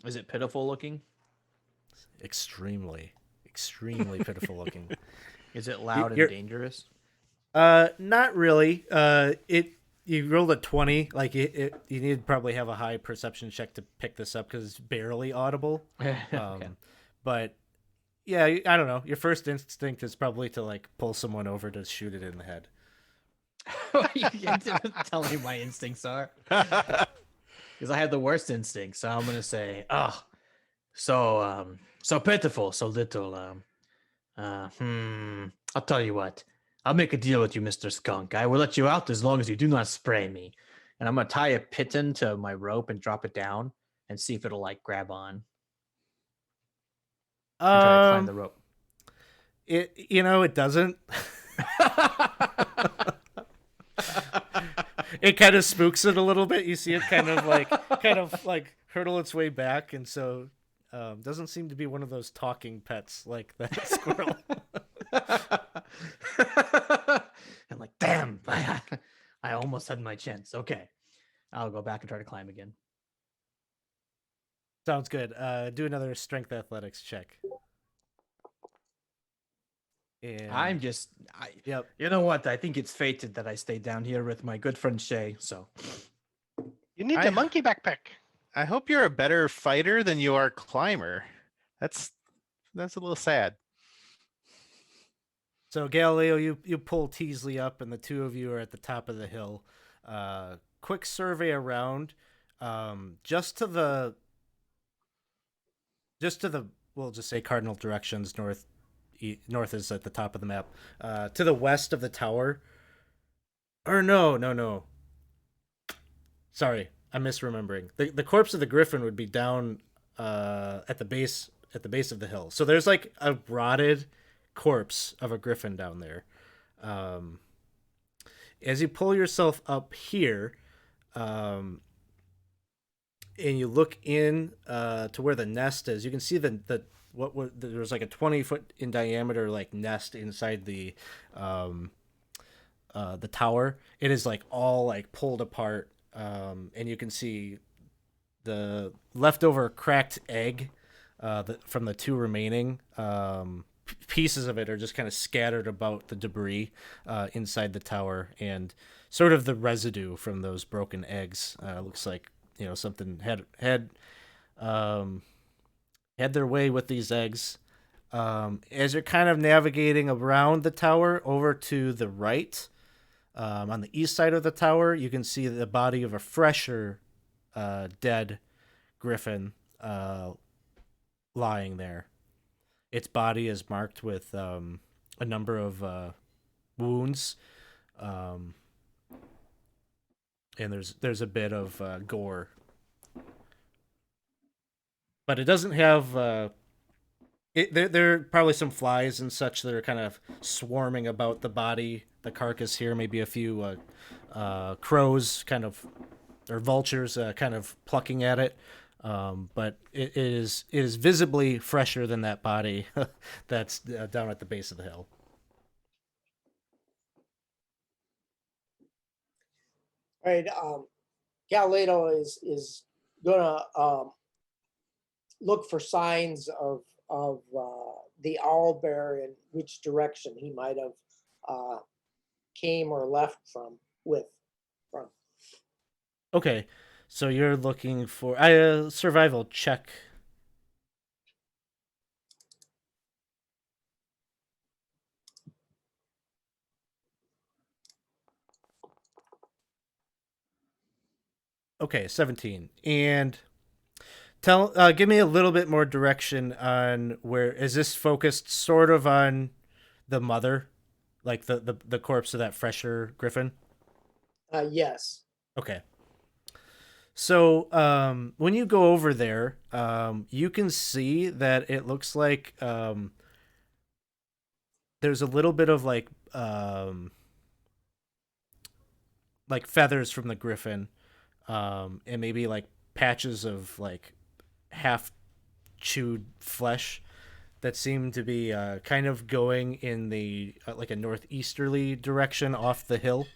Speaker 6: Is it pitiful looking?
Speaker 1: Extremely pitiful looking.
Speaker 6: Is it loud and
Speaker 1: You're-
Speaker 6: dangerous?
Speaker 1: Not really. You rolled a 20. Like you need to probably have a high perception check to pick this up because it's barely audible.
Speaker 6: Okay.
Speaker 1: But yeah, I don't know. Your first instinct is probably to like pull someone over to shoot it in the head.
Speaker 6: You can't tell me my instincts are. Because I have the worst instincts. So I'm gonna say, oh, so pitiful, so little. I'll tell you what. I'll make a deal with you, Mr. Skunk. I will let you out as long as you do not spray me. And I'm gonna tie a piton to my rope and drop it down and see if it'll like grab on. And try to climb the rope.
Speaker 1: It doesn't. It kind of spooks it a little bit. You see it kind of like hurtle its way back, and so doesn't seem to be one of those talking pets like that squirrel.
Speaker 8: I'm like, damn, I almost had my chance. Okay, I'll go back and try to climb again.
Speaker 1: Sounds good. Do another strength athletics check. And yep.
Speaker 8: You know what? I think it's fated that I stay down here with my good friend Shay. So
Speaker 4: You need the monkey backpack.
Speaker 7: I hope you're a better fighter than you are climber. That's a little sad.
Speaker 1: So Galileo, you pull Teasley up, and the two of you are at the top of the hill. Quick survey around. Just to the we'll just say cardinal directions. North is at the top of the map. To the west of the tower. Or no. Sorry, I'm misremembering. The corpse of the griffin would be down at the base of the hill. So there's like a rotted corpse of a griffin down there. As you pull yourself up here, and you look in to where the nest is, you can see there was like a 20-foot in diameter like nest inside the tower. It is like all like pulled apart, and you can see the leftover cracked egg from the two remaining pieces of it are just kind of scattered about the debris inside the tower, and sort of the residue from those broken eggs. Looks like something had their way with these eggs. As you're kind of navigating around the tower over to the right, on the east side of the tower, you can see the body of a fresher dead griffin lying there. Its body is marked with a number of wounds, and there's a bit of gore. But it doesn't have. There are probably some flies and such that are kind of swarming about the body, the carcass here. Maybe a few crows, or vultures, kind of plucking at it. But it is visibly fresher than that body that's down at the base of the hill.
Speaker 2: All right, Galileo is gonna look for signs of the owlbear and which direction he might have came or left from.
Speaker 1: Okay, So you're looking for a survival check. Okay, 17. And give me a little bit more direction on where is this focused sort of on the mother, like the corpse of that fresher griffin?
Speaker 2: Yes.
Speaker 1: Okay. So when you go over there, you can see that it looks there's a little bit of like feathers from the griffin, and maybe like patches of like half chewed flesh that seem to be kind of going in the like a northeasterly direction off the hill.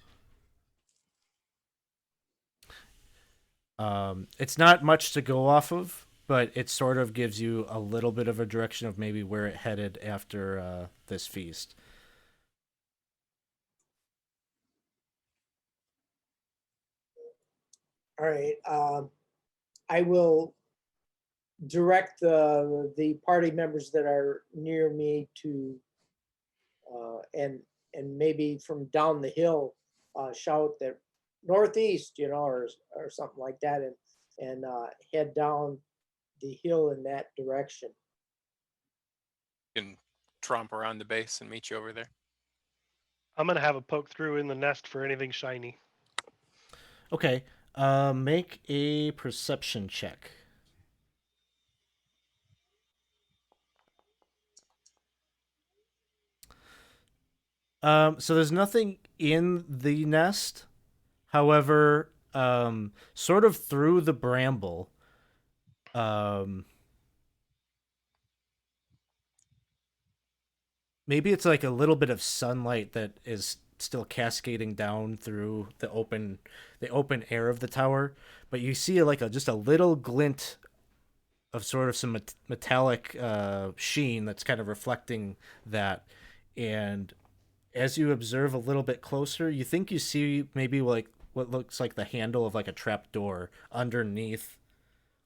Speaker 1: It's not much to go off of, but it sort of gives you a little bit of a direction of maybe where it headed after this feast.
Speaker 2: All right. I will direct the party members that are near me to and maybe from down the hill shout that northeast, or something like that, and head down the hill in that direction.
Speaker 3: Can tromp around the base and meet you over there.
Speaker 5: I'm gonna have a poke through in the nest for anything shiny.
Speaker 1: Okay. Make a perception check. So there's nothing in the nest. However, sort of through the bramble, maybe it's like a little bit of sunlight that is still cascading down through the open air of the tower, but you see just a little glint of sort of some metallic sheen that's kind of reflecting that. And as you observe a little bit closer, you think you see maybe like what looks like the handle of like a trap door underneath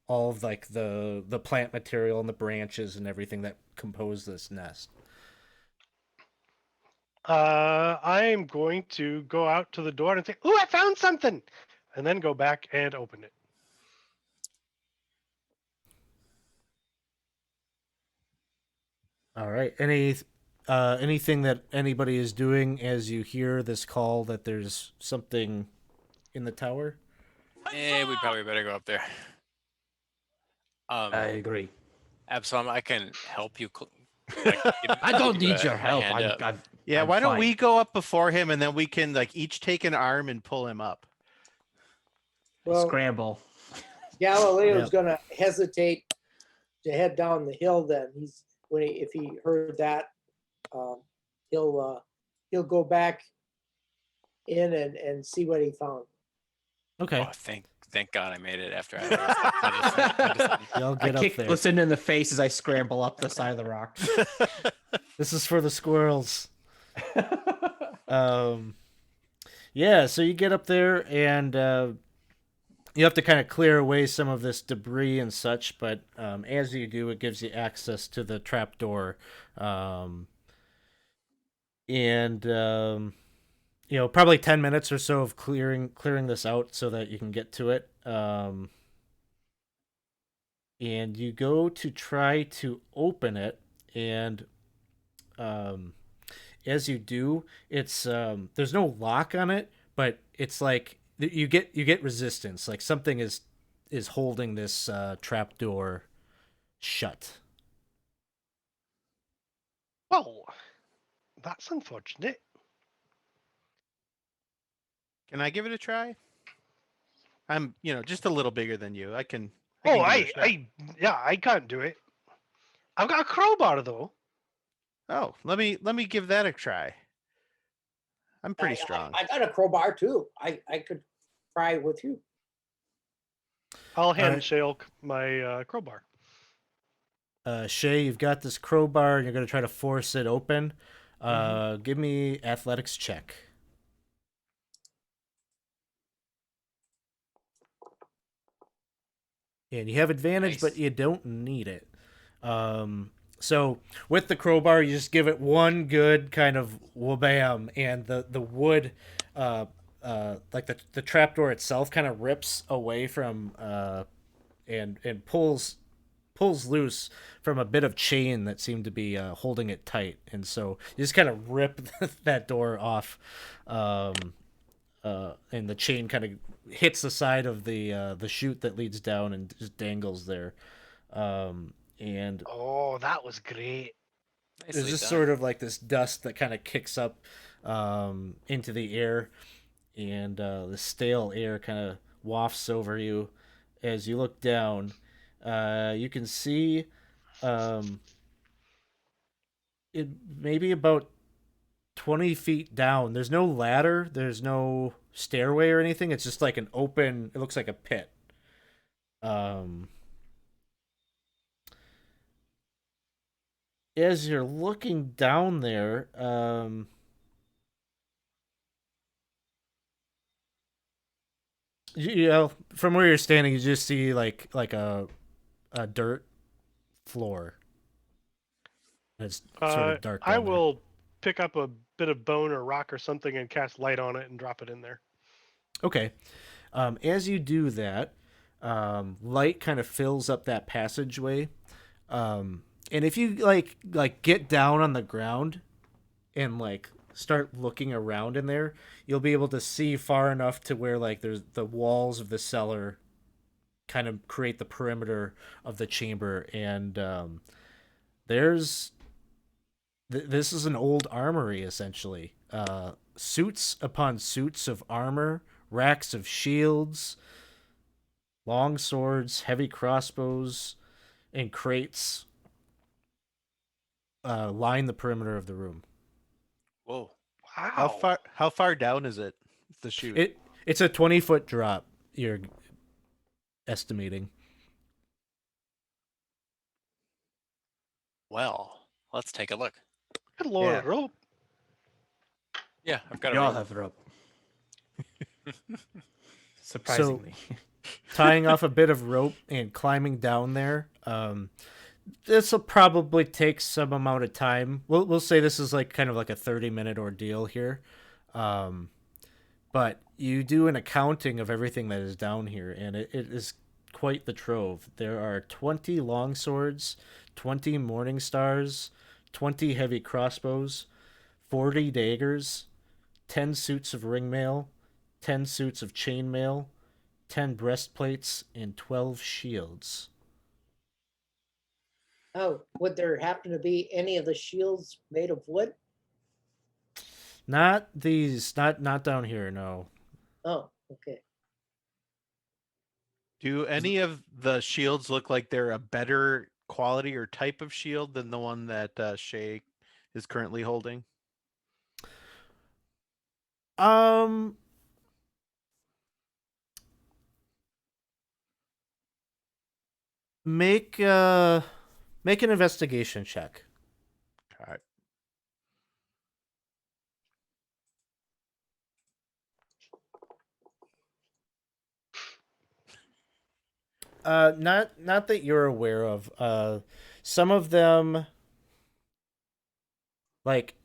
Speaker 1: all of like the plant material and the branches and everything that compose this nest.
Speaker 5: I'm going to go out to the door and say, "Ooh, I found something," and then go back and open it.
Speaker 1: All right. Anything that anybody is doing as you hear this call that there's something in the tower?
Speaker 3: We probably better go up there.
Speaker 8: I agree.
Speaker 3: Absalom, I can help you.
Speaker 8: I don't need your
Speaker 3: a
Speaker 8: help.
Speaker 3: hand up.
Speaker 7: Yeah,
Speaker 8: I'm
Speaker 7: why don't
Speaker 8: fine.
Speaker 7: we go up before him and then we can like each take an arm and pull him up?
Speaker 2: Well,
Speaker 8: Scramble.
Speaker 2: Galileo's
Speaker 1: Yep.
Speaker 2: gonna hesitate to head down the hill. Then if he heard that, um, he'll go back in and see what he found.
Speaker 1: Okay.
Speaker 3: Oh, thank God I made it after I
Speaker 1: Y'all
Speaker 6: I
Speaker 1: get up
Speaker 6: kick
Speaker 1: there.
Speaker 6: Lucinda in the face as I scramble up the side of the rock.
Speaker 1: This is for the squirrels. Yeah, so you get up there and you have to kind of clear away some of this debris and such, but as you do, it gives you access to the trapdoor. And probably 10 minutes or so of clearing this out so that you can get to it. And you go to try to open it, and as you do, it's there's no lock on it, but it's like you get resistance, like something is holding this trap door shut.
Speaker 5: Well, that's unfortunate.
Speaker 7: Can I give it a try? I'm, just a little bigger than you. I can
Speaker 5: Oh,
Speaker 7: give it a shot.
Speaker 5: I can't do it. I've got a crowbar though.
Speaker 7: Oh, let me give that a try. I'm pretty strong.
Speaker 2: I got a crowbar too. I could try with you.
Speaker 5: I'll hand
Speaker 1: right.
Speaker 5: Shale my crowbar.
Speaker 1: Shay, you've got this crowbar, and you're gonna try to force it open. Give me athletics check. and you have advantage, but
Speaker 3: Nice.
Speaker 1: you don't need it. So with the crowbar, you just give it one good kind of wabam, and the wood, like the trapdoor itself, kind of rips away from and pulls loose from a bit of chain that seemed to be holding it tight, and so you just kind of rip that door off, and the chain kind of hits the side of the chute that leads down and just dangles there, and
Speaker 5: Oh, that was great.
Speaker 1: there's
Speaker 3: Nicely
Speaker 1: just
Speaker 3: done.
Speaker 1: sort of like this dust that kind of kicks up into the air, and the stale air kind of wafts over you as you look down. You can see it maybe about 20 feet down. There's no ladder, there's no stairway or anything. It's just like an open, it looks like a pit. Um, as you're looking down there, you know, from where you're standing, you just see like a dirt floor. It's sort of dark
Speaker 5: I
Speaker 1: down there.
Speaker 5: will pick up a bit of bone or rock or something and cast light on it and drop it in there.
Speaker 1: Okay. As you do that, light kind of fills up that passageway. And if you like get down on the ground and like start looking around in there, you'll be able to see far enough to where like there's the walls of the cellar kind of create the perimeter of the chamber, and there's this is an old armory essentially. Suits upon suits of armor, racks of shields, long swords, heavy crossbows, and crates line the perimeter of the room.
Speaker 3: Whoa.
Speaker 5: Wow.
Speaker 7: How far down is it? The chute.
Speaker 1: It's a 20-foot drop. You're estimating.
Speaker 3: Well, let's take a look.
Speaker 5: Good lord,
Speaker 7: Yeah.
Speaker 5: rope.
Speaker 3: Yeah, I've got a
Speaker 8: You all
Speaker 3: rope.
Speaker 8: have rope. Surprisingly.
Speaker 1: Tying off a bit of rope and climbing down there. This will probably take some amount of time. We'll say this is like kind of like a 30-minute ordeal here. But you do an accounting of everything that is down here, and it is quite the trove. There are 20 longswords, 20 morning stars, 20 heavy crossbows, 40 daggers, 10 suits of ringmail, 10 suits of chainmail, 10 breastplates, and 12 shields.
Speaker 2: Oh, would there happen to be any of the shields made of wood?
Speaker 1: Not these, not down here, no.
Speaker 2: Oh, okay.
Speaker 7: Do any of the shields look like they're a better quality or type of shield than the one that Shay is currently holding?
Speaker 1: Um, make make an investigation check.
Speaker 7: Okay.
Speaker 1: Not that you're aware of. Some of them, like,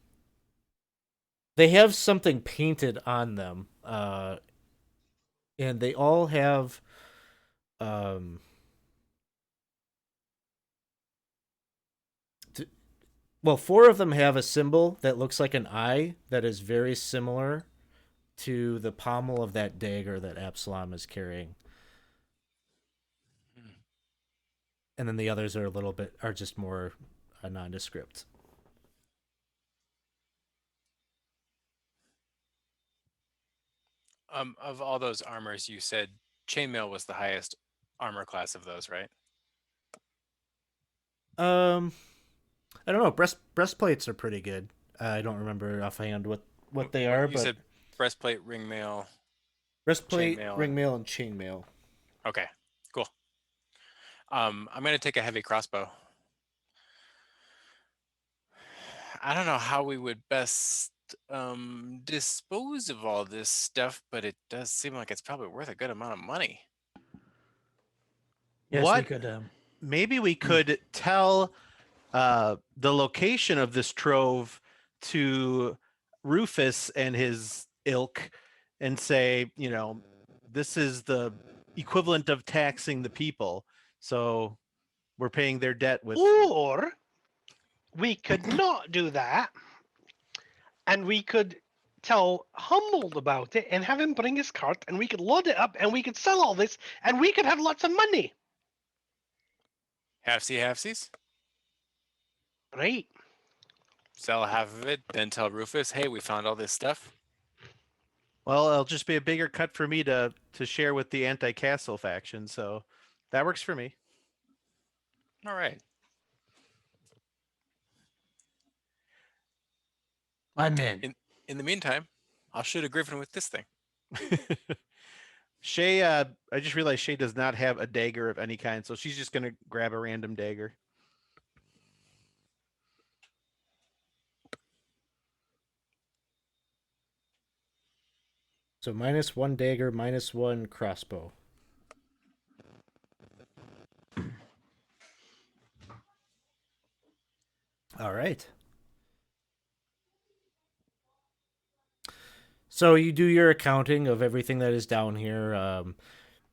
Speaker 1: they have something painted on them. And they all have, um, well, 4 of them have a symbol that looks like an eye that is very similar to the pommel of that dagger that Absalom is carrying. And then the others are a little bit are just more nondescript.
Speaker 3: Of all those armors, you said chainmail was the highest armor class of those, right?
Speaker 1: I don't know. Breastplates are pretty good. I don't remember offhand what they are,
Speaker 3: You
Speaker 1: but
Speaker 3: said breastplate, ringmail.
Speaker 1: breastplate,
Speaker 3: chainmail.
Speaker 1: ringmail, and chainmail.
Speaker 3: Okay, cool. I'm gonna take a heavy crossbow. I don't know how we would best dispose of all this stuff, but it does seem like it's probably worth a good amount of money.
Speaker 8: Yes, we
Speaker 7: What?
Speaker 8: could.
Speaker 7: Maybe we could tell the location of this trove to Rufus and his ilk and say, this is the equivalent of taxing the people. So we're paying their debt with.
Speaker 4: Or we could not do that, and we could tell Humboldt about it and have him bring his cart, and we could load it up, and we could sell all this, and we could have lots of money.
Speaker 3: Halfsies.
Speaker 4: Right.
Speaker 3: Sell half of it, then tell Rufus, hey, we found all this stuff.
Speaker 7: Well, it'll just be a bigger cut for me to share with the anti-castle faction, so that works for me.
Speaker 3: All right.
Speaker 8: I'm in.
Speaker 3: In the meantime, I'll shoot a griffin with this thing.
Speaker 7: Shay, I just realized Shay does not have a dagger of any kind, so she's just gonna grab a random dagger.
Speaker 1: So -1 dagger, -1 crossbow. All right. So you do your accounting of everything that is down here.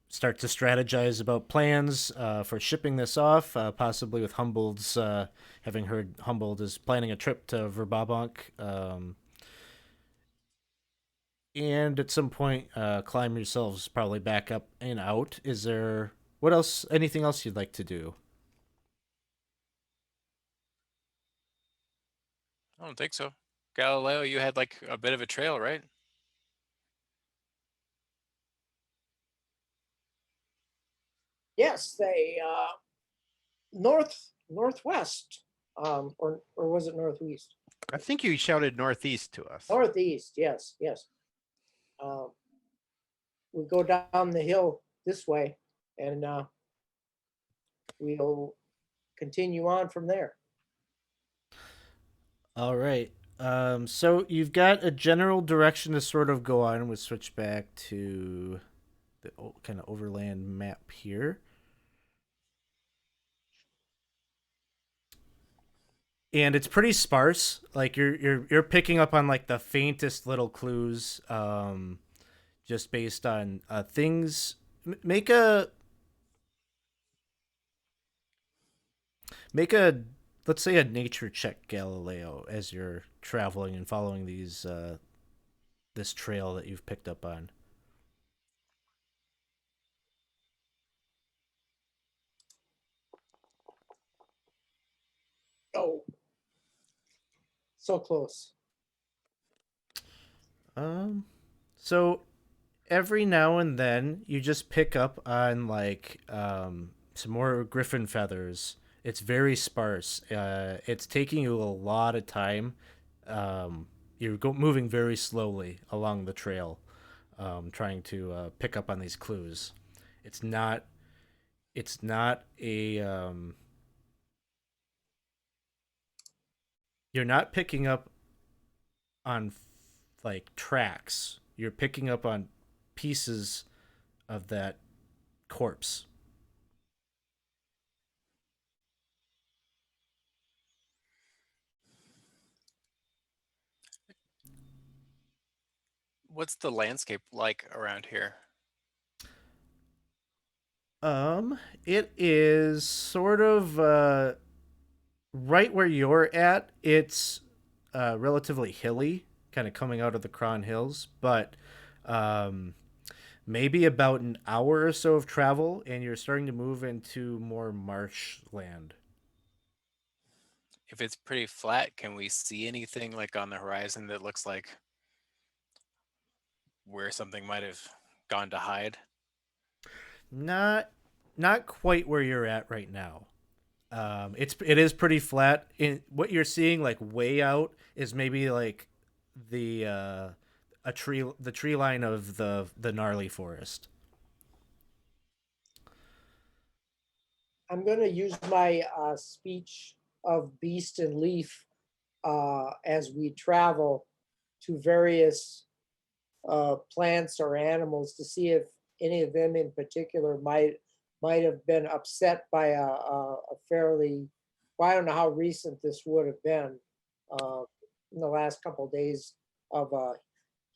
Speaker 1: Start to strategize about plans for shipping this off, possibly with Humboldt's, having heard Humboldt is planning a trip to Verbabank. And at some point, climb yourselves probably back up and out. Is there what else? Anything else you'd like to do?
Speaker 3: I don't think so. Galileo, you had like a bit of a trail, right?
Speaker 2: Yes, they northwest, or was it northeast?
Speaker 7: I think you shouted northeast to us.
Speaker 2: Northeast, yes. We go down the hill this way, and we'll continue on from there.
Speaker 1: All right. So you've got a general direction to sort of go on. We'll switch back to the kind of overland map here. And it's pretty sparse. Like you're picking up on like the faintest little clues, just based on things. Make a let's say a nature check, Galileo, as you're traveling and following these this trail that you've picked up on.
Speaker 2: Oh, so close.
Speaker 1: So every now and then you just pick up on like some more griffin feathers. It's very sparse. It's taking you a lot of time. You're moving very slowly along the trail, trying to pick up on these clues. It's not. It's not a. You're not picking up on like tracks. You're picking up on pieces of that corpse.
Speaker 3: What's the landscape like around here?
Speaker 1: It is sort of right where you're at. It's relatively hilly, kind of coming out of the Cron Hills, but maybe about an hour or so of travel, and you're starting to move into more marshland.
Speaker 3: If it's pretty flat, can we see anything like on the horizon that looks like where something might have gone to hide?
Speaker 1: Not quite where you're at right now. It is pretty flat. In what you're seeing, like way out, is maybe like the tree line of the gnarly forest.
Speaker 2: I'm going to use my speech of beast and leaf as we travel to various plants or animals to see if any of them in particular might might have been upset by a fairly, well, I don't know how recent this would have been, in the last couple of days of a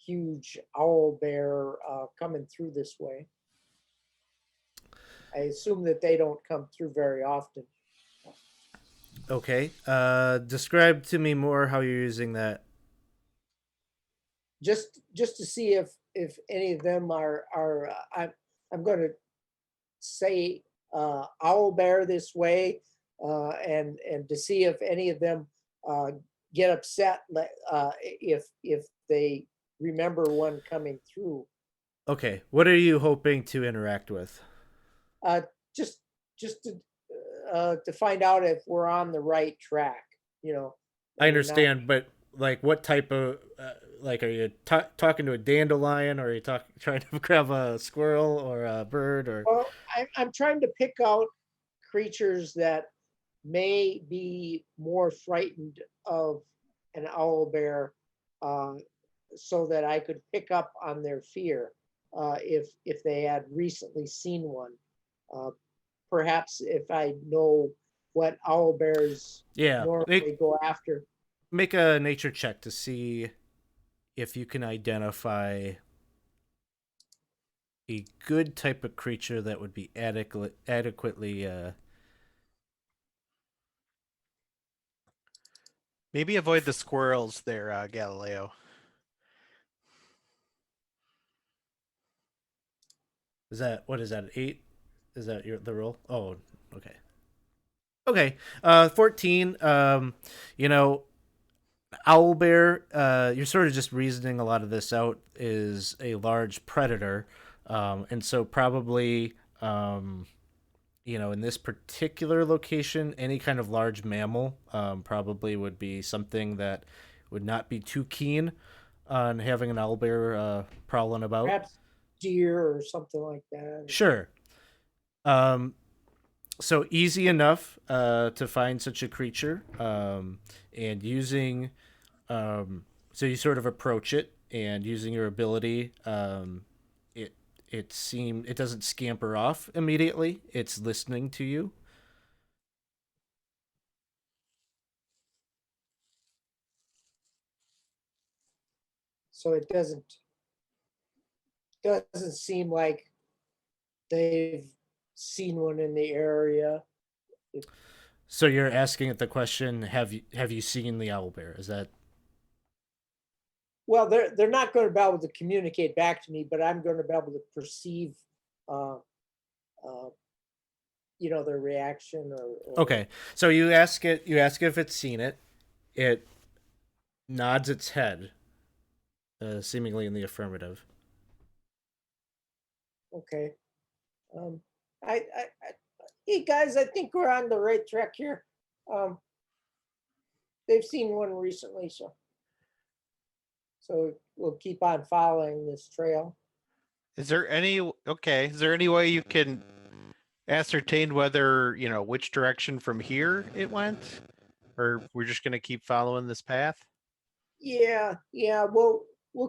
Speaker 2: huge owl bear coming through this way. I assume that they don't come through very often.
Speaker 1: Okay. Describe to me more how you're using that.
Speaker 2: Just to see if any of them are I'm going to say owl bear this way, and to see if any of them get upset if they remember one coming through.
Speaker 1: Okay. What are you hoping to interact with?
Speaker 2: Just to find out if we're on the right track. You know,
Speaker 1: I
Speaker 2: mean,
Speaker 1: understand, but like, what type of like, are you talking to a dandelion, or are you trying to grab a squirrel or a bird, or?
Speaker 2: Well, I'm trying to pick out creatures that may be more frightened of an owl bear, so that I could pick up on their fear if they had recently seen one. Perhaps if I know what owl bears
Speaker 1: Yeah.
Speaker 2: normally go after.
Speaker 1: Make a nature check to see if you can identify a good type of creature that would be adequately.
Speaker 7: Maybe avoid the squirrels there, Galileo.
Speaker 1: Is that, what is that? 8? Is that the roll? Oh, okay. Okay. 14. You know, owlbear. You're sort of just reasoning a lot of this out. Is a large predator, and so probably, you know, in this particular location, any kind of large mammal probably would be something that would not be too keen on having an owlbear prowling about.
Speaker 2: Perhaps deer or something like that.
Speaker 1: Sure. So easy enough to find such a creature, and using, so you sort of approach it, and using your ability, it doesn't scamper off immediately. It's listening to you.
Speaker 2: So it doesn't seem like they've seen one in the area.
Speaker 1: So you're asking it the question: Have you seen the owlbear? Is that?
Speaker 2: Well, they're not going to be able to communicate back to me, but I'm going to be able to perceive, you know, their reaction. Or
Speaker 1: Okay, so you ask it if it's seen it. It nods its head, seemingly in the affirmative.
Speaker 2: Okay. Hey guys, I think we're on the right track here. They've seen one recently, so we'll keep on following this trail.
Speaker 7: Is there any way you can ascertain whether, you know, which direction from here it went? Or we're just gonna keep following this path?
Speaker 2: Yeah, we'll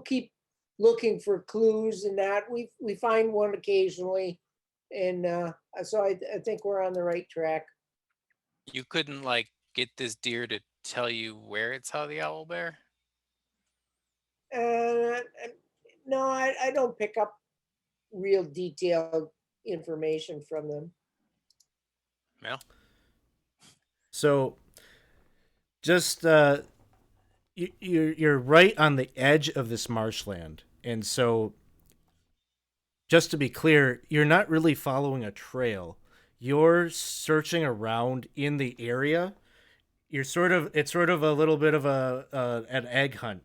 Speaker 2: keep looking for clues in that. We find one occasionally, and so I think we're on the right track.
Speaker 3: You couldn't like get this deer to tell you where it saw the owl bear?
Speaker 2: And no, I don't pick up real detailed information from them.
Speaker 3: Well,
Speaker 1: So, just you're right on the edge of this marshland, and so, just to be clear, you're not really following a trail. You're searching around in the area. It's sort of a little bit of an egg hunt.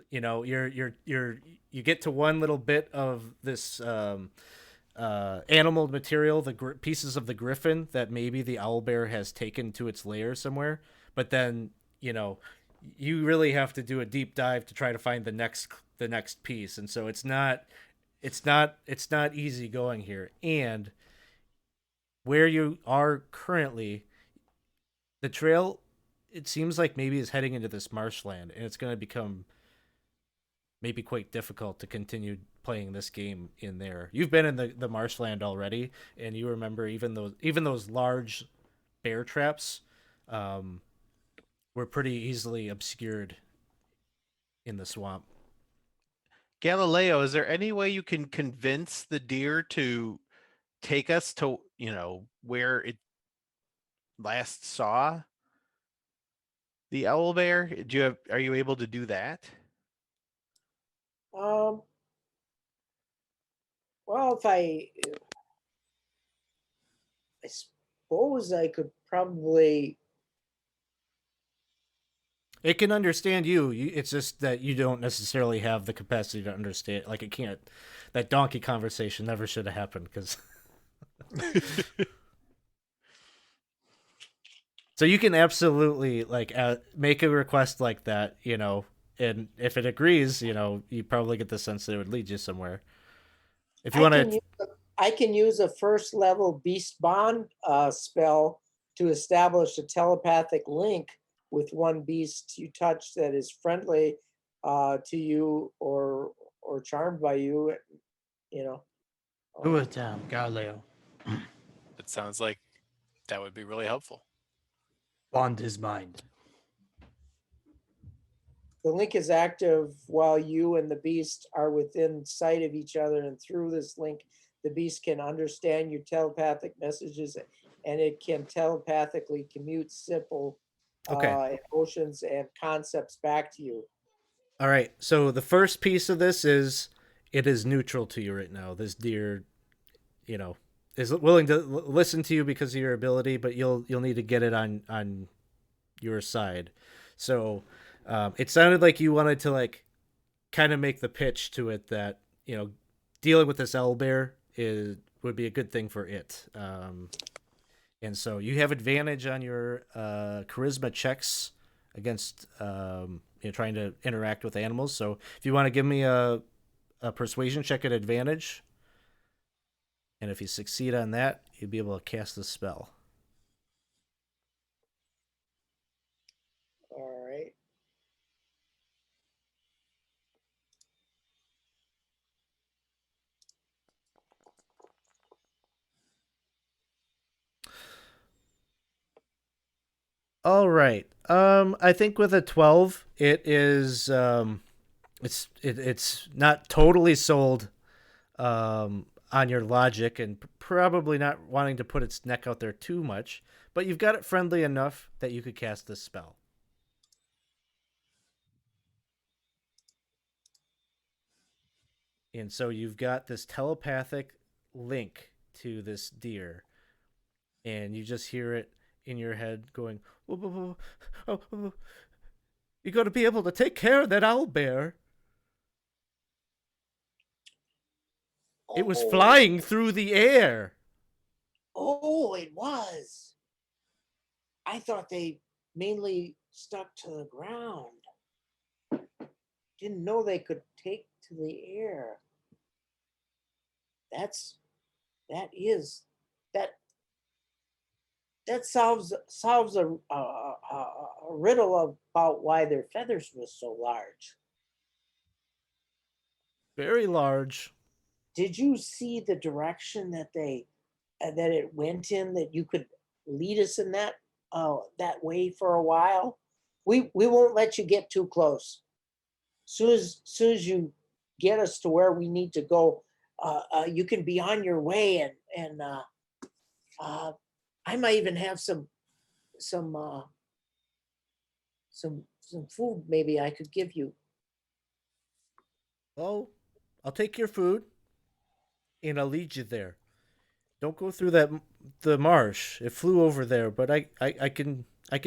Speaker 1: You know, you get to one little bit of this animal material, the pieces of the griffin that maybe the owlbear has taken to its lair somewhere, but then, you know, you really have to do a deep dive to try to find the next piece, and so it's not easy going here. And where you are currently, the trail, it seems like maybe is heading into this marshland, and it's going to become maybe quite difficult to continue playing this game in there. You've been in the marshland already, and you remember even those large bear traps were pretty easily obscured in the swamp.
Speaker 7: Galileo, is there any way you can convince the deer to take us to, where it last saw the owlbear? Are you able to do that?
Speaker 2: Well, if I suppose I could probably.
Speaker 1: It can understand you. It's just that you don't necessarily have the capacity to understand. Like, it can't. That donkey conversation never should have happened because. So you can absolutely make a request like that, and if it agrees, you probably get the sense that it would lead you somewhere. If you want to,
Speaker 2: I can use a first level beast bond spell to establish a telepathic link with one beast you touch that is friendly to you or charmed by you.
Speaker 8: Do it, Galileo.
Speaker 3: It sounds like that would be really helpful.
Speaker 8: Bond his mind.
Speaker 2: The link is active while you and the beast are within sight of each other, and through this link, the beast can understand your telepathic messages, and it can telepathically commute simple emotions and concepts back to you.
Speaker 1: All right. So the first piece of this is it is neutral to you right now. This deer, is willing to listen to you because of your ability, but you'll need to get it on your side. So it sounded like you wanted to kind of make the pitch to it that dealing with this owlbear would be a good thing for it. And so you have advantage on your charisma checks against trying to interact with animals. So if you want to give me a persuasion check at advantage, and if you succeed on that, you'll be able to cast the spell.
Speaker 2: All right.
Speaker 1: All right. I think with a 12, it is it's not totally sold on your logic, and probably not wanting to put its neck out there too much, but you've got it friendly enough that you could cast this spell. And so you've got this telepathic link to this deer, and you just hear it in your head going, oh, you got to be able to take care of that owlbear. It was flying through the air.
Speaker 2: Oh, it was. I thought they mainly stuck to the ground. Didn't know they could take to the air. That solves a riddle about why their feathers were so large.
Speaker 1: Very large.
Speaker 2: Did you see the direction that that it went in? That you could lead us in that way for a while? We won't let you get too close. Soon as you get us to where we need to go, you can be on your way, and I might even have some food maybe I could give you.
Speaker 1: Oh, I'll take your food, and I'll lead you there. Don't go through the marsh. It flew over there, but I can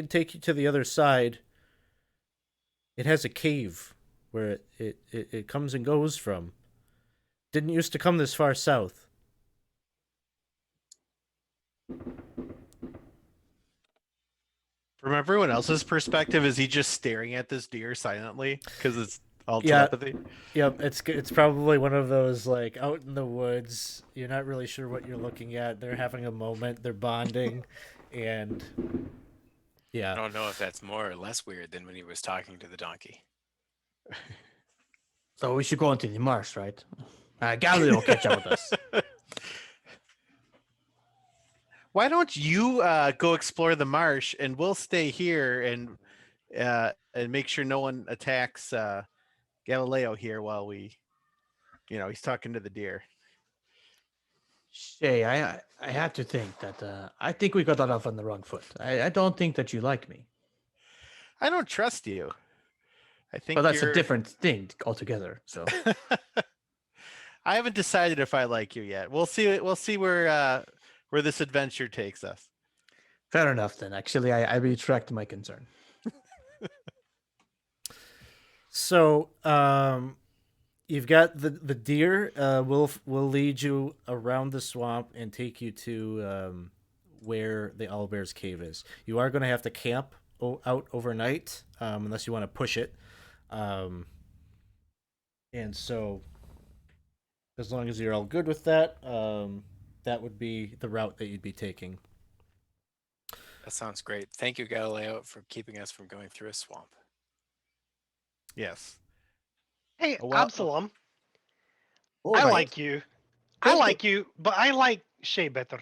Speaker 1: take you to the other side. It has a cave where it comes and goes from. Didn't used to come this far south.
Speaker 7: From everyone else's perspective, is he just staring at this deer silently because it's all telepathy?
Speaker 1: Yep, it's probably one of those out in the woods. You're not really sure what you're looking at. They're having a moment. They're bonding, and yeah.
Speaker 3: I don't know if that's more or less weird than when he was talking to the donkey.
Speaker 8: So we should go into the marsh, right? Galileo will catch up with us.
Speaker 7: Why don't you go explore the marsh, and we'll stay here and make sure no one attacks Galileo here while he's talking to the deer.
Speaker 8: Shay, I have to think that I think we got off on the wrong foot. I don't think that you like me.
Speaker 7: I don't trust you. I think
Speaker 8: But that's
Speaker 7: you're...
Speaker 8: a different thing altogether. So
Speaker 7: I haven't decided if I like you yet. We'll see. We'll see where this adventure takes us.
Speaker 8: fair enough then. Actually, I retract my concern.
Speaker 1: So, you've got the deer. Will lead you around the swamp and take you to where the owlbear's cave is. You are going to have to camp out overnight, unless you want to push it. And so, as long as you're all good with that, that would be the route that you'd be taking.
Speaker 3: That sounds great. Thank you, Galileo, for keeping us from going through a swamp.
Speaker 7: Yes.
Speaker 5: Hey,
Speaker 7: Well-
Speaker 5: Absalom,
Speaker 2: All
Speaker 5: I
Speaker 2: right.
Speaker 5: like you. I like you, but I like Shay better.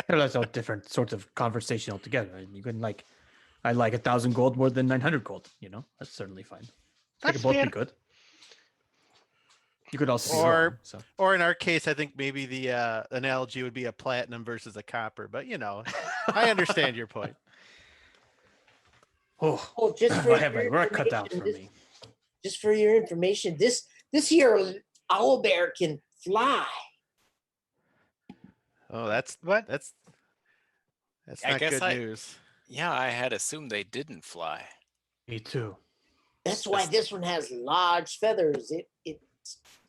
Speaker 8: That's a different sort of conversation altogether. You can I like 1,000 gold more than 900 gold. That's certainly fine. They
Speaker 5: That's
Speaker 8: could both
Speaker 5: fair.
Speaker 8: be good. You could also be
Speaker 7: Or-
Speaker 8: wrong, so.
Speaker 7: Or in our case, I think maybe the analogy would be a platinum versus a copper. But I understand your point.
Speaker 8: Oh,
Speaker 2: Oh, just for
Speaker 8: I have my
Speaker 2: your
Speaker 8: work cut out
Speaker 2: information,
Speaker 8: for me.
Speaker 2: Just for your information, this here owlbear can fly.
Speaker 7: Oh, that's
Speaker 5: What?
Speaker 7: that's
Speaker 3: I
Speaker 7: not
Speaker 3: guess
Speaker 7: good
Speaker 3: I-
Speaker 7: news.
Speaker 3: Yeah, I had assumed they didn't fly.
Speaker 8: Me too.
Speaker 2: That's why
Speaker 3: That's-
Speaker 2: this one has large feathers. It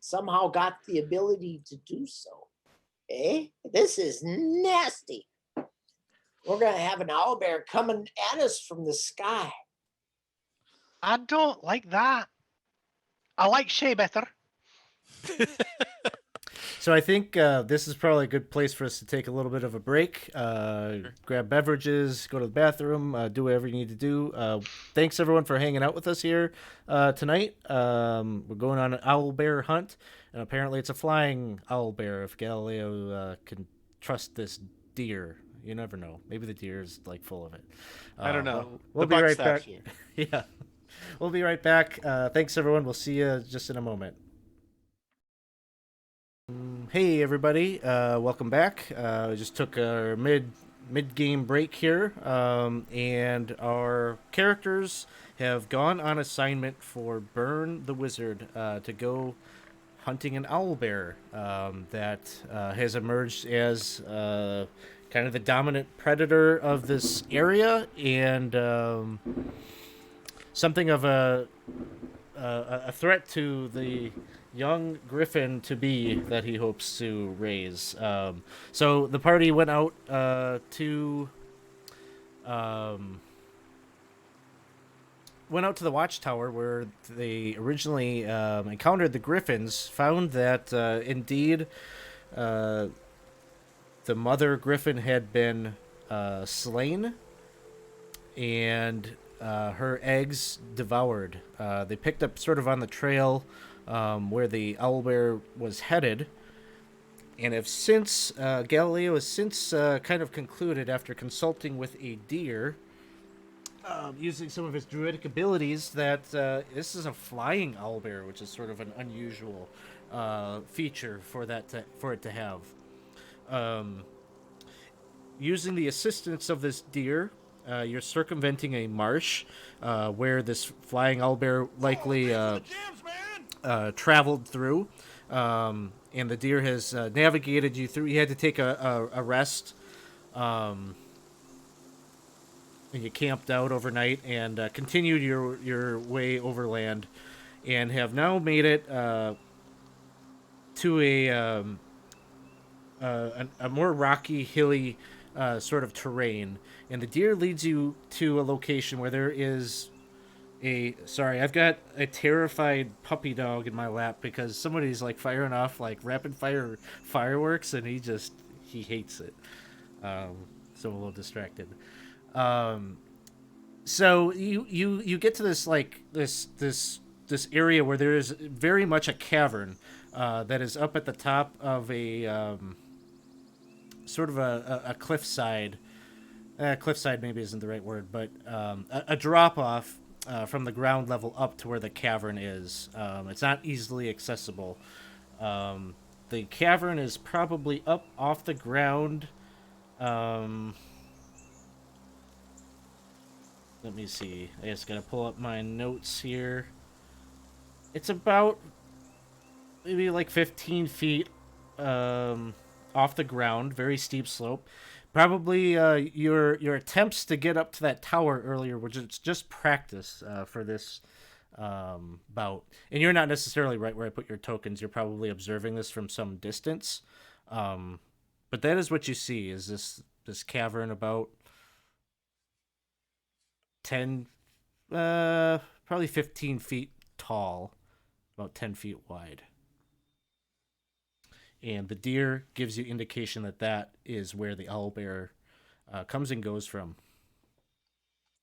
Speaker 2: somehow got the ability to do so. Eh? This is nasty. We're gonna have an owlbear coming at us from the sky.
Speaker 5: I don't like that. I like Shay better.
Speaker 1: So I think this is probably a good place for us to take a little bit of a break, grab beverages, go to the bathroom, do whatever you need to do. Thanks everyone for hanging out with us here tonight. We're going on an owl bear hunt, and apparently it's a flying owl bear. If Galileo can trust this deer, you never know. Maybe the deer is full of it.
Speaker 7: I don't know.
Speaker 1: We'll
Speaker 7: The
Speaker 1: be
Speaker 7: buck
Speaker 1: right
Speaker 7: stops
Speaker 1: back.
Speaker 7: here.
Speaker 1: Yeah, we'll be right back. Thanks everyone. We'll see you just in a moment. Hey everybody, welcome back. We just took our mid game break here, and our characters have gone on assignment for Burn the Wizard to go hunting an owlbear that has emerged as kind of the dominant predator of this area, and something of a threat to the young griffin to be that he hopes to raise. So the party went out to the watchtower where they originally encountered the griffins, found that indeed the mother griffin had been slain and her eggs devoured. They picked up sort of on the trail where the owlbear was headed, and have since Galileo has since kind of concluded, after consulting with a deer, using some of his druidic abilities, that this is a flying owlbear, which is sort of an unusual feature for it to have. Using the assistance of this deer, you're circumventing a marsh where this flying owlbear likely traveled through, and the deer has navigated you through. You had to take a rest, and you camped out overnight and continued your way overland, and have now made it to a more rocky, hilly sort of terrain. And the deer leads you to a location where there is sorry, I've got a terrified puppy dog in my lap because somebody's firing off rapid fire fireworks, and he hates it. So I'm a little distracted. So you get to this this this area where there is very much a cavern that is up at the top of a sort of a cliffside. Cliffside maybe isn't the right word, but a drop off from the ground level up to where the cavern is. It's not easily accessible. The cavern is probably up off the ground. Let me see. I just gotta pull up my notes here. It's about maybe like 15 feet off the ground, very steep slope. Probably your attempts to get up to that tower earlier were just practice for this bout. And you're not necessarily right where I put your tokens. You're probably observing this from some distance. But that is what you see, is this cavern about 10, probably 15 feet tall, about 10 feet wide. And the deer gives you indication that is where the owlbear comes and goes from.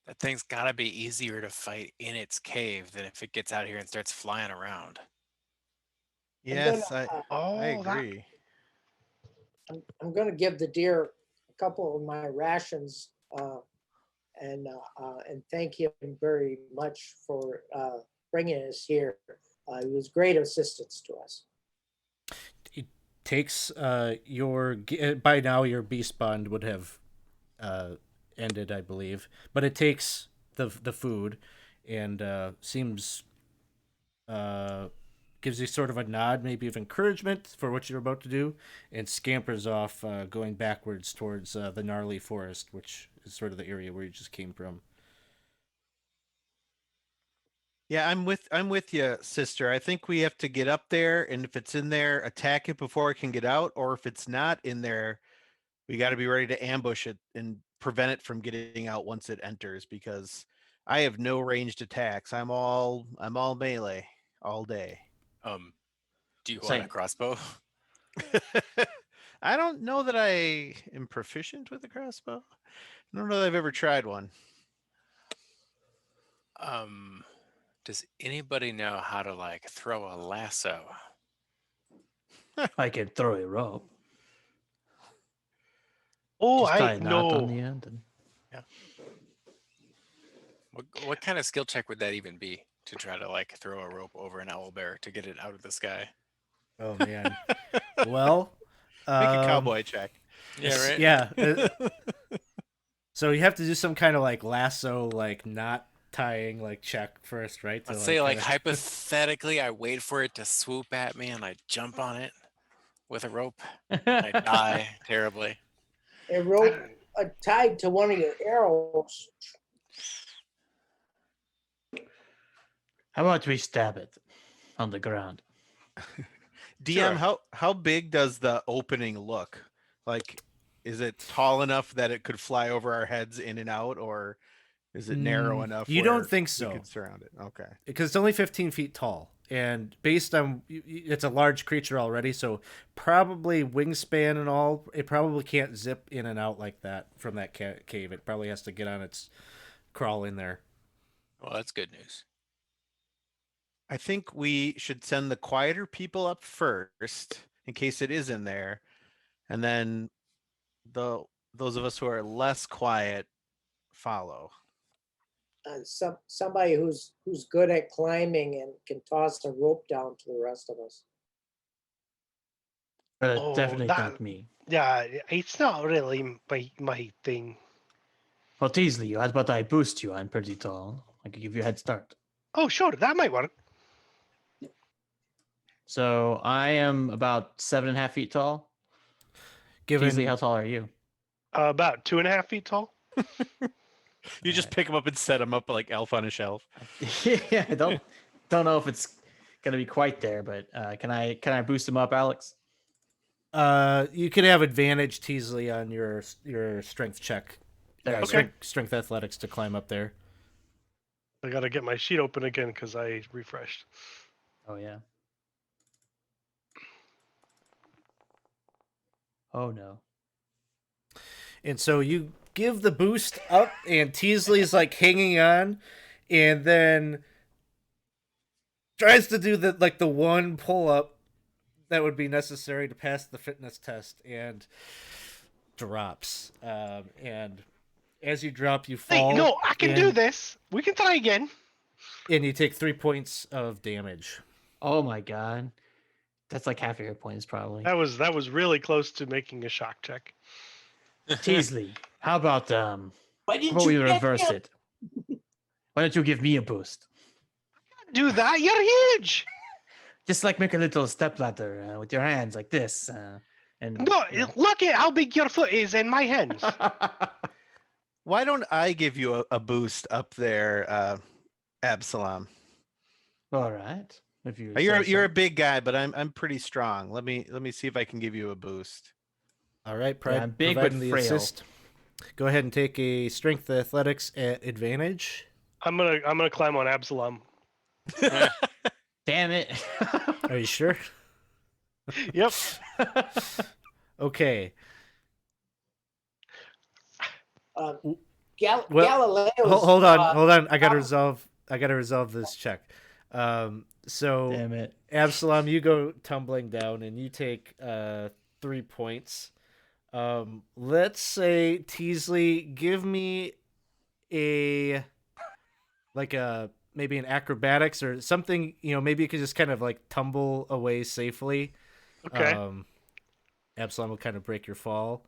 Speaker 3: That thing's gotta be easier to fight in its cave than if it gets out here and starts flying around.
Speaker 7: Yes,
Speaker 4: Oh,
Speaker 7: I agree.
Speaker 2: I'm going to give the deer a couple of my rations and thank him very much for bringing us here. He was great assistance to us.
Speaker 1: It takes by now your beast bond would have ended, I believe, but it takes the food and seems gives you sort of a nod, maybe of encouragement for what you're about to do, and scampers off, going backwards towards the gnarly forest, which is sort of the area where you just came from.
Speaker 7: Yeah, I'm with you, sister. I think we have to get up there, and if it's in there, attack it before it can get out, or if it's not in there, we got to be ready to ambush it and prevent it from getting out once it enters, because I have no ranged attacks. I'm all melee all day.
Speaker 3: Do you want
Speaker 6: Same.
Speaker 3: a crossbow?
Speaker 7: I don't know that I am proficient with a crossbow. I don't know that I've ever tried one.
Speaker 3: Does anybody know how to like throw a lasso?
Speaker 8: I can throw a rope.
Speaker 4: Oh,
Speaker 8: Just tie
Speaker 4: I
Speaker 8: a knot on
Speaker 4: know.
Speaker 8: the end. And...
Speaker 3: What kind of skill check would that even be to try to like throw a rope over an owlbear to get it out of the sky?
Speaker 1: Oh man. Well,
Speaker 7: Make a cowboy check.
Speaker 3: Yeah, right.
Speaker 1: Yeah. So you have to do some kind of like lasso, like knot tying, like check first, right?
Speaker 3: Let's
Speaker 1: To,
Speaker 3: say like
Speaker 1: kinda-
Speaker 3: hypothetically, I wait for it to swoop at me and I jump on it with a rope. I die terribly.
Speaker 2: A rope tied to one of your arrows.
Speaker 8: How about we stab it on the ground?
Speaker 7: DM,
Speaker 3: Sure.
Speaker 7: how big does the opening look? Like, is it tall enough that it could fly over our heads in and out, or is it narrow enough?
Speaker 1: You don't
Speaker 7: where
Speaker 1: think
Speaker 7: we
Speaker 1: so.
Speaker 7: could surround it. Okay.
Speaker 1: Because it's only 15 feet tall, and based on it's a large creature already, so probably wingspan and all, it probably can't zip in and out like that from that cave. It probably has to get on its crawl in there.
Speaker 3: Well, that's good news.
Speaker 7: I think we should send the quieter people up first in case it is in there, and then those of us who are less quiet follow.
Speaker 2: Somebody who's good at climbing and can toss a rope down to the rest of us.
Speaker 8: But
Speaker 4: Oh,
Speaker 8: definitely
Speaker 4: that-
Speaker 8: not me.
Speaker 4: Yeah, it's not really my thing.
Speaker 8: Well, Teasley, how about I boost you? I'm pretty tall. I could give you a head start.
Speaker 4: Oh, sure, that might work.
Speaker 6: So I am about 7.5 feet tall.
Speaker 1: Given
Speaker 6: Teasley, how tall are you?
Speaker 4: About 2.5 feet tall.
Speaker 7: You just pick them up and set them up like elf on a shelf.
Speaker 6: Yeah, I don't know if it's gonna be quite there, but can I boost him up, Alex?
Speaker 1: you could have advantage, Teasley, on your strength check.
Speaker 6: There,
Speaker 4: okay.
Speaker 1: Strength athletics to climb up there.
Speaker 4: I gotta get my sheet open again because I refreshed.
Speaker 6: Oh yeah. Oh no.
Speaker 1: And so you give the boost up, and Teasley's like hanging on, and then tries to do the one pull up that would be necessary to pass the fitness test and drops. And as you drop, you fall.
Speaker 5: Hey, no, I can do this. We can try again.
Speaker 1: And you take 3 points of damage.
Speaker 6: Oh my god. That's like half of your points, probably.
Speaker 5: That was really close to making a shock check.
Speaker 8: Teasley, how about
Speaker 2: Why
Speaker 8: how
Speaker 2: didn't
Speaker 8: about we
Speaker 2: you get
Speaker 8: reverse
Speaker 2: him?
Speaker 8: it? Why don't you give me a boost?
Speaker 5: Do that? You're huge.
Speaker 8: Just like make a little stepladder with your hands like this. And
Speaker 5: No,
Speaker 8: you know.
Speaker 5: look at how big your foot is in my hands.
Speaker 7: Why don't I give you a boost up there, Absalom?
Speaker 8: All right. If you
Speaker 7: You're
Speaker 8: say
Speaker 7: you're
Speaker 8: so.
Speaker 7: a big guy, but I'm pretty strong. Let me see if I can give you a boost.
Speaker 1: All right,
Speaker 8: I'm big but
Speaker 1: providing the
Speaker 8: frail.
Speaker 1: assist. Go ahead and take a strength athletics at advantage.
Speaker 5: I'm gonna climb on Absalom.
Speaker 6: Damn it.
Speaker 1: Are you sure?
Speaker 5: Yep.
Speaker 1: Okay. Well,
Speaker 2: Galileo.
Speaker 1: Hold on. I gotta resolve this check. So
Speaker 6: Damn it.
Speaker 1: Absalom, you go tumbling down and you take 3 points. Let's say Teasley, give me maybe an acrobatics or something. Maybe you could just kind of like tumble away safely.
Speaker 5: Okay.
Speaker 1: Absalom will kind of break your fall.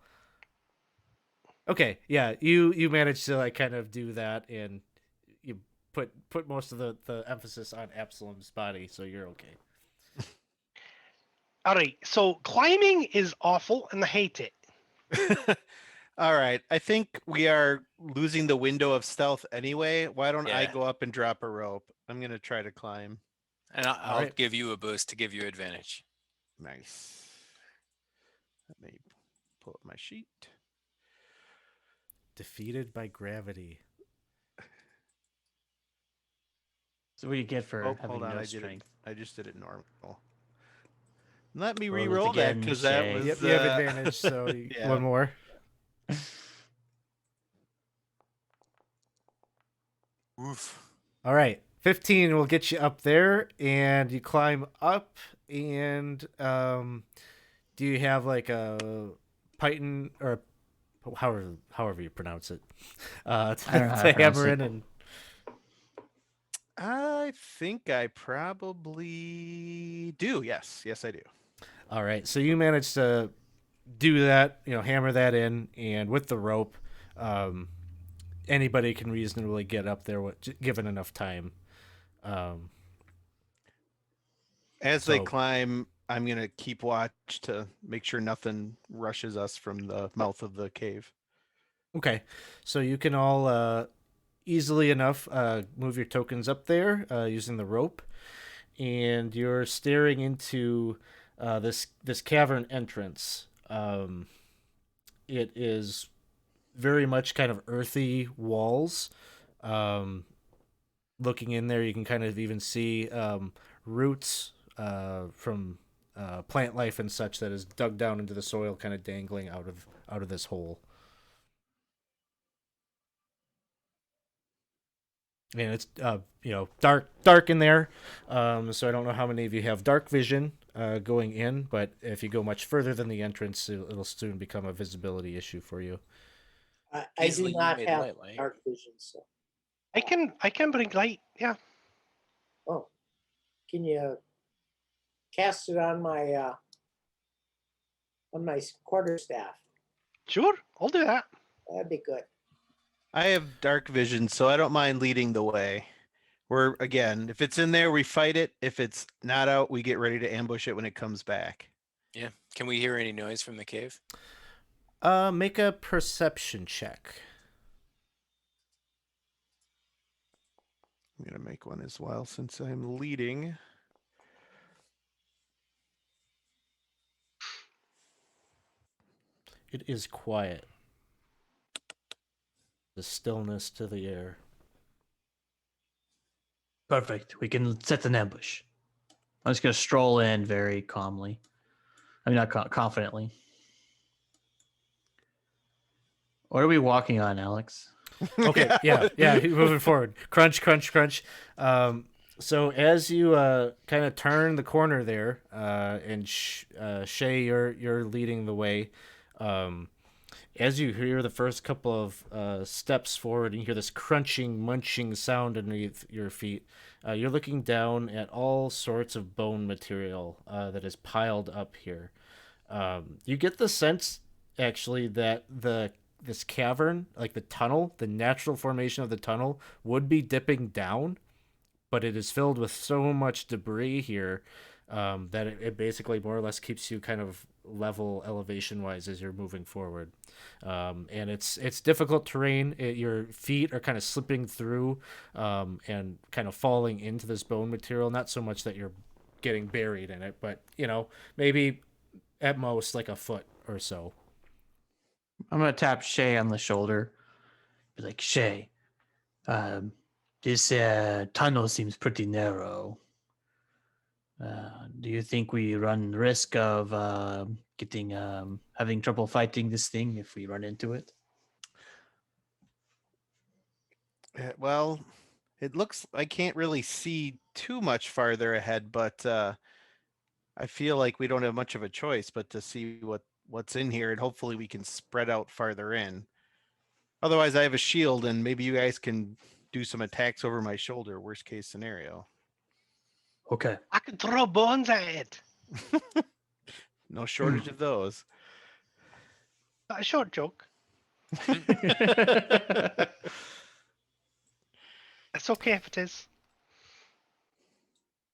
Speaker 1: Okay, yeah, you managed to like kind of do that, and you put most of the emphasis on Absalom's body, so you're okay.
Speaker 5: All right. So climbing is awful, and I hate it.
Speaker 7: All right. I think we are losing the window of stealth anyway. Why don't I
Speaker 3: Yeah.
Speaker 7: go up and drop a rope? I'm gonna try to climb.
Speaker 3: And I'll
Speaker 1: right.
Speaker 3: give you a boost to give you advantage.
Speaker 7: Nice. Let me pull up my sheet.
Speaker 1: Defeated by gravity.
Speaker 6: So what do you get for
Speaker 7: Oh,
Speaker 6: having
Speaker 7: hold on.
Speaker 6: no
Speaker 7: I did it.
Speaker 6: strength?
Speaker 7: I just did it normal. Let me
Speaker 6: Roll it
Speaker 7: re-roll that
Speaker 6: again,
Speaker 7: because that
Speaker 6: Shay.
Speaker 7: was.
Speaker 1: Yep, you have advantage, so
Speaker 7: yeah.
Speaker 1: one more.
Speaker 3: Oof.
Speaker 1: All right, 15 will get you up there, and you climb up. And do you have like a python or however you pronounce it?
Speaker 6: I don't know how to
Speaker 1: To
Speaker 6: pronounce
Speaker 1: hammer
Speaker 6: it.
Speaker 1: in and.
Speaker 7: I think I probably do. Yes, I do.
Speaker 1: All right, so you managed to do that, hammer that in, and with the rope, anybody can reasonably get up there given enough time.
Speaker 7: As they
Speaker 1: So-
Speaker 7: climb, I'm gonna keep watch to make sure nothing rushes us from the mouth of the cave.
Speaker 1: Okay, so you can all easily enough move your tokens up there using the rope, and you're staring into this cavern entrance. It is very much kind of earthy walls. Looking in there, you can kind of even see roots from plant life and such that is dug down into the soil, kind of dangling out of this hole. And it's dark in there, so I don't know how many of you have dark vision going in, but if you go much further than the entrance, it'll soon become a visibility issue for you.
Speaker 2: I do
Speaker 3: Easily
Speaker 2: not
Speaker 3: made
Speaker 2: have
Speaker 3: light.
Speaker 2: dark vision, so.
Speaker 5: I can bring light. Yeah.
Speaker 2: Oh, can you cast it on my quarterstaff?
Speaker 5: Sure. I'll do that.
Speaker 2: That'd be good.
Speaker 7: I have dark vision, so I don't mind leading the way. Again, if it's in there, we fight it. If it's not out, we get ready to ambush it when it comes back.
Speaker 3: Yeah. Can we hear any noise from the cave?
Speaker 1: Make a perception check.
Speaker 7: I'm gonna make one as well since I'm leading.
Speaker 1: It is quiet. The stillness to the air.
Speaker 8: Perfect. We can set an ambush. I'm just gonna stroll in very calmly. I mean, not confidently. What are we walking on, Alex?
Speaker 1: Okay, yeah, moving forward. Crunch, crunch, crunch. So as you kind of turn the corner there, and Shay, you're leading the way. Um, as you hear the first couple of steps forward, and you hear this crunching, munching sound underneath your feet, you're looking down at all sorts of bone material that is piled up here. You get the sense, actually, that this cavern, like the tunnel, the natural formation of the tunnel, would be dipping down, but it is filled with so much debris here that it basically more or less keeps you kind of level elevation wise as you're moving forward. And it's difficult terrain. Your feet are kind of slipping through and kind of falling into this bone material. Not so much that you're getting buried in it, but maybe at most like a foot or so.
Speaker 6: I'm gonna tap Shay on the shoulder. Be like, Shay, this tunnel seems pretty narrow. Do you think we run risk of having trouble fighting this thing if we run into it?
Speaker 7: Well, it looks I can't really see too much farther ahead, but I feel like we don't have much of a choice but to see what's in here, and hopefully we can spread out farther in. Otherwise, I have a shield, and maybe you guys can do some attacks over my shoulder. Worst case scenario.
Speaker 6: Okay.
Speaker 5: I can throw bones at it.
Speaker 7: No shortage of those.
Speaker 5: A short joke. It's okay if it is.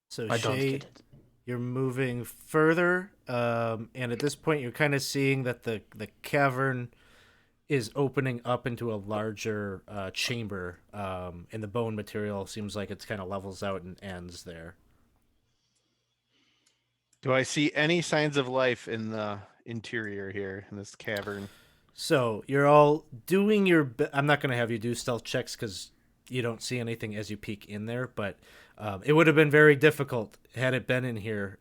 Speaker 1: So
Speaker 6: I don't
Speaker 1: Shay,
Speaker 6: get it.
Speaker 1: you're moving further, and at this point, you're kind of seeing that the cavern is opening up into a larger chamber, and the bone material seems like it's kind of levels out and ends there.
Speaker 7: Do I see any signs of life in the interior here in this cavern?
Speaker 1: So you're all doing your. I'm not going to have you do stealth checks because you don't see anything as you peek in there, but it would have been very difficult had it been in here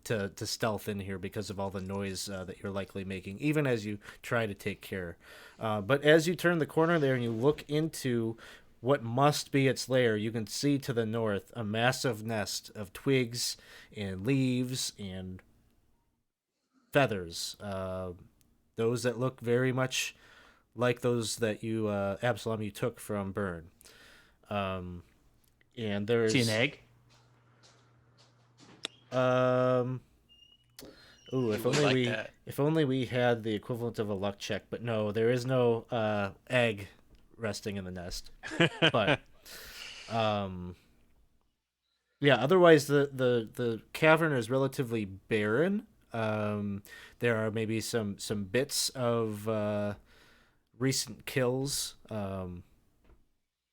Speaker 1: to stealth in here because of all the noise that you're likely making, even as you try to take care. But as you turn the corner there and you look into what must be its lair, you can see to the north a massive nest of twigs and leaves and feathers. Those that look very much like those that you, Absalom, you took from Burn. And there's...
Speaker 6: See an egg?
Speaker 1: Ooh, if only we had the equivalent of a luck check, but no, there is no egg resting in the nest. But yeah, otherwise the cavern is relatively barren. There are maybe some bits of recent kills,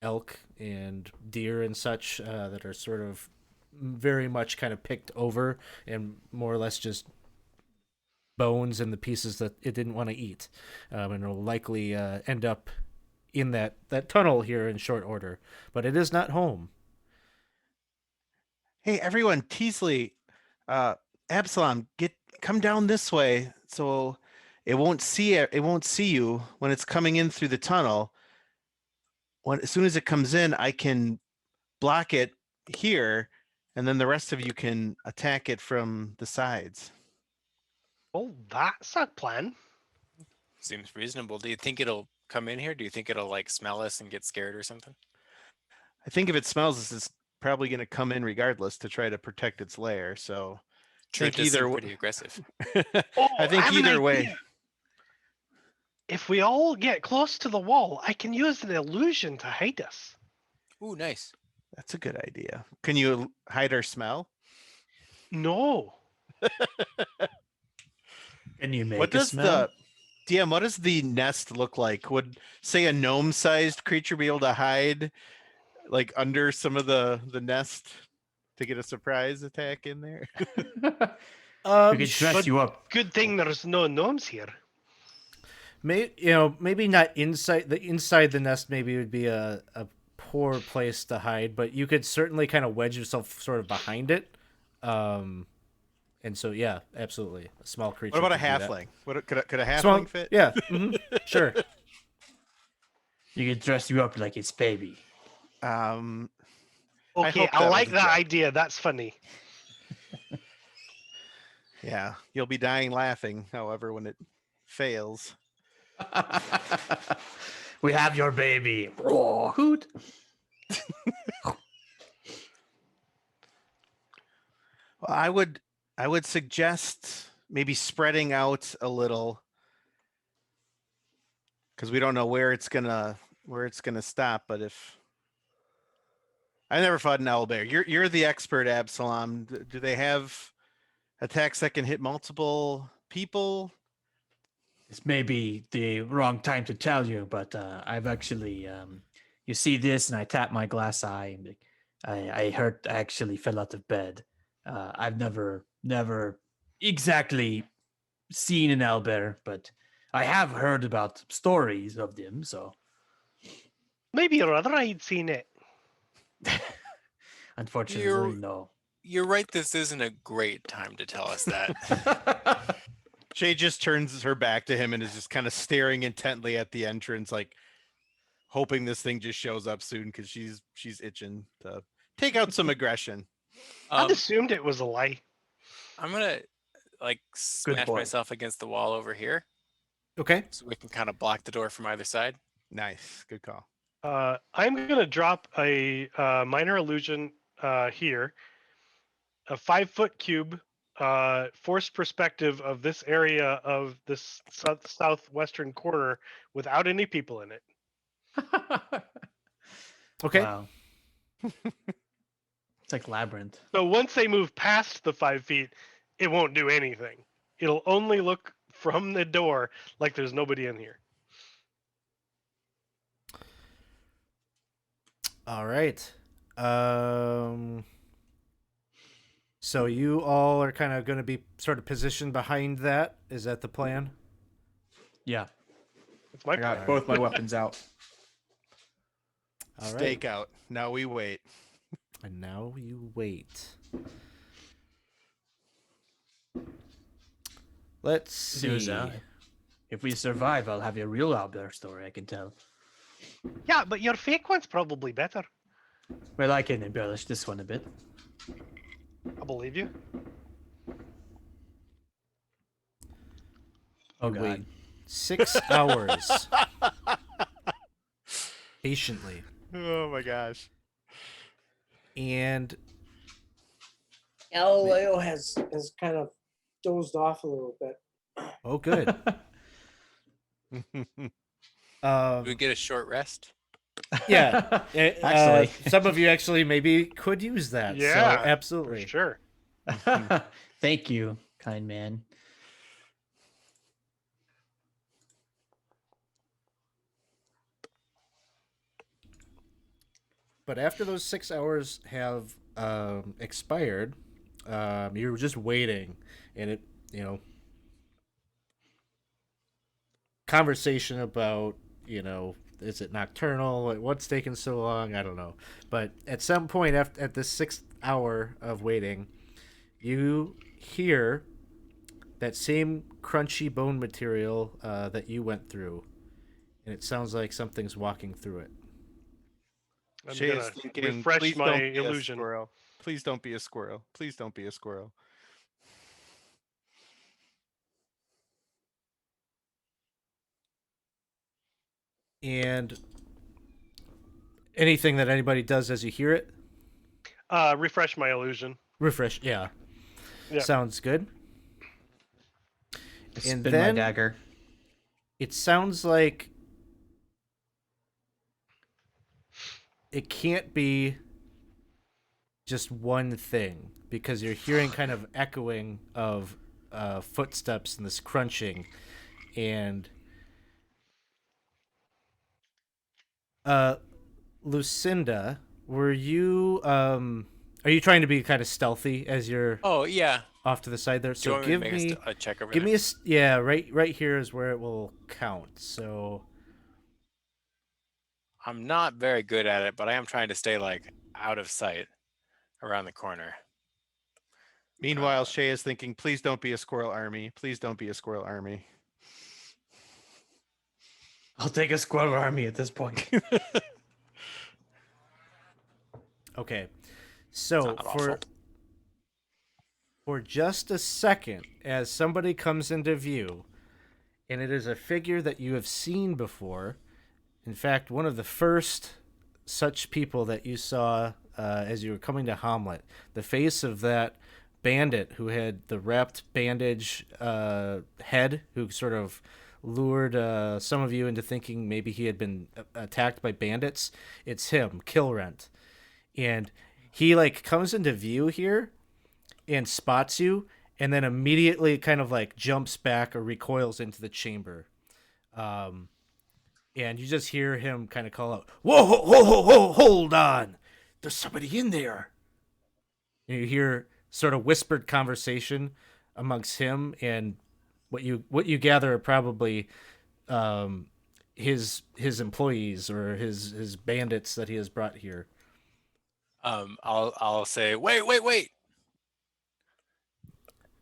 Speaker 1: elk and deer and such that are sort of very much kind of picked over and more or less just bones and the pieces that it didn't want to eat, and it'll likely end up in that tunnel here in short order. But it is not home.
Speaker 7: Hey, everyone, Teasley, Absalom, come down this way so it won't see you when it's coming in through the tunnel. As soon as it comes in, I can block it here, and then the rest of you can attack it from the sides.
Speaker 5: Well, that's a plan.
Speaker 3: Seems reasonable. Do you think it'll come in here? Do you think it'll like smell us and get scared or something?
Speaker 7: I think if it smells us, it's probably going to come in regardless to try to protect its lair. So
Speaker 3: True,
Speaker 7: I
Speaker 3: it
Speaker 7: think
Speaker 3: does seem
Speaker 7: either
Speaker 3: pretty aggressive.
Speaker 7: I think
Speaker 5: have an
Speaker 7: either way.
Speaker 5: idea. If we all get close to the wall, I can use an illusion to hide us.
Speaker 3: Ooh, nice.
Speaker 7: That's a good idea. Can you hide our smell?
Speaker 5: No.
Speaker 8: Can you make
Speaker 7: What
Speaker 8: a
Speaker 7: does
Speaker 8: smell?
Speaker 7: DM, what does the nest look like? Would, say, a gnome-sized creature be able to hide like under some of the nest to get a surprise attack in there?
Speaker 8: We could dress you up.
Speaker 5: Good thing there's no gnomes here.
Speaker 1: Maybe not inside the nest. Maybe it would be a poor place to hide, but you could certainly kind of wedge yourself sort of behind it. And so, yeah, absolutely, a small creature.
Speaker 7: What about a
Speaker 1: could do that.
Speaker 7: halfling? Could a halfling fit?
Speaker 1: Yeah, sure.
Speaker 8: You could dress you up like its baby.
Speaker 5: Okay,
Speaker 7: hope
Speaker 5: I
Speaker 7: that
Speaker 5: like
Speaker 7: was a
Speaker 5: that
Speaker 7: joke.
Speaker 5: idea. That's funny.
Speaker 7: Yeah, you'll be dying laughing, however, when it fails.
Speaker 8: We have your baby. Roar, hoot.
Speaker 7: Well, I would suggest maybe spreading out a little because we don't know where it's gonna stop. But if I never fought an owlbear, you're the expert, Absalom. Do they have attacks that can hit multiple people?
Speaker 8: This may be the wrong time to tell you, but I've actually, you see this, and I tap my glass eye, and I hurt. I actually fell out of bed. I've never exactly seen an owlbear, but I have heard about stories of them. So,
Speaker 5: Maybe your other I'd seen it.
Speaker 8: unfortunately, no.
Speaker 3: You're right. This isn't a great time to tell us that.
Speaker 7: Shay just turns her back to him and is just kind of staring intently at the entrance, like hoping this thing just shows up soon because she's itching to take out some aggression.
Speaker 5: I'd assumed it was a lie.
Speaker 3: I'm gonna like smash
Speaker 8: boy.
Speaker 3: myself against the wall over here,
Speaker 1: Okay.
Speaker 3: so we can kind of block the door from either side.
Speaker 7: Nice, good call.
Speaker 5: I'm going to drop a minor illusion here, a 5-foot cube, forced perspective of this area of this southwestern corner without any people in it.
Speaker 1: Okay.
Speaker 8: Wow. It's like labyrinth.
Speaker 5: So once they move past the 5 feet, it won't do anything. It'll only look from the door like there's nobody in here.
Speaker 1: All right. So you all are kind of going to be sort of positioned behind that. Is that the plan?
Speaker 8: Yeah,
Speaker 5: It's my
Speaker 6: I got
Speaker 5: plan.
Speaker 6: both my weapons out.
Speaker 1: All right.
Speaker 7: Stake out. Now we wait.
Speaker 1: And now you wait. Let's see.
Speaker 8: If we survive, I'll have a real owlbear story I can tell.
Speaker 5: Yeah, but your fake one's probably better.
Speaker 8: Well, I can embellish this one a bit.
Speaker 5: I believe you.
Speaker 8: Oh,
Speaker 1: You
Speaker 8: God.
Speaker 1: wait 6 hours patiently.
Speaker 7: Oh my gosh.
Speaker 1: And
Speaker 2: Galileo has kind of dozed off a little bit.
Speaker 1: oh, good.
Speaker 3: Do we get a short rest?
Speaker 1: Yeah.
Speaker 8: Actually.
Speaker 1: Some of you actually maybe could use that.
Speaker 5: Yeah,
Speaker 1: So
Speaker 5: for
Speaker 1: absolutely.
Speaker 5: sure.
Speaker 8: Thank you, kind man.
Speaker 1: But after those 6 hours have expired, you're just waiting, and it, conversation about, is it nocturnal? What's taking so long? I don't know. But at some point at the 6th hour of waiting, you hear that same crunchy bone material that you went through, and it sounds like something's walking through it.
Speaker 5: I'm
Speaker 7: Shay is
Speaker 5: gonna
Speaker 7: thinking,
Speaker 5: refresh
Speaker 7: please
Speaker 5: my
Speaker 7: don't be a
Speaker 5: illusion.
Speaker 7: squirrel. Please don't be a squirrel. Please don't be a squirrel.
Speaker 1: And anything that anybody does as you hear it,
Speaker 5: Refresh my illusion.
Speaker 1: refresh. Yeah.
Speaker 5: Yeah.
Speaker 1: Sounds good.
Speaker 6: Spin
Speaker 1: And
Speaker 6: my
Speaker 1: then
Speaker 6: dagger.
Speaker 1: it sounds like it can't be just one thing, because you're hearing kind of echoing of footsteps and this crunching. And Lucinda, are you trying to be kind of stealthy as you're
Speaker 3: Oh yeah.
Speaker 1: off to the side there?
Speaker 3: Do you
Speaker 1: So
Speaker 3: want me to
Speaker 1: give
Speaker 3: make
Speaker 1: me
Speaker 3: a check over
Speaker 1: give
Speaker 3: there?
Speaker 1: me yeah, right here is where it will count. So
Speaker 3: I'm not very good at it, but I am trying to stay like out of sight around the corner.
Speaker 7: Meanwhile, Shay is thinking, please don't be a squirrel army. Please don't be a squirrel army.
Speaker 8: I'll take a squirrel army at this point.
Speaker 1: Okay. So
Speaker 3: Not awful.
Speaker 1: for just a second, as somebody comes into view, and it is a figure that you have seen before. In fact, one of the first such people that you saw as you were coming to Hamlet, the face of that bandit who had the wrapped bandage head, who sort of lured some of you into thinking maybe he had been attacked by bandits. It's him, Killrent. And he like comes into view here and spots you, and then immediately kind of like jumps back or recoils into the chamber. And you just hear him kind of call out, "Whoa, hold on! There's somebody in there." And you hear sort of whispered conversation amongst him and what you gather are probably his employees or his bandits that he has brought here.
Speaker 3: I'll say, wait,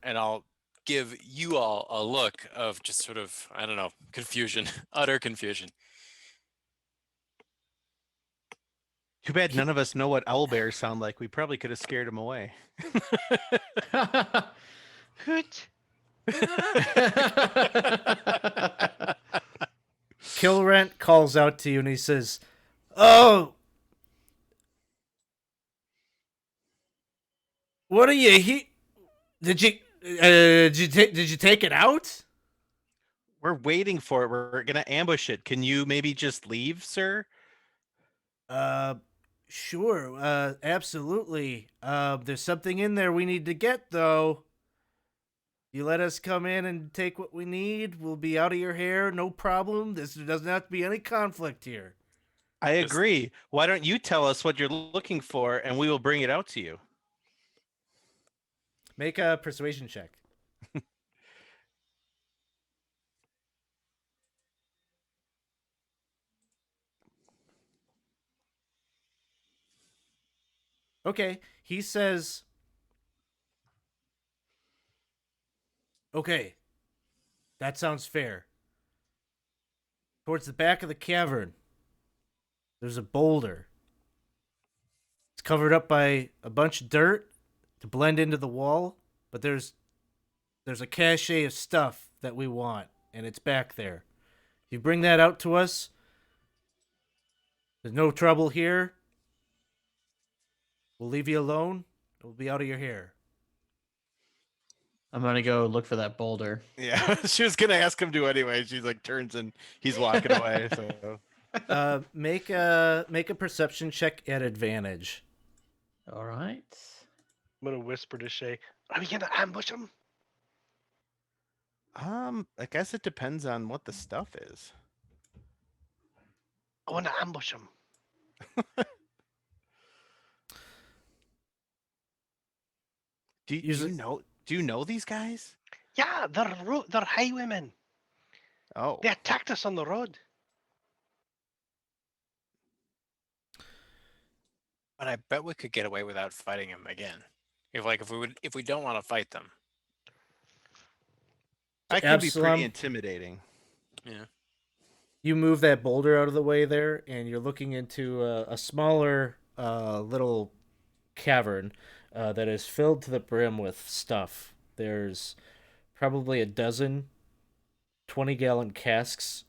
Speaker 3: and I'll give you all a look of just sort of, I don't know, confusion, utter confusion.
Speaker 7: Too bad none of us know what owlbears sound like. We probably could have scared him away.
Speaker 5: Hoot.
Speaker 1: Killrent calls out to you and he says, "Oh, what are you? Did you take it out?"
Speaker 7: We're waiting for it. We're gonna ambush it. Can you maybe just leave, sir?
Speaker 1: Sure. Absolutely. There's something in there we need to get, though. You let us come in and take what we need, we'll be out of your hair, no problem. There doesn't have to be any conflict here.
Speaker 7: I agree. Why don't you tell us what you're looking for, and we will bring it out to you.
Speaker 1: Make a persuasion check. Okay, he says, "Okay, that sounds fair. Towards the back of the cavern, there's a boulder. It's covered up by a bunch of dirt to blend into the wall, but there's a cache of stuff that we want, and it's back there. If you bring that out to us, there's no trouble here. We'll leave you alone. We'll be out of your hair."
Speaker 6: I'm gonna go look for that boulder.
Speaker 7: Yeah, she was gonna ask him to anyway. She's like turns and he's walking away. So
Speaker 1: Make a perception check at advantage.
Speaker 6: All right.
Speaker 5: I'm gonna whisper to Shay, "Are we gonna ambush him?"
Speaker 7: I guess it depends on what the stuff is.
Speaker 5: I want to ambush him.
Speaker 7: Do you know these guys?
Speaker 5: Yeah, they're highwaymen.
Speaker 7: Oh,
Speaker 5: They attacked us on the road.
Speaker 3: But I bet we could get away without fighting him again. If we don't want to fight them.
Speaker 7: I can be
Speaker 1: Absalom,
Speaker 7: pretty intimidating.
Speaker 3: Yeah.
Speaker 1: you move that boulder out of the way there, and you're looking into a smaller little cavern that is filled to the brim with stuff. There's probably a dozen 20-gallon casks,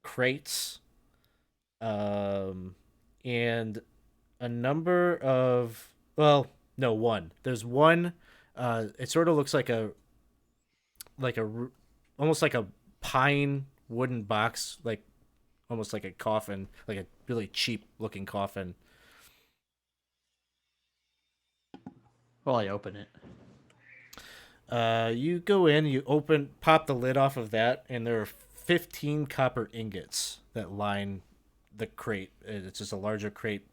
Speaker 1: crates, and a number of, well, no, one. There's one. It sort of looks like almost like a pine wooden box, like almost like a coffin, like a really cheap looking coffin.
Speaker 6: Well, I open it.
Speaker 1: You go in, pop the lid off of that, and there are 15 copper ingots that line the crate. It's just a larger crate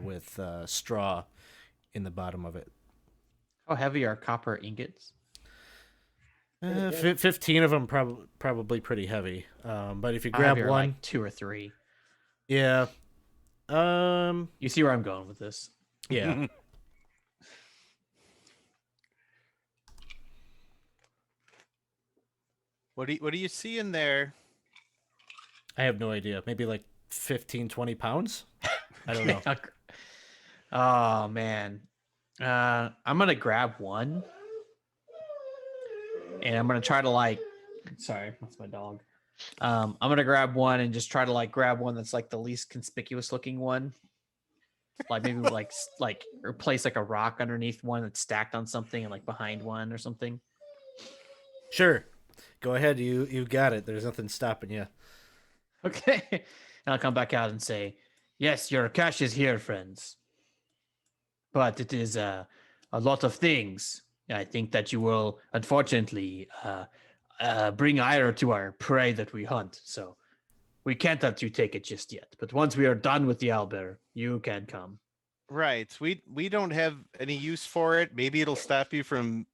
Speaker 1: with straw in the bottom of it.
Speaker 6: How heavy are copper ingots?
Speaker 1: 15 of them probably pretty heavy. But if you
Speaker 6: How
Speaker 1: grab
Speaker 6: heavy are,
Speaker 1: one,
Speaker 6: like 2 or 3.
Speaker 1: yeah,
Speaker 6: You see where I'm going with this?
Speaker 1: yeah.
Speaker 7: What do you see in there?
Speaker 1: I have no idea. Maybe like 15, 20 pounds. I don't know.
Speaker 6: Oh man. I'm gonna grab one, and I'm gonna try to like. Sorry, that's my dog. I'm gonna grab one and just try to like grab one that's like the least conspicuous looking one. Like maybe like or place like a rock underneath one that's stacked on something and like behind one or something.
Speaker 1: Sure. Go ahead. You got it. There's nothing stopping you.
Speaker 6: Okay. And I'll come back out and say, yes, your cash is here, friends. But it is a lot of things. I think that you will, unfortunately, bring ire to our prey that we hunt. So we can't let you take it just yet. But once we are done with the owlbear, you can come.
Speaker 7: Right. We don't have any use for it. Maybe it'll stop you from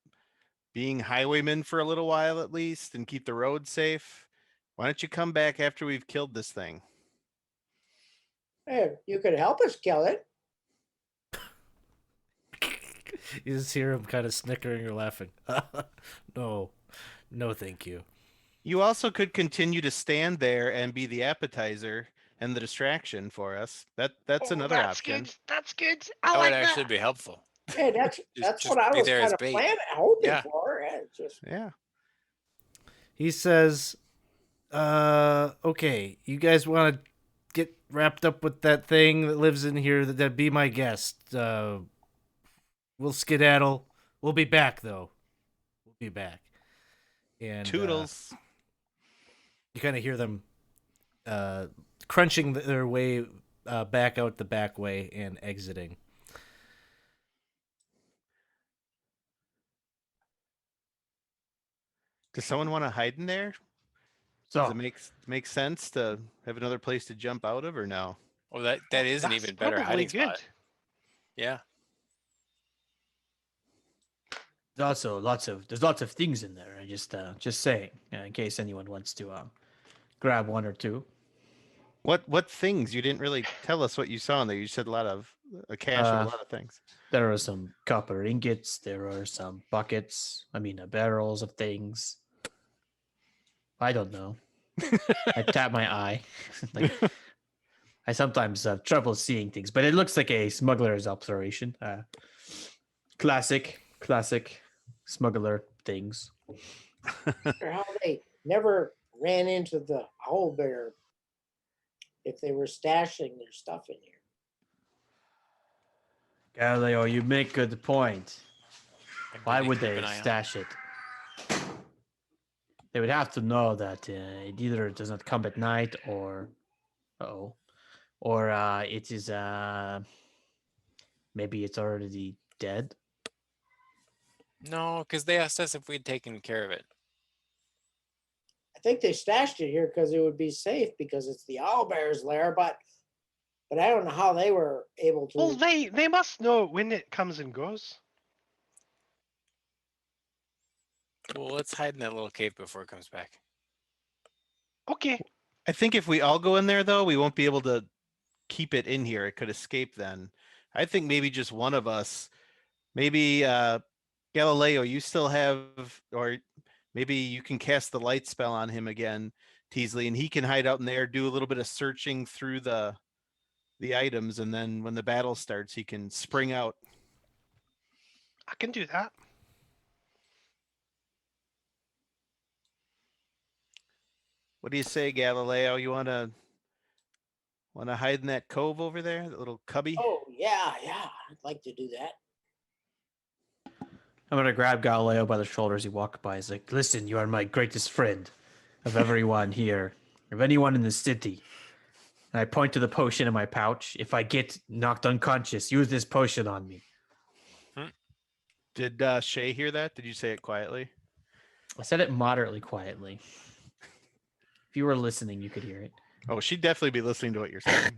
Speaker 7: being highwaymen for a little while at least and keep the road safe. Why don't you come back after we've killed this thing?
Speaker 2: Hey, you could help us kill it.
Speaker 1: You just hear him kind of snickering or laughing. No, no, thank you.
Speaker 7: You also could continue to stand there and be the appetizer and the distraction for us. That's another option.
Speaker 5: Good. That's good.
Speaker 3: That would actually be helpful.
Speaker 2: Hey, that's
Speaker 3: Just
Speaker 2: what I
Speaker 3: be
Speaker 2: was
Speaker 3: there
Speaker 2: kind
Speaker 3: as
Speaker 2: of
Speaker 3: bait.
Speaker 2: hoping
Speaker 3: Yeah.
Speaker 2: for. It's just
Speaker 7: Yeah.
Speaker 1: He says, okay, you guys want to get wrapped up with that thing that lives in here? That'd be my guest. We'll skedaddle. We'll be back, though. We'll be back. And
Speaker 7: Toodles.
Speaker 1: you kind of hear them crunching their way back out the back way and exiting.
Speaker 7: Does someone want to hide in there? Does
Speaker 8: So
Speaker 7: it make sense to have another place to jump out of or no?
Speaker 3: Well, that is an
Speaker 5: That's
Speaker 3: even better
Speaker 5: probably
Speaker 3: hiding
Speaker 5: good.
Speaker 3: spot. Yeah.
Speaker 8: there's also lots of things in there. I just saying, in case anyone wants to grab one or two.
Speaker 7: What things? You didn't really tell us what you saw in there. You said a cache of a lot of things.
Speaker 8: There are some copper ingots. There are some buckets. Barrels of things. I don't know. I tap my eye. Like, I sometimes have trouble seeing things, but it looks like a smuggler's operation. Classic smuggler things.
Speaker 2: wonder how they never ran into the owlbear if they were stashing their stuff in here.
Speaker 8: Galileo, you make good point. Why
Speaker 3: Maybe
Speaker 8: would
Speaker 3: keep
Speaker 8: they
Speaker 3: an eye on.
Speaker 8: stash it? They would have to know that it either does not come at night or it is maybe it's already dead.
Speaker 3: No, because they asked us if we'd taken care of it.
Speaker 2: I think they stashed it here because it would be safe because it's the owlbear's lair, but I don't know how they were able to.
Speaker 5: Well, they must know when it comes and goes.
Speaker 3: Well, let's hide in that little cave before it comes back.
Speaker 5: Okay.
Speaker 7: I think if we all go in there though, we won't be able to keep it in here. It could escape then. I think maybe just one of us, maybe Galileo, you still have, or maybe you can cast the light spell on him again, Teasley, and he can hide out in there, do a little bit of searching through the items, and then when the battle starts, he can spring out.
Speaker 5: I can do that.
Speaker 7: What do you say, Galileo? You wanna hide in that cove over there, that little cubby?
Speaker 2: Oh yeah, I'd like to do that.
Speaker 8: I'm gonna grab Galileo by the shoulder as he walks by. He's like, "Listen, you are my greatest friend of everyone here, of anyone in the city." And I point to the potion in my pouch. If I get knocked unconscious, use this potion on me.
Speaker 7: Did Shay hear that? Did you say it quietly?
Speaker 8: I said it moderately quietly. If you were listening, you could hear it.
Speaker 7: Oh, she'd definitely be listening to what you're saying.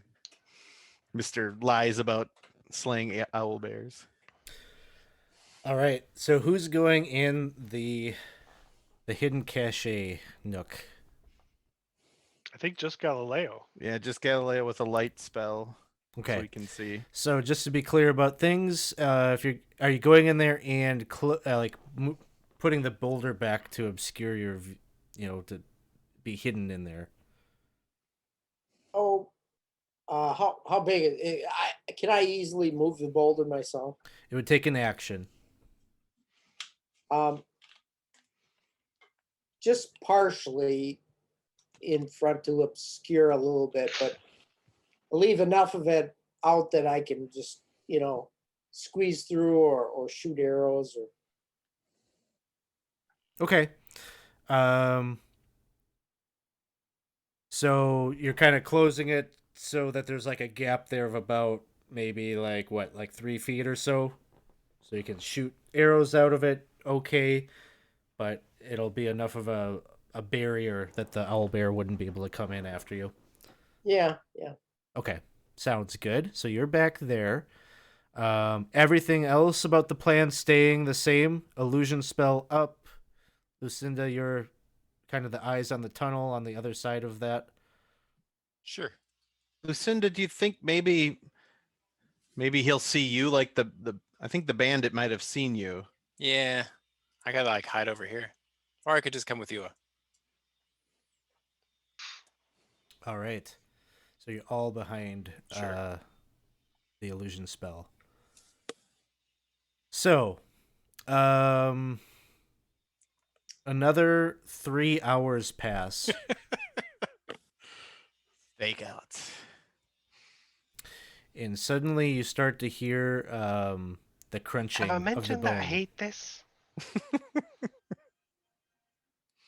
Speaker 7: Mr. Lies about slaying owl bears.
Speaker 1: All right. So who's going in the hidden cache nook?
Speaker 5: I think just Galileo.
Speaker 7: Yeah, just Galileo with a light spell.
Speaker 1: Okay.
Speaker 7: So we can see.
Speaker 1: So just to be clear about things, are you going in there and putting the boulder back to obscure your, to be hidden in there?
Speaker 2: Oh, How big is it? Can I easily move the boulder myself?
Speaker 1: It would take an action.
Speaker 2: Just partially in front to obscure a little bit, but leave enough of it out that I can just, squeeze through or shoot arrows or.
Speaker 1: Okay. So you're kind of closing it so that there's like a gap there of about maybe like 3 feet or so. So you can shoot arrows out of it, okay, but it'll be enough of a barrier that the owlbear wouldn't be able to come in after you.
Speaker 2: Yeah.
Speaker 1: Okay, sounds good. So you're back there. Everything else about the plan staying the same. Illusion spell up. Lucinda, you're kind of the eyes on the tunnel on the other side of that.
Speaker 3: Sure.
Speaker 7: Lucinda, do you think maybe he'll see you like the I think the bandit might have seen you.
Speaker 3: Yeah. I gotta like hide over here. Or I could just come with you.
Speaker 1: All right. So you're all behind
Speaker 3: Sure.
Speaker 1: the illusion spell. So, another 3 hours pass.
Speaker 7: Fake out.
Speaker 1: And suddenly you start to hear the crunching
Speaker 5: Have I
Speaker 1: of the
Speaker 5: mentioned that I
Speaker 1: bone.
Speaker 5: hate this?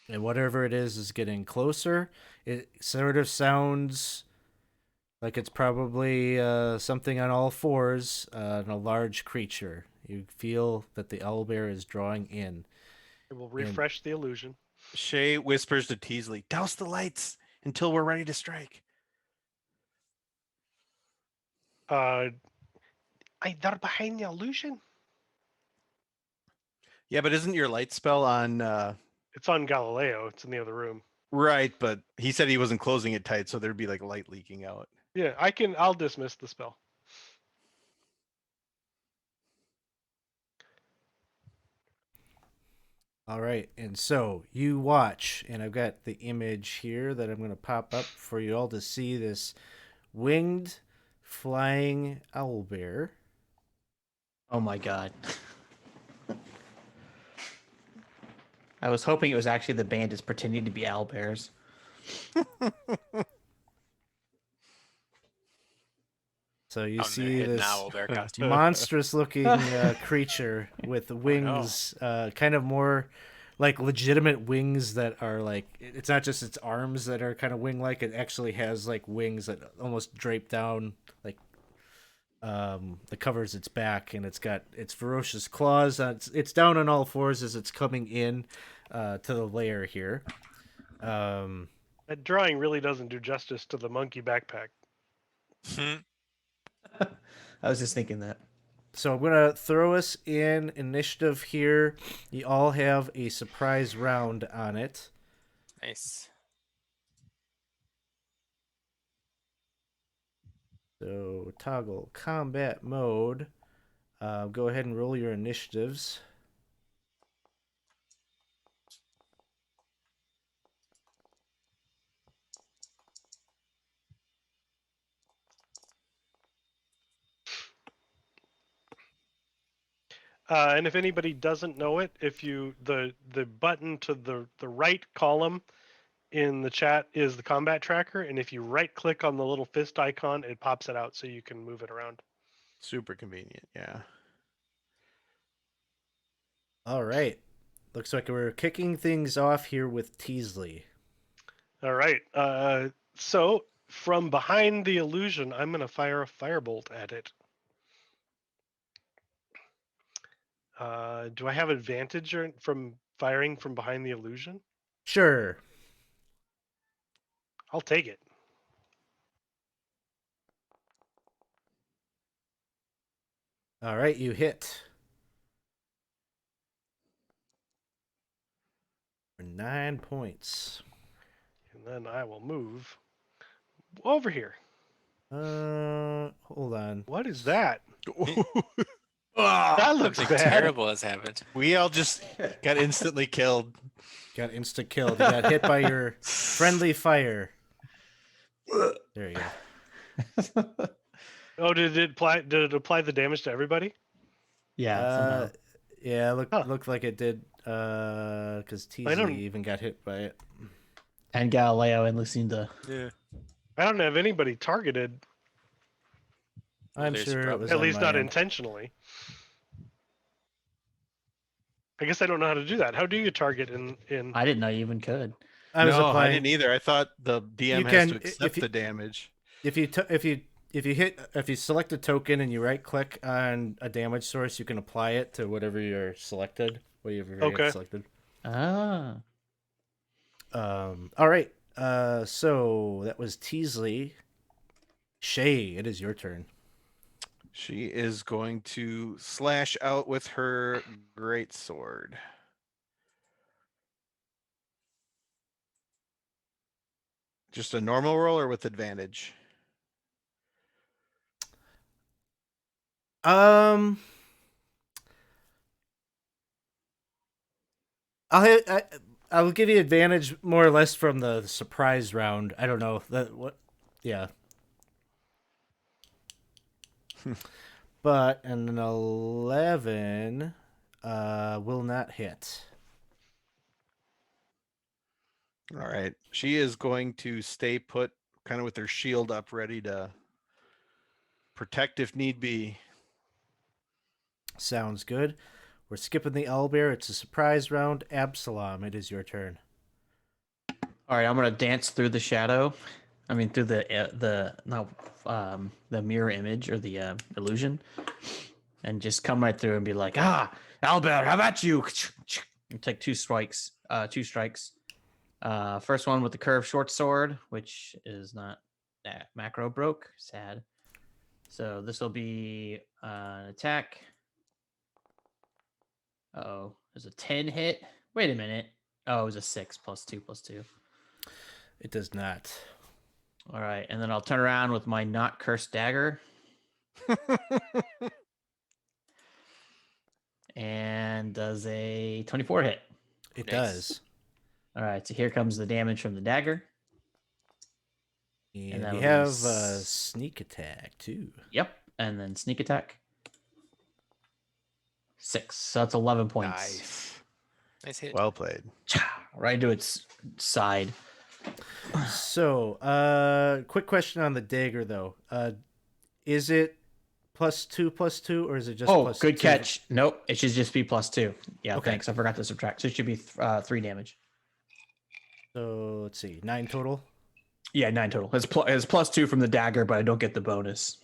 Speaker 1: And whatever it is getting closer. It sort of sounds like it's probably something on all fours, and a large creature. You feel that the owlbear is drawing in.
Speaker 5: It will refresh the illusion.
Speaker 7: Shay whispers to Teasley, "Douse the lights until we're ready to strike."
Speaker 5: They're behind the illusion.
Speaker 7: Yeah, but isn't your light spell on
Speaker 5: It's on Galileo. It's in the other room.
Speaker 7: right, but he said he wasn't closing it tight, so there'd be like light leaking out.
Speaker 5: Yeah, I'll dismiss the spell.
Speaker 1: All right, and so you watch, and I've got the image here that I'm going to pop up for you all to see this winged flying owlbear.
Speaker 6: Oh my god. I was hoping it was actually the bandits pretending to be owlbears.
Speaker 1: So you
Speaker 3: Out in their
Speaker 1: see
Speaker 3: hidden
Speaker 1: this
Speaker 3: owlbear costume.
Speaker 1: monstrous-looking creature with wings, kind of more like legitimate wings that are like, it's not just its arms that are kind of wing-like. It actually has like wings that almost drape down, like that covers its back, and it's got its ferocious claws. It's down on all fours as it's coming in to the lair here.
Speaker 5: That drawing really doesn't do justice to the monkey backpack.
Speaker 6: I was just thinking that.
Speaker 1: So I'm going to throw us in initiative here. You all have a surprise round on it.
Speaker 3: Nice.
Speaker 1: So toggle combat mode. Go ahead and roll your initiatives.
Speaker 5: And if anybody doesn't know it, if you the button to the right column in the chat is the combat tracker, and if you right click on the little fist icon, it pops it out so you can move it around.
Speaker 7: Super convenient, yeah.
Speaker 1: All right. Looks like we're kicking things off here with Teasley.
Speaker 5: All right. So from behind the illusion, I'm going to fire a firebolt at it. Do I have advantage from firing from behind the illusion?
Speaker 1: Sure.
Speaker 5: I'll take it.
Speaker 1: All right, you hit. For 9 points.
Speaker 5: And then I will move over here.
Speaker 1: Hold on.
Speaker 5: What is that?
Speaker 7: Ah,
Speaker 5: That looks
Speaker 3: Something
Speaker 5: bad.
Speaker 3: terrible has happened.
Speaker 7: we all just got instantly killed.
Speaker 1: Got insta killed. You got hit by your friendly fire. There you go.
Speaker 5: Oh, did it apply the damage to everybody?
Speaker 8: Yeah, somehow.
Speaker 1: Yeah,
Speaker 5: Huh.
Speaker 1: looked like it did. Because
Speaker 5: I don't-
Speaker 1: Teasley even got hit by it.
Speaker 8: And Galileo and Lucinda.
Speaker 3: Yeah.
Speaker 5: I don't have anybody targeted,
Speaker 1: I'm
Speaker 3: there's your
Speaker 1: sure it
Speaker 3: problem.
Speaker 1: was
Speaker 5: at
Speaker 1: on
Speaker 5: least
Speaker 1: my
Speaker 5: not
Speaker 1: end.
Speaker 5: intentionally. I guess I don't know how to do that. How do you target in?
Speaker 8: I didn't know you even could.
Speaker 1: I was
Speaker 7: no, I
Speaker 1: applying.
Speaker 7: didn't either. I thought the DM has
Speaker 1: can-
Speaker 7: to
Speaker 1: if
Speaker 7: accept
Speaker 1: you-
Speaker 7: the damage.
Speaker 1: If you select a token and you right click on a damage source, you can apply it to whatever you're selected. Whatever you
Speaker 5: Okay.
Speaker 1: have selected.
Speaker 8: Ah.
Speaker 1: All right. So that was Teasley. Shay, it is your turn.
Speaker 7: She is going to slash out with her great sword. Just a normal roll or with advantage?
Speaker 1: Um, I'll give you advantage more or less from the surprise round. I don't know that what. Yeah. But an 11 will not hit.
Speaker 7: All right. She is going to stay put, kind of with her shield up, ready to protect if need be.
Speaker 1: Sounds good. We're skipping the owlbear. It's a surprise round. Absalom, it is your turn.
Speaker 8: All right, I'm gonna dance through the shadow. I mean, through the mirror image or the illusion, and just come right through and be like, Albert, how about you? And take two strikes. First one with the curved short sword, which is not macro broke. Sad. So this will be an attack. Oh, there's a 10 hit. Wait a minute. Oh, it was a 6 +2.
Speaker 1: It does not.
Speaker 8: All right, and then I'll turn around with my not cursed dagger. And does a 24 hit.
Speaker 1: It
Speaker 3: Nice.
Speaker 1: does.
Speaker 8: All right, so here comes the damage from the dagger.
Speaker 1: And
Speaker 8: that'll
Speaker 1: you
Speaker 8: be
Speaker 1: have sneak attack too.
Speaker 8: Yep, and then sneak attack. 6, so that's 11 points.
Speaker 7: Nice.
Speaker 3: Nice hit.
Speaker 7: Well played.
Speaker 8: Right into its side.
Speaker 1: So, quick question on the dagger though. Is it +2/+2 or is it just
Speaker 8: Oh,
Speaker 1: plus
Speaker 8: good
Speaker 1: 2?
Speaker 8: catch. Nope, it should just be +2. Yeah,
Speaker 1: Okay.
Speaker 8: thanks. I forgot to subtract. So it should be 3 damage.
Speaker 1: So let's see, 9 total.
Speaker 8: Yeah, 9 total. It's +2 from the dagger, but I don't get the bonus.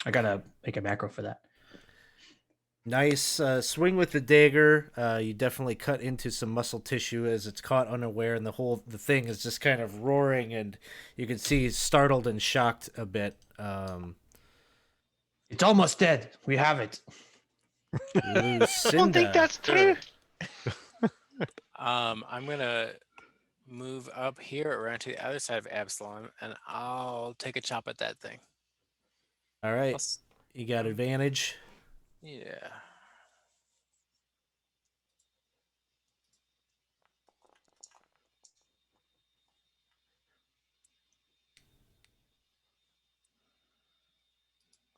Speaker 8: I gotta make a macro for that.
Speaker 1: Nice swing with the dagger. You definitely cut into some muscle tissue as it's caught unaware, and the thing is just kind of roaring, and you can see he's startled and shocked a bit.
Speaker 8: It's almost dead. We have it.
Speaker 1: Lucinda.
Speaker 5: I don't think that's true.
Speaker 3: I'm gonna move up here around to the other side of Absalom, and I'll take a chop at that thing.
Speaker 1: All right,
Speaker 3: Plus-
Speaker 1: you got advantage.
Speaker 3: Yeah.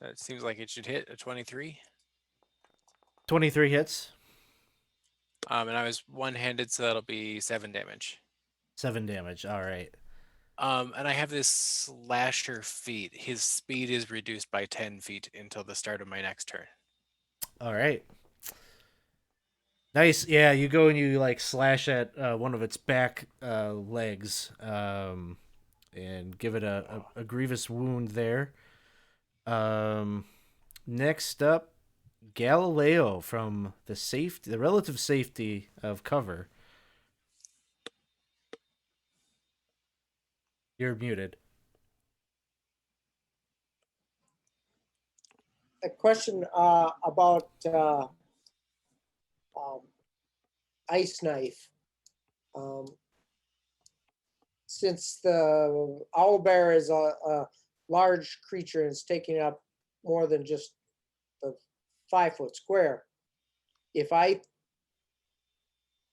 Speaker 3: That seems like it should hit a 23.
Speaker 1: 23 hits,
Speaker 3: And I was one-handed, so that'll be 7 damage.
Speaker 1: 7 damage. All right.
Speaker 3: And I have this slasher feat. His speed is reduced by 10 feet until the start of my next turn.
Speaker 1: All right. Nice. Yeah, you go and you like slash at one of its back legs and give it a grievous wound there. Next up, Galileo from the relative safety of cover. You're muted.
Speaker 2: A question about ice knife. Since the owlbear is a large creature and it's taking up more than just the 5-foot square, if I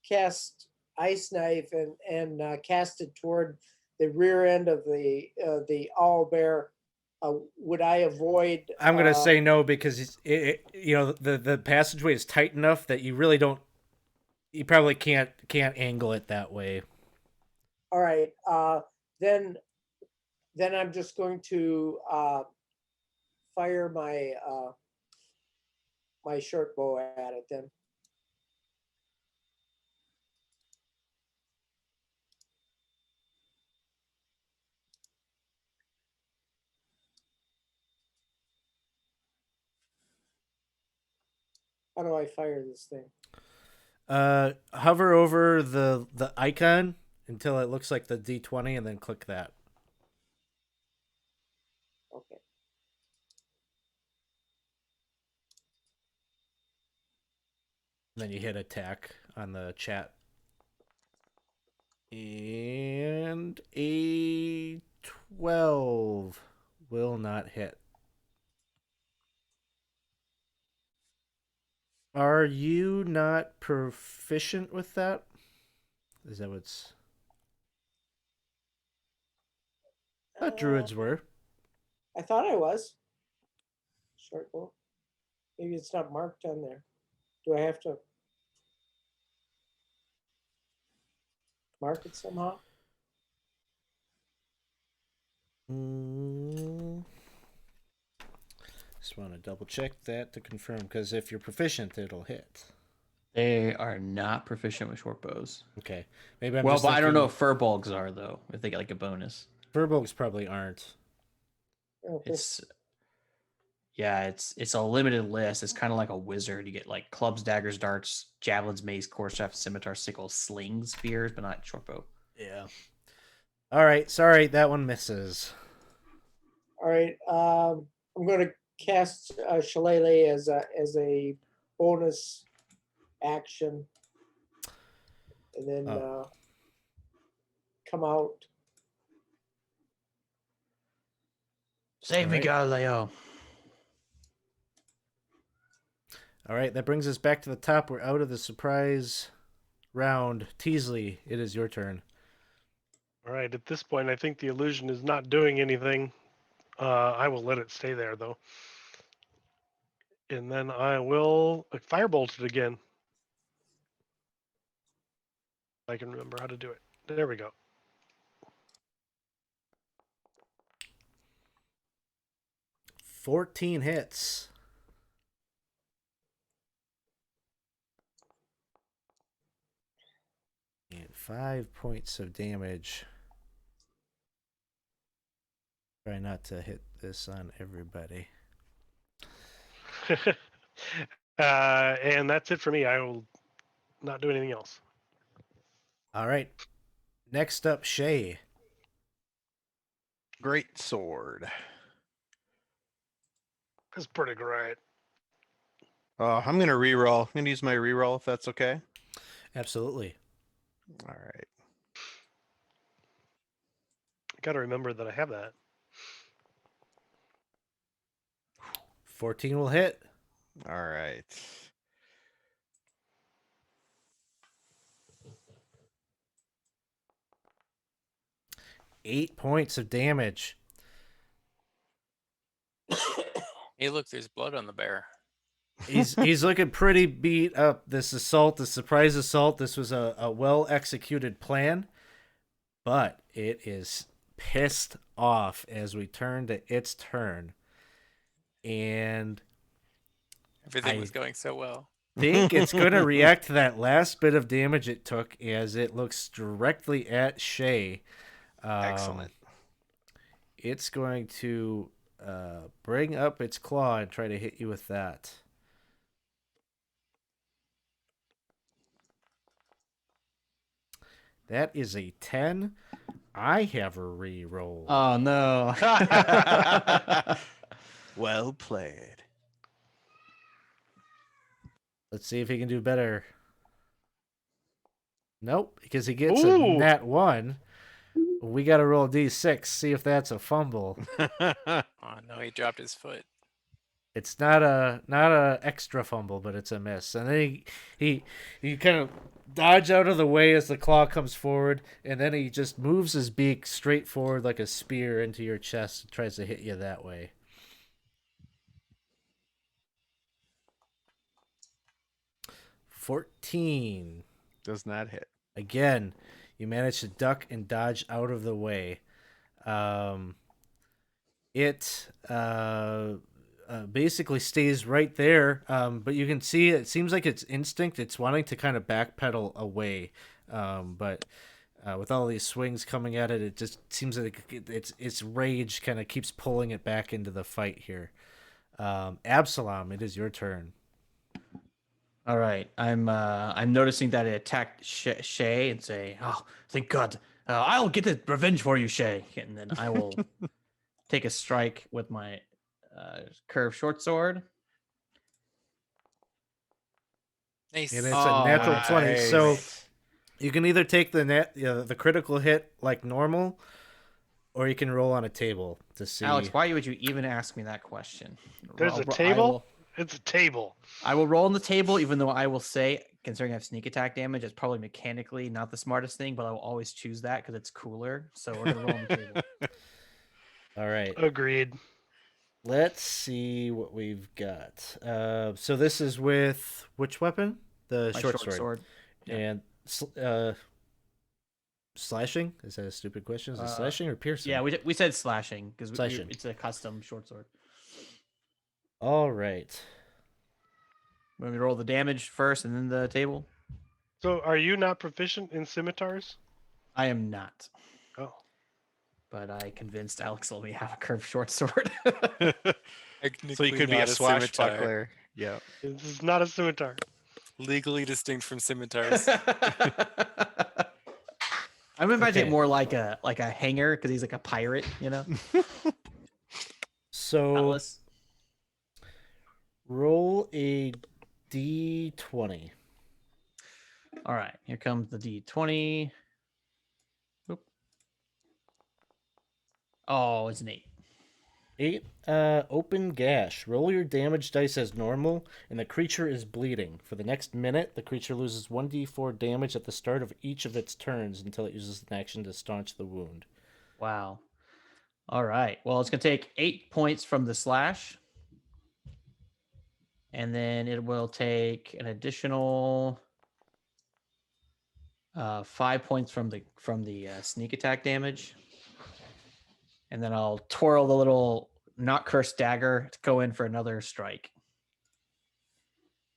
Speaker 2: cast ice knife and cast it toward rear end of the owl bear, would I avoid?
Speaker 1: I'm gonna say no because the passageway is tight enough that you really don't. You probably can't angle it that way.
Speaker 2: All right. Then I'm just going to fire my my short bow at it. Then. How do I fire this thing?
Speaker 1: Hover over the icon until it looks like the D20, and then click that.
Speaker 2: Okay.
Speaker 1: Then you hit attack on the chat. And a 12 will not hit. Are you not proficient with that? Is that what's... I thought druids were.
Speaker 2: I thought I was. Short bow. Maybe it's not marked on there. Do I have to mark it somehow?
Speaker 1: Just want to double check that to confirm, because if you're proficient, it'll hit.
Speaker 6: They are not proficient with short bows.
Speaker 1: Okay, maybe I'm
Speaker 6: Well,
Speaker 1: just
Speaker 6: but I don't
Speaker 1: thinking-
Speaker 6: know if furbolgs are though. If they get like a bonus,
Speaker 1: Furbolgs probably aren't.
Speaker 2: Okay.
Speaker 6: it's a limited list. It's kind of like a wizard. You get like clubs, daggers, darts, javelins, mace, quarterstaff, scimitar, sickle, slings, spears, but not short bow.
Speaker 1: Yeah. All right. Sorry, that one misses.
Speaker 2: All right. I'm going to cast Shillelagh as a bonus action, and then come out.
Speaker 8: Save me,
Speaker 1: Alright.
Speaker 8: Galileo.
Speaker 1: All right, that brings us back to the top. We're out of the surprise round. Teasley, it is your turn.
Speaker 5: All right, at this point, I think the illusion is not doing anything. I will let it stay there, though. And then I will firebolt it again. I can remember how to do it. There we go.
Speaker 1: $14 hits. And 5 points of damage. Try not to hit this on everybody.
Speaker 5: And that's it for me. I will not do anything else.
Speaker 1: All right. Next up, Shay.
Speaker 7: Great sword.
Speaker 5: That's pretty great.
Speaker 7: I'm gonna reroll. I'm gonna use my reroll if that's okay.
Speaker 1: Absolutely.
Speaker 7: All right.
Speaker 5: Got to remember that I have that.
Speaker 1: 14 will hit.
Speaker 7: All right.
Speaker 1: Eight points of damage.
Speaker 3: Hey, look, there's blood on the bear.
Speaker 1: He's looking pretty beat up. This assault, the surprise assault, this was a well executed plan, but it is pissed off as we turn to its turn. And
Speaker 3: Everything was going so well.
Speaker 1: think it's going to react to that last bit of damage it took as it looks directly at Shay.
Speaker 7: Excellent.
Speaker 1: It's going to bring up its claw and try to hit you with that. That is a 10. I have a reroll.
Speaker 6: Oh no!
Speaker 7: Well played.
Speaker 1: Let's see if he can do better. Nope, because he gets a
Speaker 5: Ooh.
Speaker 1: nat 1. We got to roll a d6, see if that's a fumble.
Speaker 3: Oh no, he dropped his foot.
Speaker 1: It's not a extra fumble, but it's a miss. And then he kind of dodge out of the way as the claw comes forward, and then he just moves his beak straight forward like a spear into your chest and tries to hit you that way. 14.
Speaker 7: Does not hit.
Speaker 1: Again, you manage to duck and dodge out of the way. It basically stays right there, but you can see it seems like it's instinct. It's wanting to kind of backpedal away, but with all these swings coming at it, it just seems like its rage kind of keeps pulling it back into the fight here. Absalom, it is your turn.
Speaker 6: All right, I'm noticing that it attacked Shay and say, "Oh, thank God! I'll get the revenge for you, Shay." And then I will take a strike with my curved short sword.
Speaker 3: Nice.
Speaker 1: And it's a natural 20. So
Speaker 7: Nice.
Speaker 1: you can either take the critical hit like normal, or you can roll on a table to see.
Speaker 6: Alex, why would you even ask me that question?
Speaker 5: There's a
Speaker 6: I
Speaker 5: table?
Speaker 6: will-
Speaker 5: It's a table.
Speaker 6: I will roll on the table, even though I will say, considering I have sneak attack damage, it's probably mechanically not the smartest thing, but I will always choose that because it's cooler. So we're gonna roll on the table.
Speaker 1: All right.
Speaker 5: Agreed.
Speaker 1: Let's see what we've got. So this is with which weapon? The
Speaker 6: My
Speaker 1: short sword.
Speaker 6: Yeah.
Speaker 1: And slashing? Is that a stupid question? Is it
Speaker 6: Uh,
Speaker 1: slashing or piercing?
Speaker 6: Yeah, we said slashing because
Speaker 1: Slashing.
Speaker 6: it's a custom short sword.
Speaker 1: All right.
Speaker 6: When we roll the damage first and then the table,
Speaker 5: So, are you not proficient in scimitars?
Speaker 6: I am not,
Speaker 5: Oh,
Speaker 6: but I convinced Alex to let me have a curved short sword.
Speaker 7: So you could be a swashbuckler. Yeah.
Speaker 5: this is not a scimitar.
Speaker 3: Legally distinct from scimitars.
Speaker 6: I'm imagining
Speaker 1: Okay.
Speaker 6: it more like a hanger because he's like a pirate, you know.
Speaker 1: So
Speaker 6: Atlas.
Speaker 1: roll a d20.
Speaker 6: All right, here comes the D20. Oop. Oh, it's an 8.
Speaker 1: 8. Open gash. Roll your damage dice as normal, and the creature is bleeding. For the next minute, the creature loses 1d4 damage at the start of each of its turns until it uses an action to staunch the wound.
Speaker 6: Wow. All right. Well, it's gonna take 8 points from the slash, and then it will take an additional 5 points from the sneak attack damage, and then I'll twirl the little not cursed dagger to go in for another strike.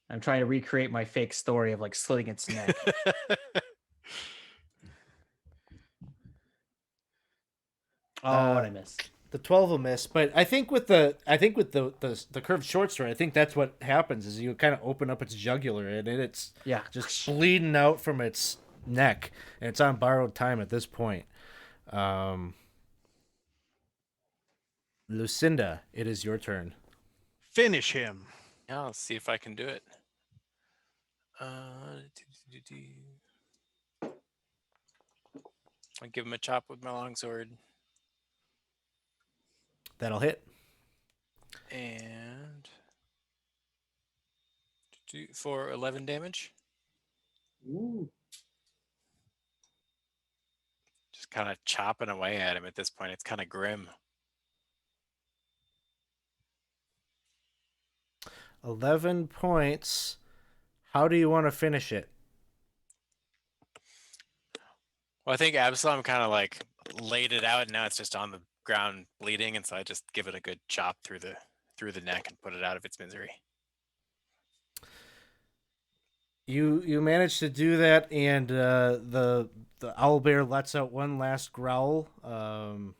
Speaker 6: I'm trying to recreate my fake story of like slitting its neck. Oh, and I missed.
Speaker 1: The 12 will miss, but I think with the curved short sword, I think that's what happens is you kind of open up its jugular and it's
Speaker 6: Yeah.
Speaker 1: just bleeding out from its neck, and it's on borrowed time at this point. Lucinda, it is your turn.
Speaker 7: Finish him.
Speaker 3: Yeah, I'll see if I can do it. I'll give him a chop with my longsword.
Speaker 1: That'll hit.
Speaker 3: And for 11 damage.
Speaker 2: Ooh.
Speaker 3: Just kind of chopping away at him at this point. It's kind of grim.
Speaker 1: 11 points. How do you want to finish it?
Speaker 3: Well, I think Absalom kind of like laid it out, and now it's just on the ground bleeding, and so I just give it a good chop through the neck and put it out of its misery.
Speaker 1: You manage to do that, and the owlbear lets out one last growl, and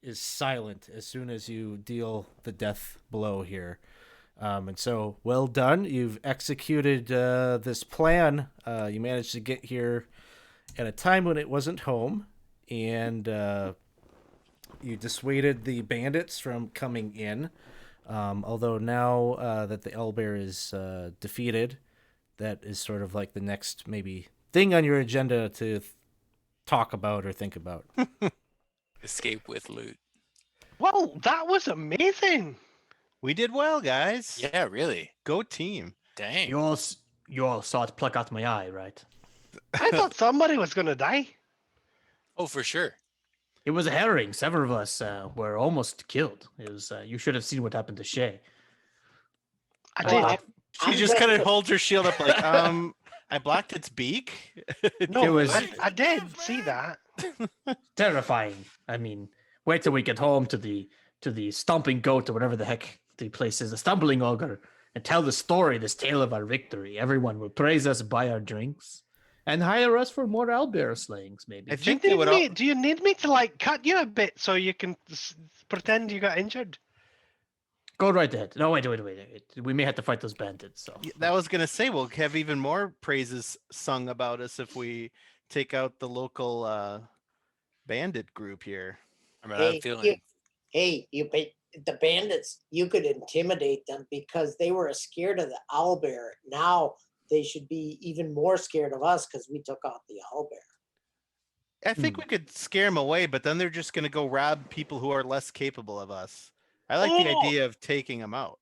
Speaker 1: is silent as soon as you deal the death blow here. And so, well done. You've executed this plan. You managed to get here at a time when it wasn't home, and you dissuaded the bandits from coming in. Although now that the owlbear is defeated, that is sort of like the next maybe thing on your agenda to talk about or think about.
Speaker 3: Escape with loot.
Speaker 5: Well, that was amazing.
Speaker 7: We did well, guys.
Speaker 3: Yeah, really.
Speaker 7: Go team.
Speaker 3: Dang.
Speaker 8: You all saw it pluck out my eye, right?
Speaker 5: I thought somebody was gonna die.
Speaker 3: Oh, for sure.
Speaker 8: It was a herring. Several of us were almost killed. It was. You should have seen what happened to Shay.
Speaker 5: I
Speaker 2: Well,
Speaker 5: did.
Speaker 7: She
Speaker 2: I'm
Speaker 7: just
Speaker 2: glad
Speaker 7: kind of
Speaker 2: to-
Speaker 7: holds her shield up like, I blocked its beak.
Speaker 5: No,
Speaker 8: It was-
Speaker 5: I did see that.
Speaker 8: Terrifying. I mean, wait till we get home to the stomping goat or whatever the heck the place is, the stumbling ogre, and tell the story, this tale of our victory. Everyone will praise us, buy our drinks, and hire us for more owlbear slayings, maybe.
Speaker 7: I
Speaker 5: Do you,
Speaker 7: think they
Speaker 5: need
Speaker 7: would
Speaker 5: me,
Speaker 7: all.
Speaker 5: do you need me to like cut you a bit so you can pretend you got injured?
Speaker 8: Go right ahead. No, wait. We may have to fight those bandits. So
Speaker 7: That was gonna say we'll have even more praises sung about us if we take out the local bandit group here.
Speaker 3: I mean, I have a
Speaker 2: Hey,
Speaker 3: feeling.
Speaker 2: the bandits, you could intimidate them because they were scared of the owlbear. Now they should be even more scared of us because we took out the owlbear.
Speaker 7: I think we could scare them away, but then they're just gonna go rob people who are less capable of us. I like the
Speaker 5: Oh!
Speaker 7: idea of taking them out.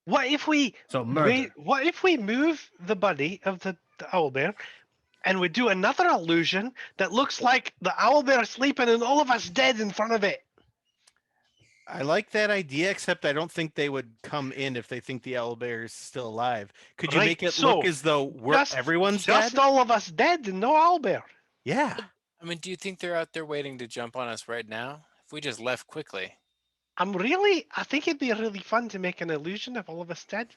Speaker 5: What if we
Speaker 8: murder.
Speaker 5: what if we move the body of the owlbear and we do another illusion that looks like the owlbear sleeping and all of us dead in front of it?
Speaker 7: I like that idea, except I don't think they would come in if they think the owlbear is still alive. Could you
Speaker 5: Right,
Speaker 7: make it
Speaker 5: so
Speaker 7: look as though everyone's
Speaker 5: just
Speaker 7: dead?
Speaker 5: all of us dead and no owlbear.
Speaker 7: Yeah.
Speaker 3: I mean, do you think they're out there waiting to jump on us right now? If we just left quickly.
Speaker 5: I think it'd be really fun to make an illusion of all of us dead.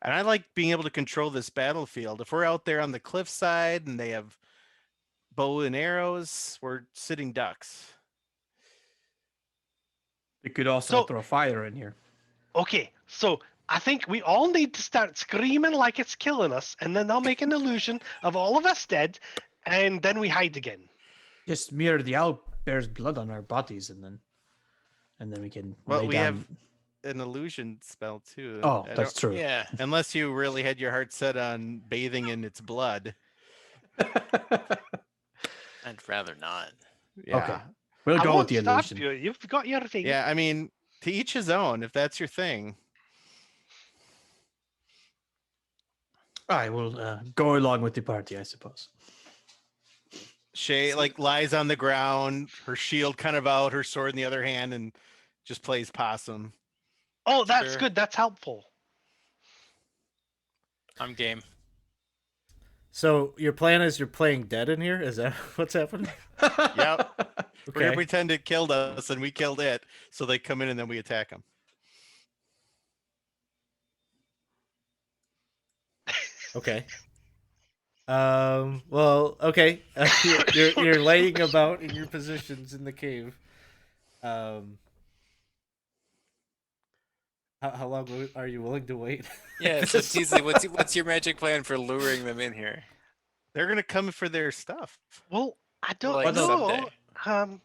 Speaker 7: And I like being able to control this battlefield. If we're out there on the cliffside and they have bow and arrows, we're sitting ducks.
Speaker 8: we could also
Speaker 5: So-
Speaker 8: throw fire in here.
Speaker 5: Okay, so I think we all need to start screaming like it's killing us, and then I'll make an illusion of all of us dead, and then we hide again.
Speaker 8: Just smear the owlbear's blood on our bodies, and then we can.
Speaker 7: Well,
Speaker 8: lay
Speaker 7: we
Speaker 8: down.
Speaker 7: have an illusion spell too.
Speaker 8: Oh,
Speaker 7: I
Speaker 8: that's
Speaker 7: don't-
Speaker 8: true.
Speaker 3: Yeah.
Speaker 7: Unless you really had your heart set on bathing in its blood.
Speaker 3: I'd rather not.
Speaker 7: Yeah.
Speaker 8: Okay. We'll
Speaker 5: I
Speaker 8: go
Speaker 5: won't
Speaker 8: with the
Speaker 5: stop
Speaker 8: illusion.
Speaker 5: you. You've got your thing.
Speaker 7: Yeah, I mean, to each his own, if that's your thing.
Speaker 8: I will go along with the party, I suppose.
Speaker 7: Shay like lies on the ground, her shield kind of out, her sword in the other hand, and just plays possum.
Speaker 5: Oh, that's
Speaker 3: Sure.
Speaker 5: good. That's helpful.
Speaker 3: I'm game.
Speaker 1: So your plan is you're playing dead in here? Is that what's happening?
Speaker 7: Yep. We're gonna
Speaker 1: Okay.
Speaker 7: pretend it killed us and we killed it, so they come in and then we attack them.
Speaker 1: Okay. Well, okay. You're laying about in your positions in the cave. How long are you willing to wait?
Speaker 3: Yeah, so Teasley, what's your magic plan for luring them in here?
Speaker 7: They're gonna come for their stuff.
Speaker 5: Well, I don't
Speaker 3: Like
Speaker 5: know.
Speaker 3: someday.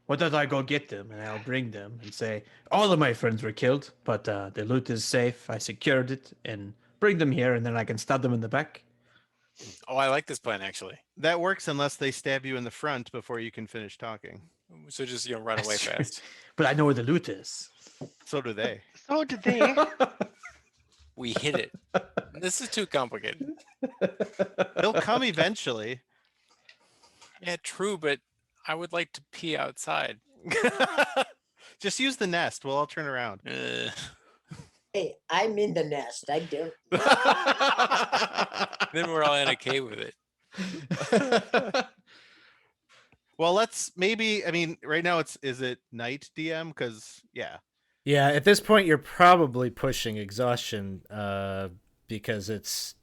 Speaker 8: Why don't I go get them and I'll bring them and say, all of my friends were killed, but the loot is safe. I secured it and bring them here and then I can stab them in the back.
Speaker 3: Oh, I like this plan actually.
Speaker 7: That works unless they stab you in the front before you can finish talking.
Speaker 3: So just run away
Speaker 8: That's true.
Speaker 3: fast.
Speaker 8: But I know where the loot is.
Speaker 7: So do they.
Speaker 5: So did they.
Speaker 3: We hit it. This is too complicated.
Speaker 7: They'll come eventually.
Speaker 3: Yeah, true, but I would like to pee outside.
Speaker 7: Just use the nest. We'll all turn around.
Speaker 2: Hey, I'm in the nest. I don't.
Speaker 3: Then we're all in a cave with it.
Speaker 7: Well, let's maybe. I mean, right now is it night, DM? Because yeah,
Speaker 1: Yeah, at this point you're probably pushing exhaustion because it's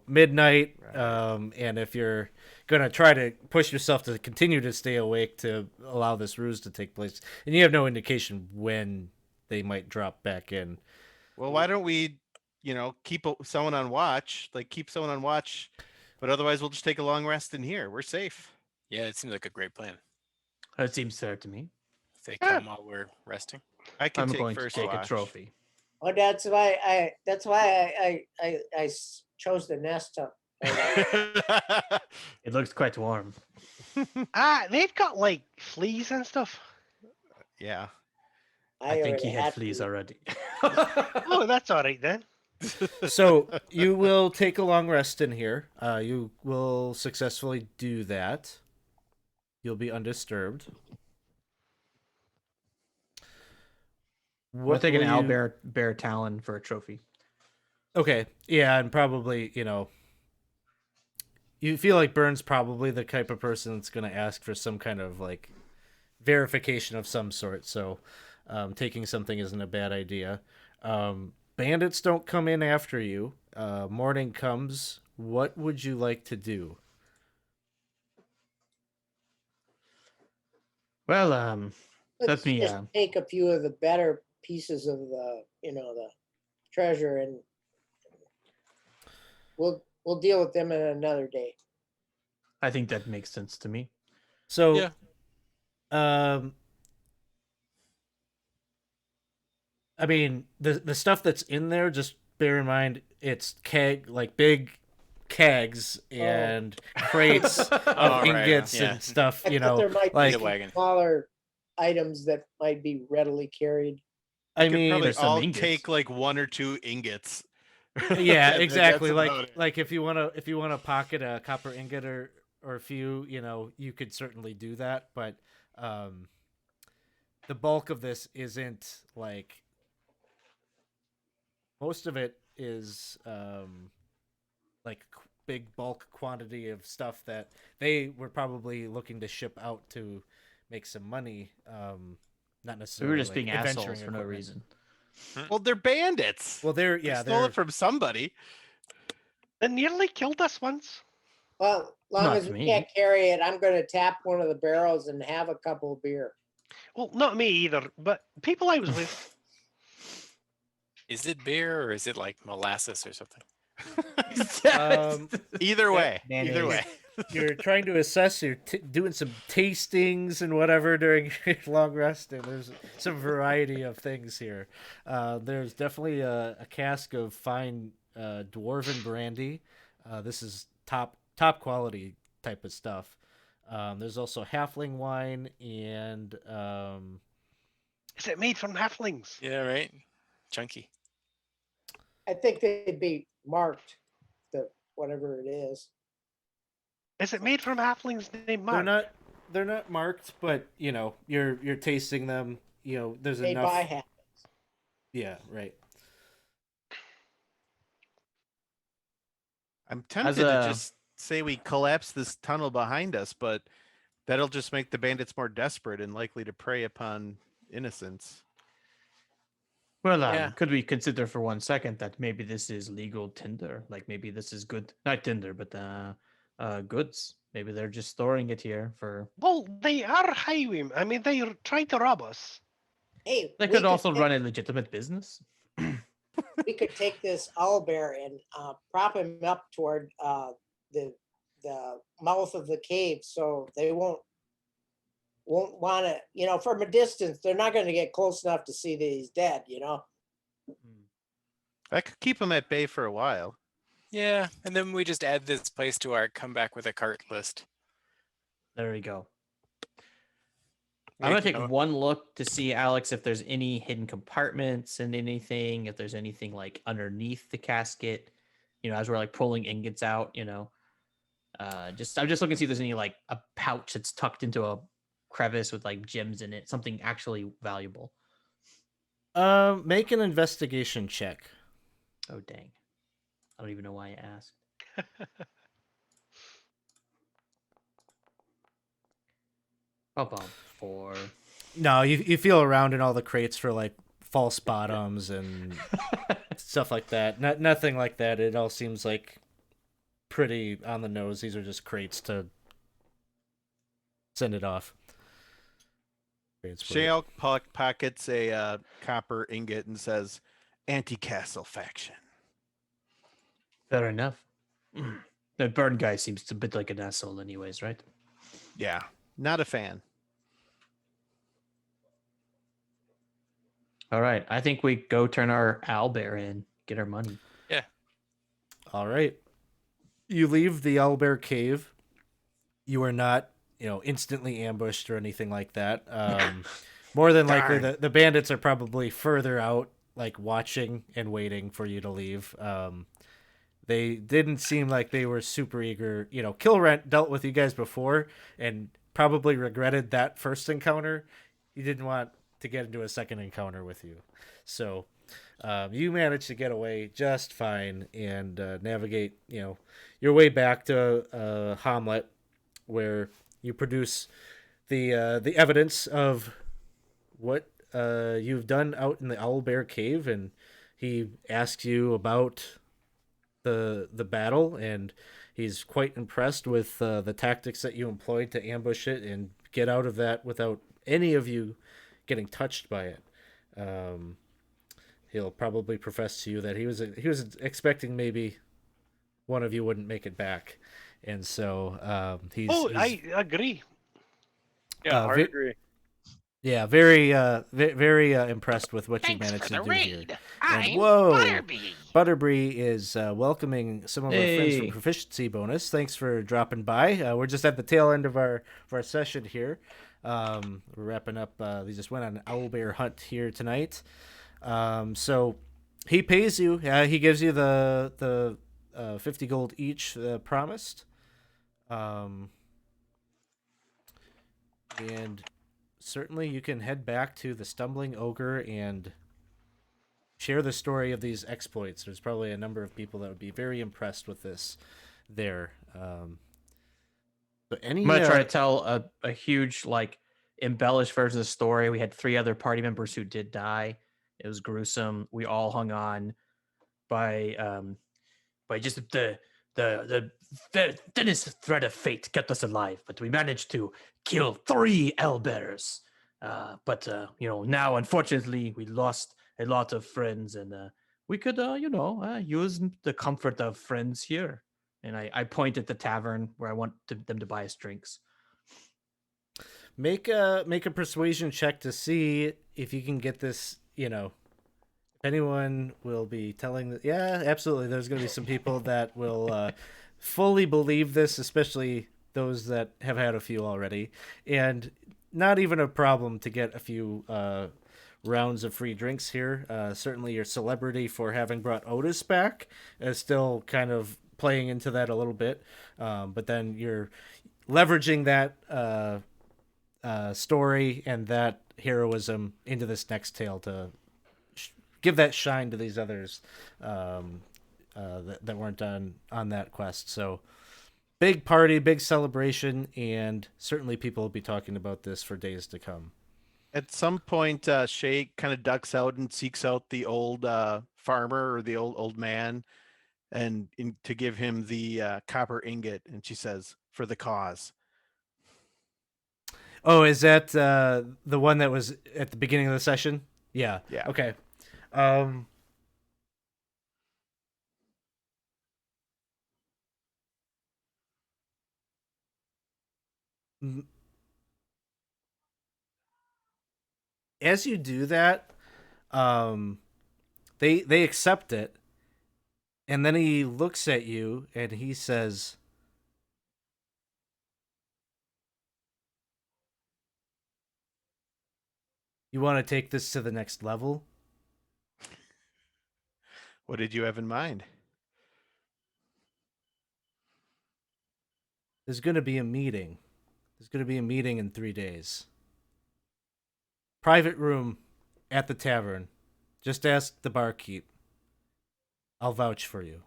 Speaker 1: midnight and if you're going to try to push yourself to continue to stay awake to allow this ruse to take place and you have no indication when they might drop back in.
Speaker 7: well, why don't we, keep someone on watch? Like keep someone on watch, but otherwise we'll just take a long rest in here. We're safe.
Speaker 3: Yeah, it seems like a great plan.
Speaker 8: That seems fair to me.
Speaker 3: If they come while we're resting.
Speaker 7: I can
Speaker 8: I'm
Speaker 7: take
Speaker 8: going to
Speaker 7: first
Speaker 8: take a
Speaker 7: watch.
Speaker 8: trophy.
Speaker 2: Oh, that's why I chose the nest to.
Speaker 8: It looks quite warm.
Speaker 5: They've got like fleas and stuff.
Speaker 7: Yeah.
Speaker 8: I think he
Speaker 2: already
Speaker 8: had fleas
Speaker 2: to-
Speaker 8: already.
Speaker 5: Oh, that's all right then.
Speaker 1: So you will take a long rest in here. You will successfully do that. You'll be undisturbed.
Speaker 8: We'll take an
Speaker 1: will
Speaker 8: owl
Speaker 1: you-
Speaker 8: bear talon for a trophy.
Speaker 1: Okay, yeah, and probably, you feel like Byrne's probably the type of person that's going to ask for some kind of like verification of some sort. So taking something isn't a bad idea. Bandits don't come in after you. Morning comes. What would you like to do?
Speaker 8: Well,
Speaker 2: Let's
Speaker 8: me,
Speaker 2: just take a few of the better pieces of the treasure, and we'll deal with them in another day.
Speaker 8: I think that makes sense to me.
Speaker 1: So,
Speaker 3: Yeah.
Speaker 1: I mean, the stuff that's in there, just bear in mind it's big kegs and crates of
Speaker 3: Oh, right,
Speaker 1: ingots
Speaker 3: yeah.
Speaker 1: and stuff,
Speaker 2: I thought there might
Speaker 1: like
Speaker 2: be some smaller items that might be readily carried.
Speaker 1: I
Speaker 7: Could
Speaker 1: mean,
Speaker 7: probably
Speaker 8: there's some
Speaker 7: all
Speaker 8: ingots.
Speaker 7: take like 1 or 2 ingots.
Speaker 1: yeah,
Speaker 7: And
Speaker 1: exactly.
Speaker 7: that's about it.
Speaker 1: Like if you wanna pocket a copper ingot or a few, you could certainly do that. But the bulk of this isn't like most of it is like big bulk quantity of stuff that they were probably looking to ship out to make some money. Not
Speaker 6: We
Speaker 1: necessarily.
Speaker 6: were just
Speaker 1: like,
Speaker 6: being assholes
Speaker 1: adventuring
Speaker 6: for no
Speaker 1: equipment.
Speaker 6: reason.
Speaker 7: Well, they're bandits.
Speaker 1: Well,
Speaker 7: They stole it from somebody.
Speaker 5: They nearly killed us once.
Speaker 2: Well, long
Speaker 8: Not
Speaker 2: as we
Speaker 8: me.
Speaker 2: can't carry it, I'm going to tap one of the barrels and have a couple of beer.
Speaker 5: Well, not me either, but people I was with.
Speaker 3: Is it beer or is it like molasses or something?
Speaker 7: Either way.
Speaker 6: Mayonnaise.
Speaker 7: Either way.
Speaker 1: You're trying to assess. You're doing some tastings and whatever during your long rest, and there's some variety of things here. There's definitely a cask of fine dwarven brandy. This is top quality type of stuff. There's also halfling wine and
Speaker 5: Is it made from halflings?
Speaker 3: Yeah, right. Chunky.
Speaker 2: I think they'd be marked, the whatever it is.
Speaker 5: Is it made from halflings named Mark?
Speaker 1: they're not marked, but you're tasting them. There's
Speaker 2: Made
Speaker 1: enough.
Speaker 2: by half.
Speaker 1: Yeah, right.
Speaker 7: I'm tempted to just say we collapse this tunnel behind us, but that'll just make the bandits more desperate and likely to prey upon innocents.
Speaker 8: Well,
Speaker 3: Yeah.
Speaker 8: could we consider for 1 second that maybe this is legal tinder? Like maybe this is good, not tinder, but goods. Maybe they're just storing it here for.
Speaker 5: Well, they are highwaymen. I mean, they tried to rob us.
Speaker 2: Hey,
Speaker 8: They could also run a legitimate business.
Speaker 2: We could take this owlbear and prop him up toward the mouth of the cave, so they won't want to. From a distance, they're not going to get close enough to see that he's dead.
Speaker 7: I could keep them at bay for a while.
Speaker 3: Yeah, and then we just add this place to our come back with a cart list.
Speaker 8: There we go.
Speaker 3: We
Speaker 8: I'm gonna
Speaker 3: can
Speaker 8: take
Speaker 3: go-
Speaker 8: one look to see, Alex, if there's any hidden compartments and anything, if there's anything like underneath the casket, as we're like pulling ingots out, I'm just looking to see if there's any like a pouch that's tucked into a crevice with like gems in it, something actually valuable.
Speaker 1: Make an investigation check.
Speaker 8: Oh dang. I don't even know why I asked. About 4.
Speaker 1: No, you feel around in all the crates for like false bottoms and stuff like that. Nothing like that. It all seems like pretty on the nose. These are just crates to send it off.
Speaker 7: Shale pockets a copper ingot and says, "Anti-castle faction."
Speaker 8: Fair enough. That bird guy seems a bit like an asshole anyways, right?
Speaker 7: Yeah, not a fan.
Speaker 8: All right. I think we go turn our owlbear in, get our money.
Speaker 1: All right. You leave the owlbear cave. You are not instantly ambushed or anything like that. More than likely, the bandits are probably further out, like watching and waiting for you to leave. They didn't seem like they were super eager. Killrent dealt with you guys before and probably regretted that first encounter. He didn't want to get into a second encounter with you. So you managed to get away just fine and navigate, your way back to Hamlet, where you produce the evidence of what you've done out in the Owlbear Cave, and he asks you about the battle, and he's quite impressed with the tactics that you employed to ambush it and get out of that without any of you getting touched by it. He'll probably profess to you that he was expecting maybe one of you wouldn't make it back, and so he's.
Speaker 5: I agree.
Speaker 9: Yeah, hard
Speaker 1: ve-
Speaker 9: agree.
Speaker 1: Yeah, very impressed with what you managed to do here. And whoa, Butterbree is welcoming some of our friends from
Speaker 6: Hey.
Speaker 1: Proficiency Bonus. Thanks for dropping by. We're just at the tail end of our session here. We're wrapping up. We just went on an owlbear hunt here tonight. So he pays you. He gives you the 50 gold each promised. And certainly you can head back to the Stumbling Ogre and share the story of these exploits. There's probably a number of people that would be very impressed with this there. But any
Speaker 6: I'm gonna try to tell a huge, like, embellished version of the story. We had 3 other party members who did die. It was gruesome. We all hung on by just the thinnest thread of fate kept us alive. But we managed to kill 3 owlbears. But now unfortunately we lost a lot of friends, and we could use the comfort of friends here. And I point at the tavern where I want them to buy us drinks.
Speaker 1: make a persuasion check to see if you can get this. If anyone will be telling. Yeah, absolutely. There's going to be some people that will fully believe this, especially those that have had a few already, and not even a problem to get a few rounds of free drinks here. Certainly, your celebrity for having brought Otis back is still kind of playing into that a little bit, but then you're leveraging that story and that heroism into this next tale to give that shine to these others that weren't on that quest. So big party, big celebration, and certainly people will be talking about this for days to come.
Speaker 7: At some point, Shay kind of ducks out and seeks out the old farmer or the old man, and to give him the copper ingot, and she says, "For the cause."
Speaker 1: Oh, is that the one that was at the beginning of the session? Yeah.
Speaker 7: Yeah.
Speaker 1: Okay. As you do that, they accept it, and then he looks at you and he says, "You want to take this to the next level?"
Speaker 7: What did you have in mind?
Speaker 1: There's going to be a meeting. There's going to be a meeting in 3 days. Private room at the tavern. Just ask the barkeep. I'll vouch for you.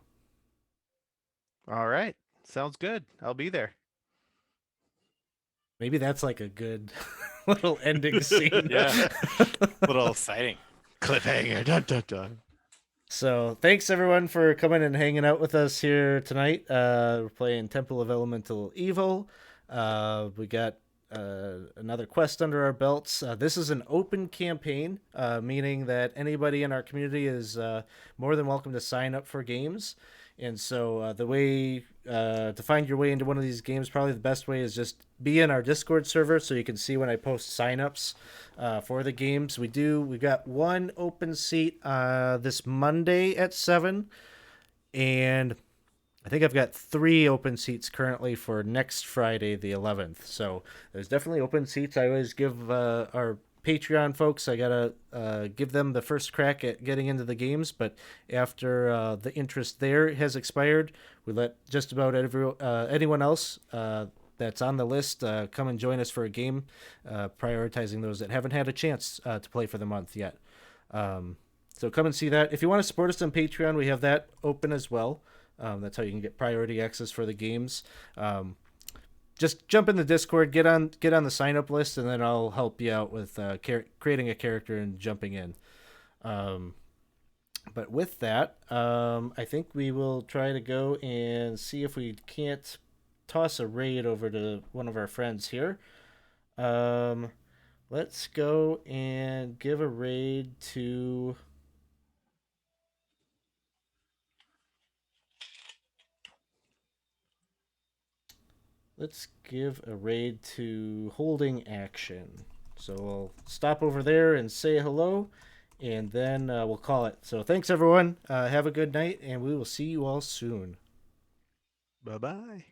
Speaker 7: All right. Sounds good. I'll be there.
Speaker 1: Maybe that's like a good little ending scene.
Speaker 3: Yeah. Little exciting.
Speaker 7: Cliffhanger. Dun, dun, dun.
Speaker 1: So thanks everyone for coming and hanging out with us here tonight. We're playing Temple of Elemental Evil. We got another quest under our belts. This is an open campaign, meaning that anybody in our community is more than welcome to sign up for games. And so the way to find your way into one of these games, probably the best way is just be in our Discord server so you can see when I post signups for the games. We've got one open seat this Monday at 7, and I think I've got 3 open seats currently for next Friday, the 11th. So there's definitely open seats. I always give our Patreon folks, I gotta give them the first crack at getting into the games. But after the interest there has expired, we let just about anyone else that's on the list come and join us for a game, prioritizing those that haven't had a chance to play for the month yet. So come and see that. If you want to support us on Patreon, we have that open as well. That's how you can get priority access for the games. Just jump in the Discord, get on the sign up list, and then I'll help you out with creating a character and jumping in. But with that, I think we will try to go and see if we can't toss a raid over to one of our friends here. Let's go and give a raid to... Let's give a raid to Holding Action. So we'll stop over there and say hello, and then we'll call it. So thanks, everyone. Have a good night, and we will see you all soon.
Speaker 7: Bye-bye.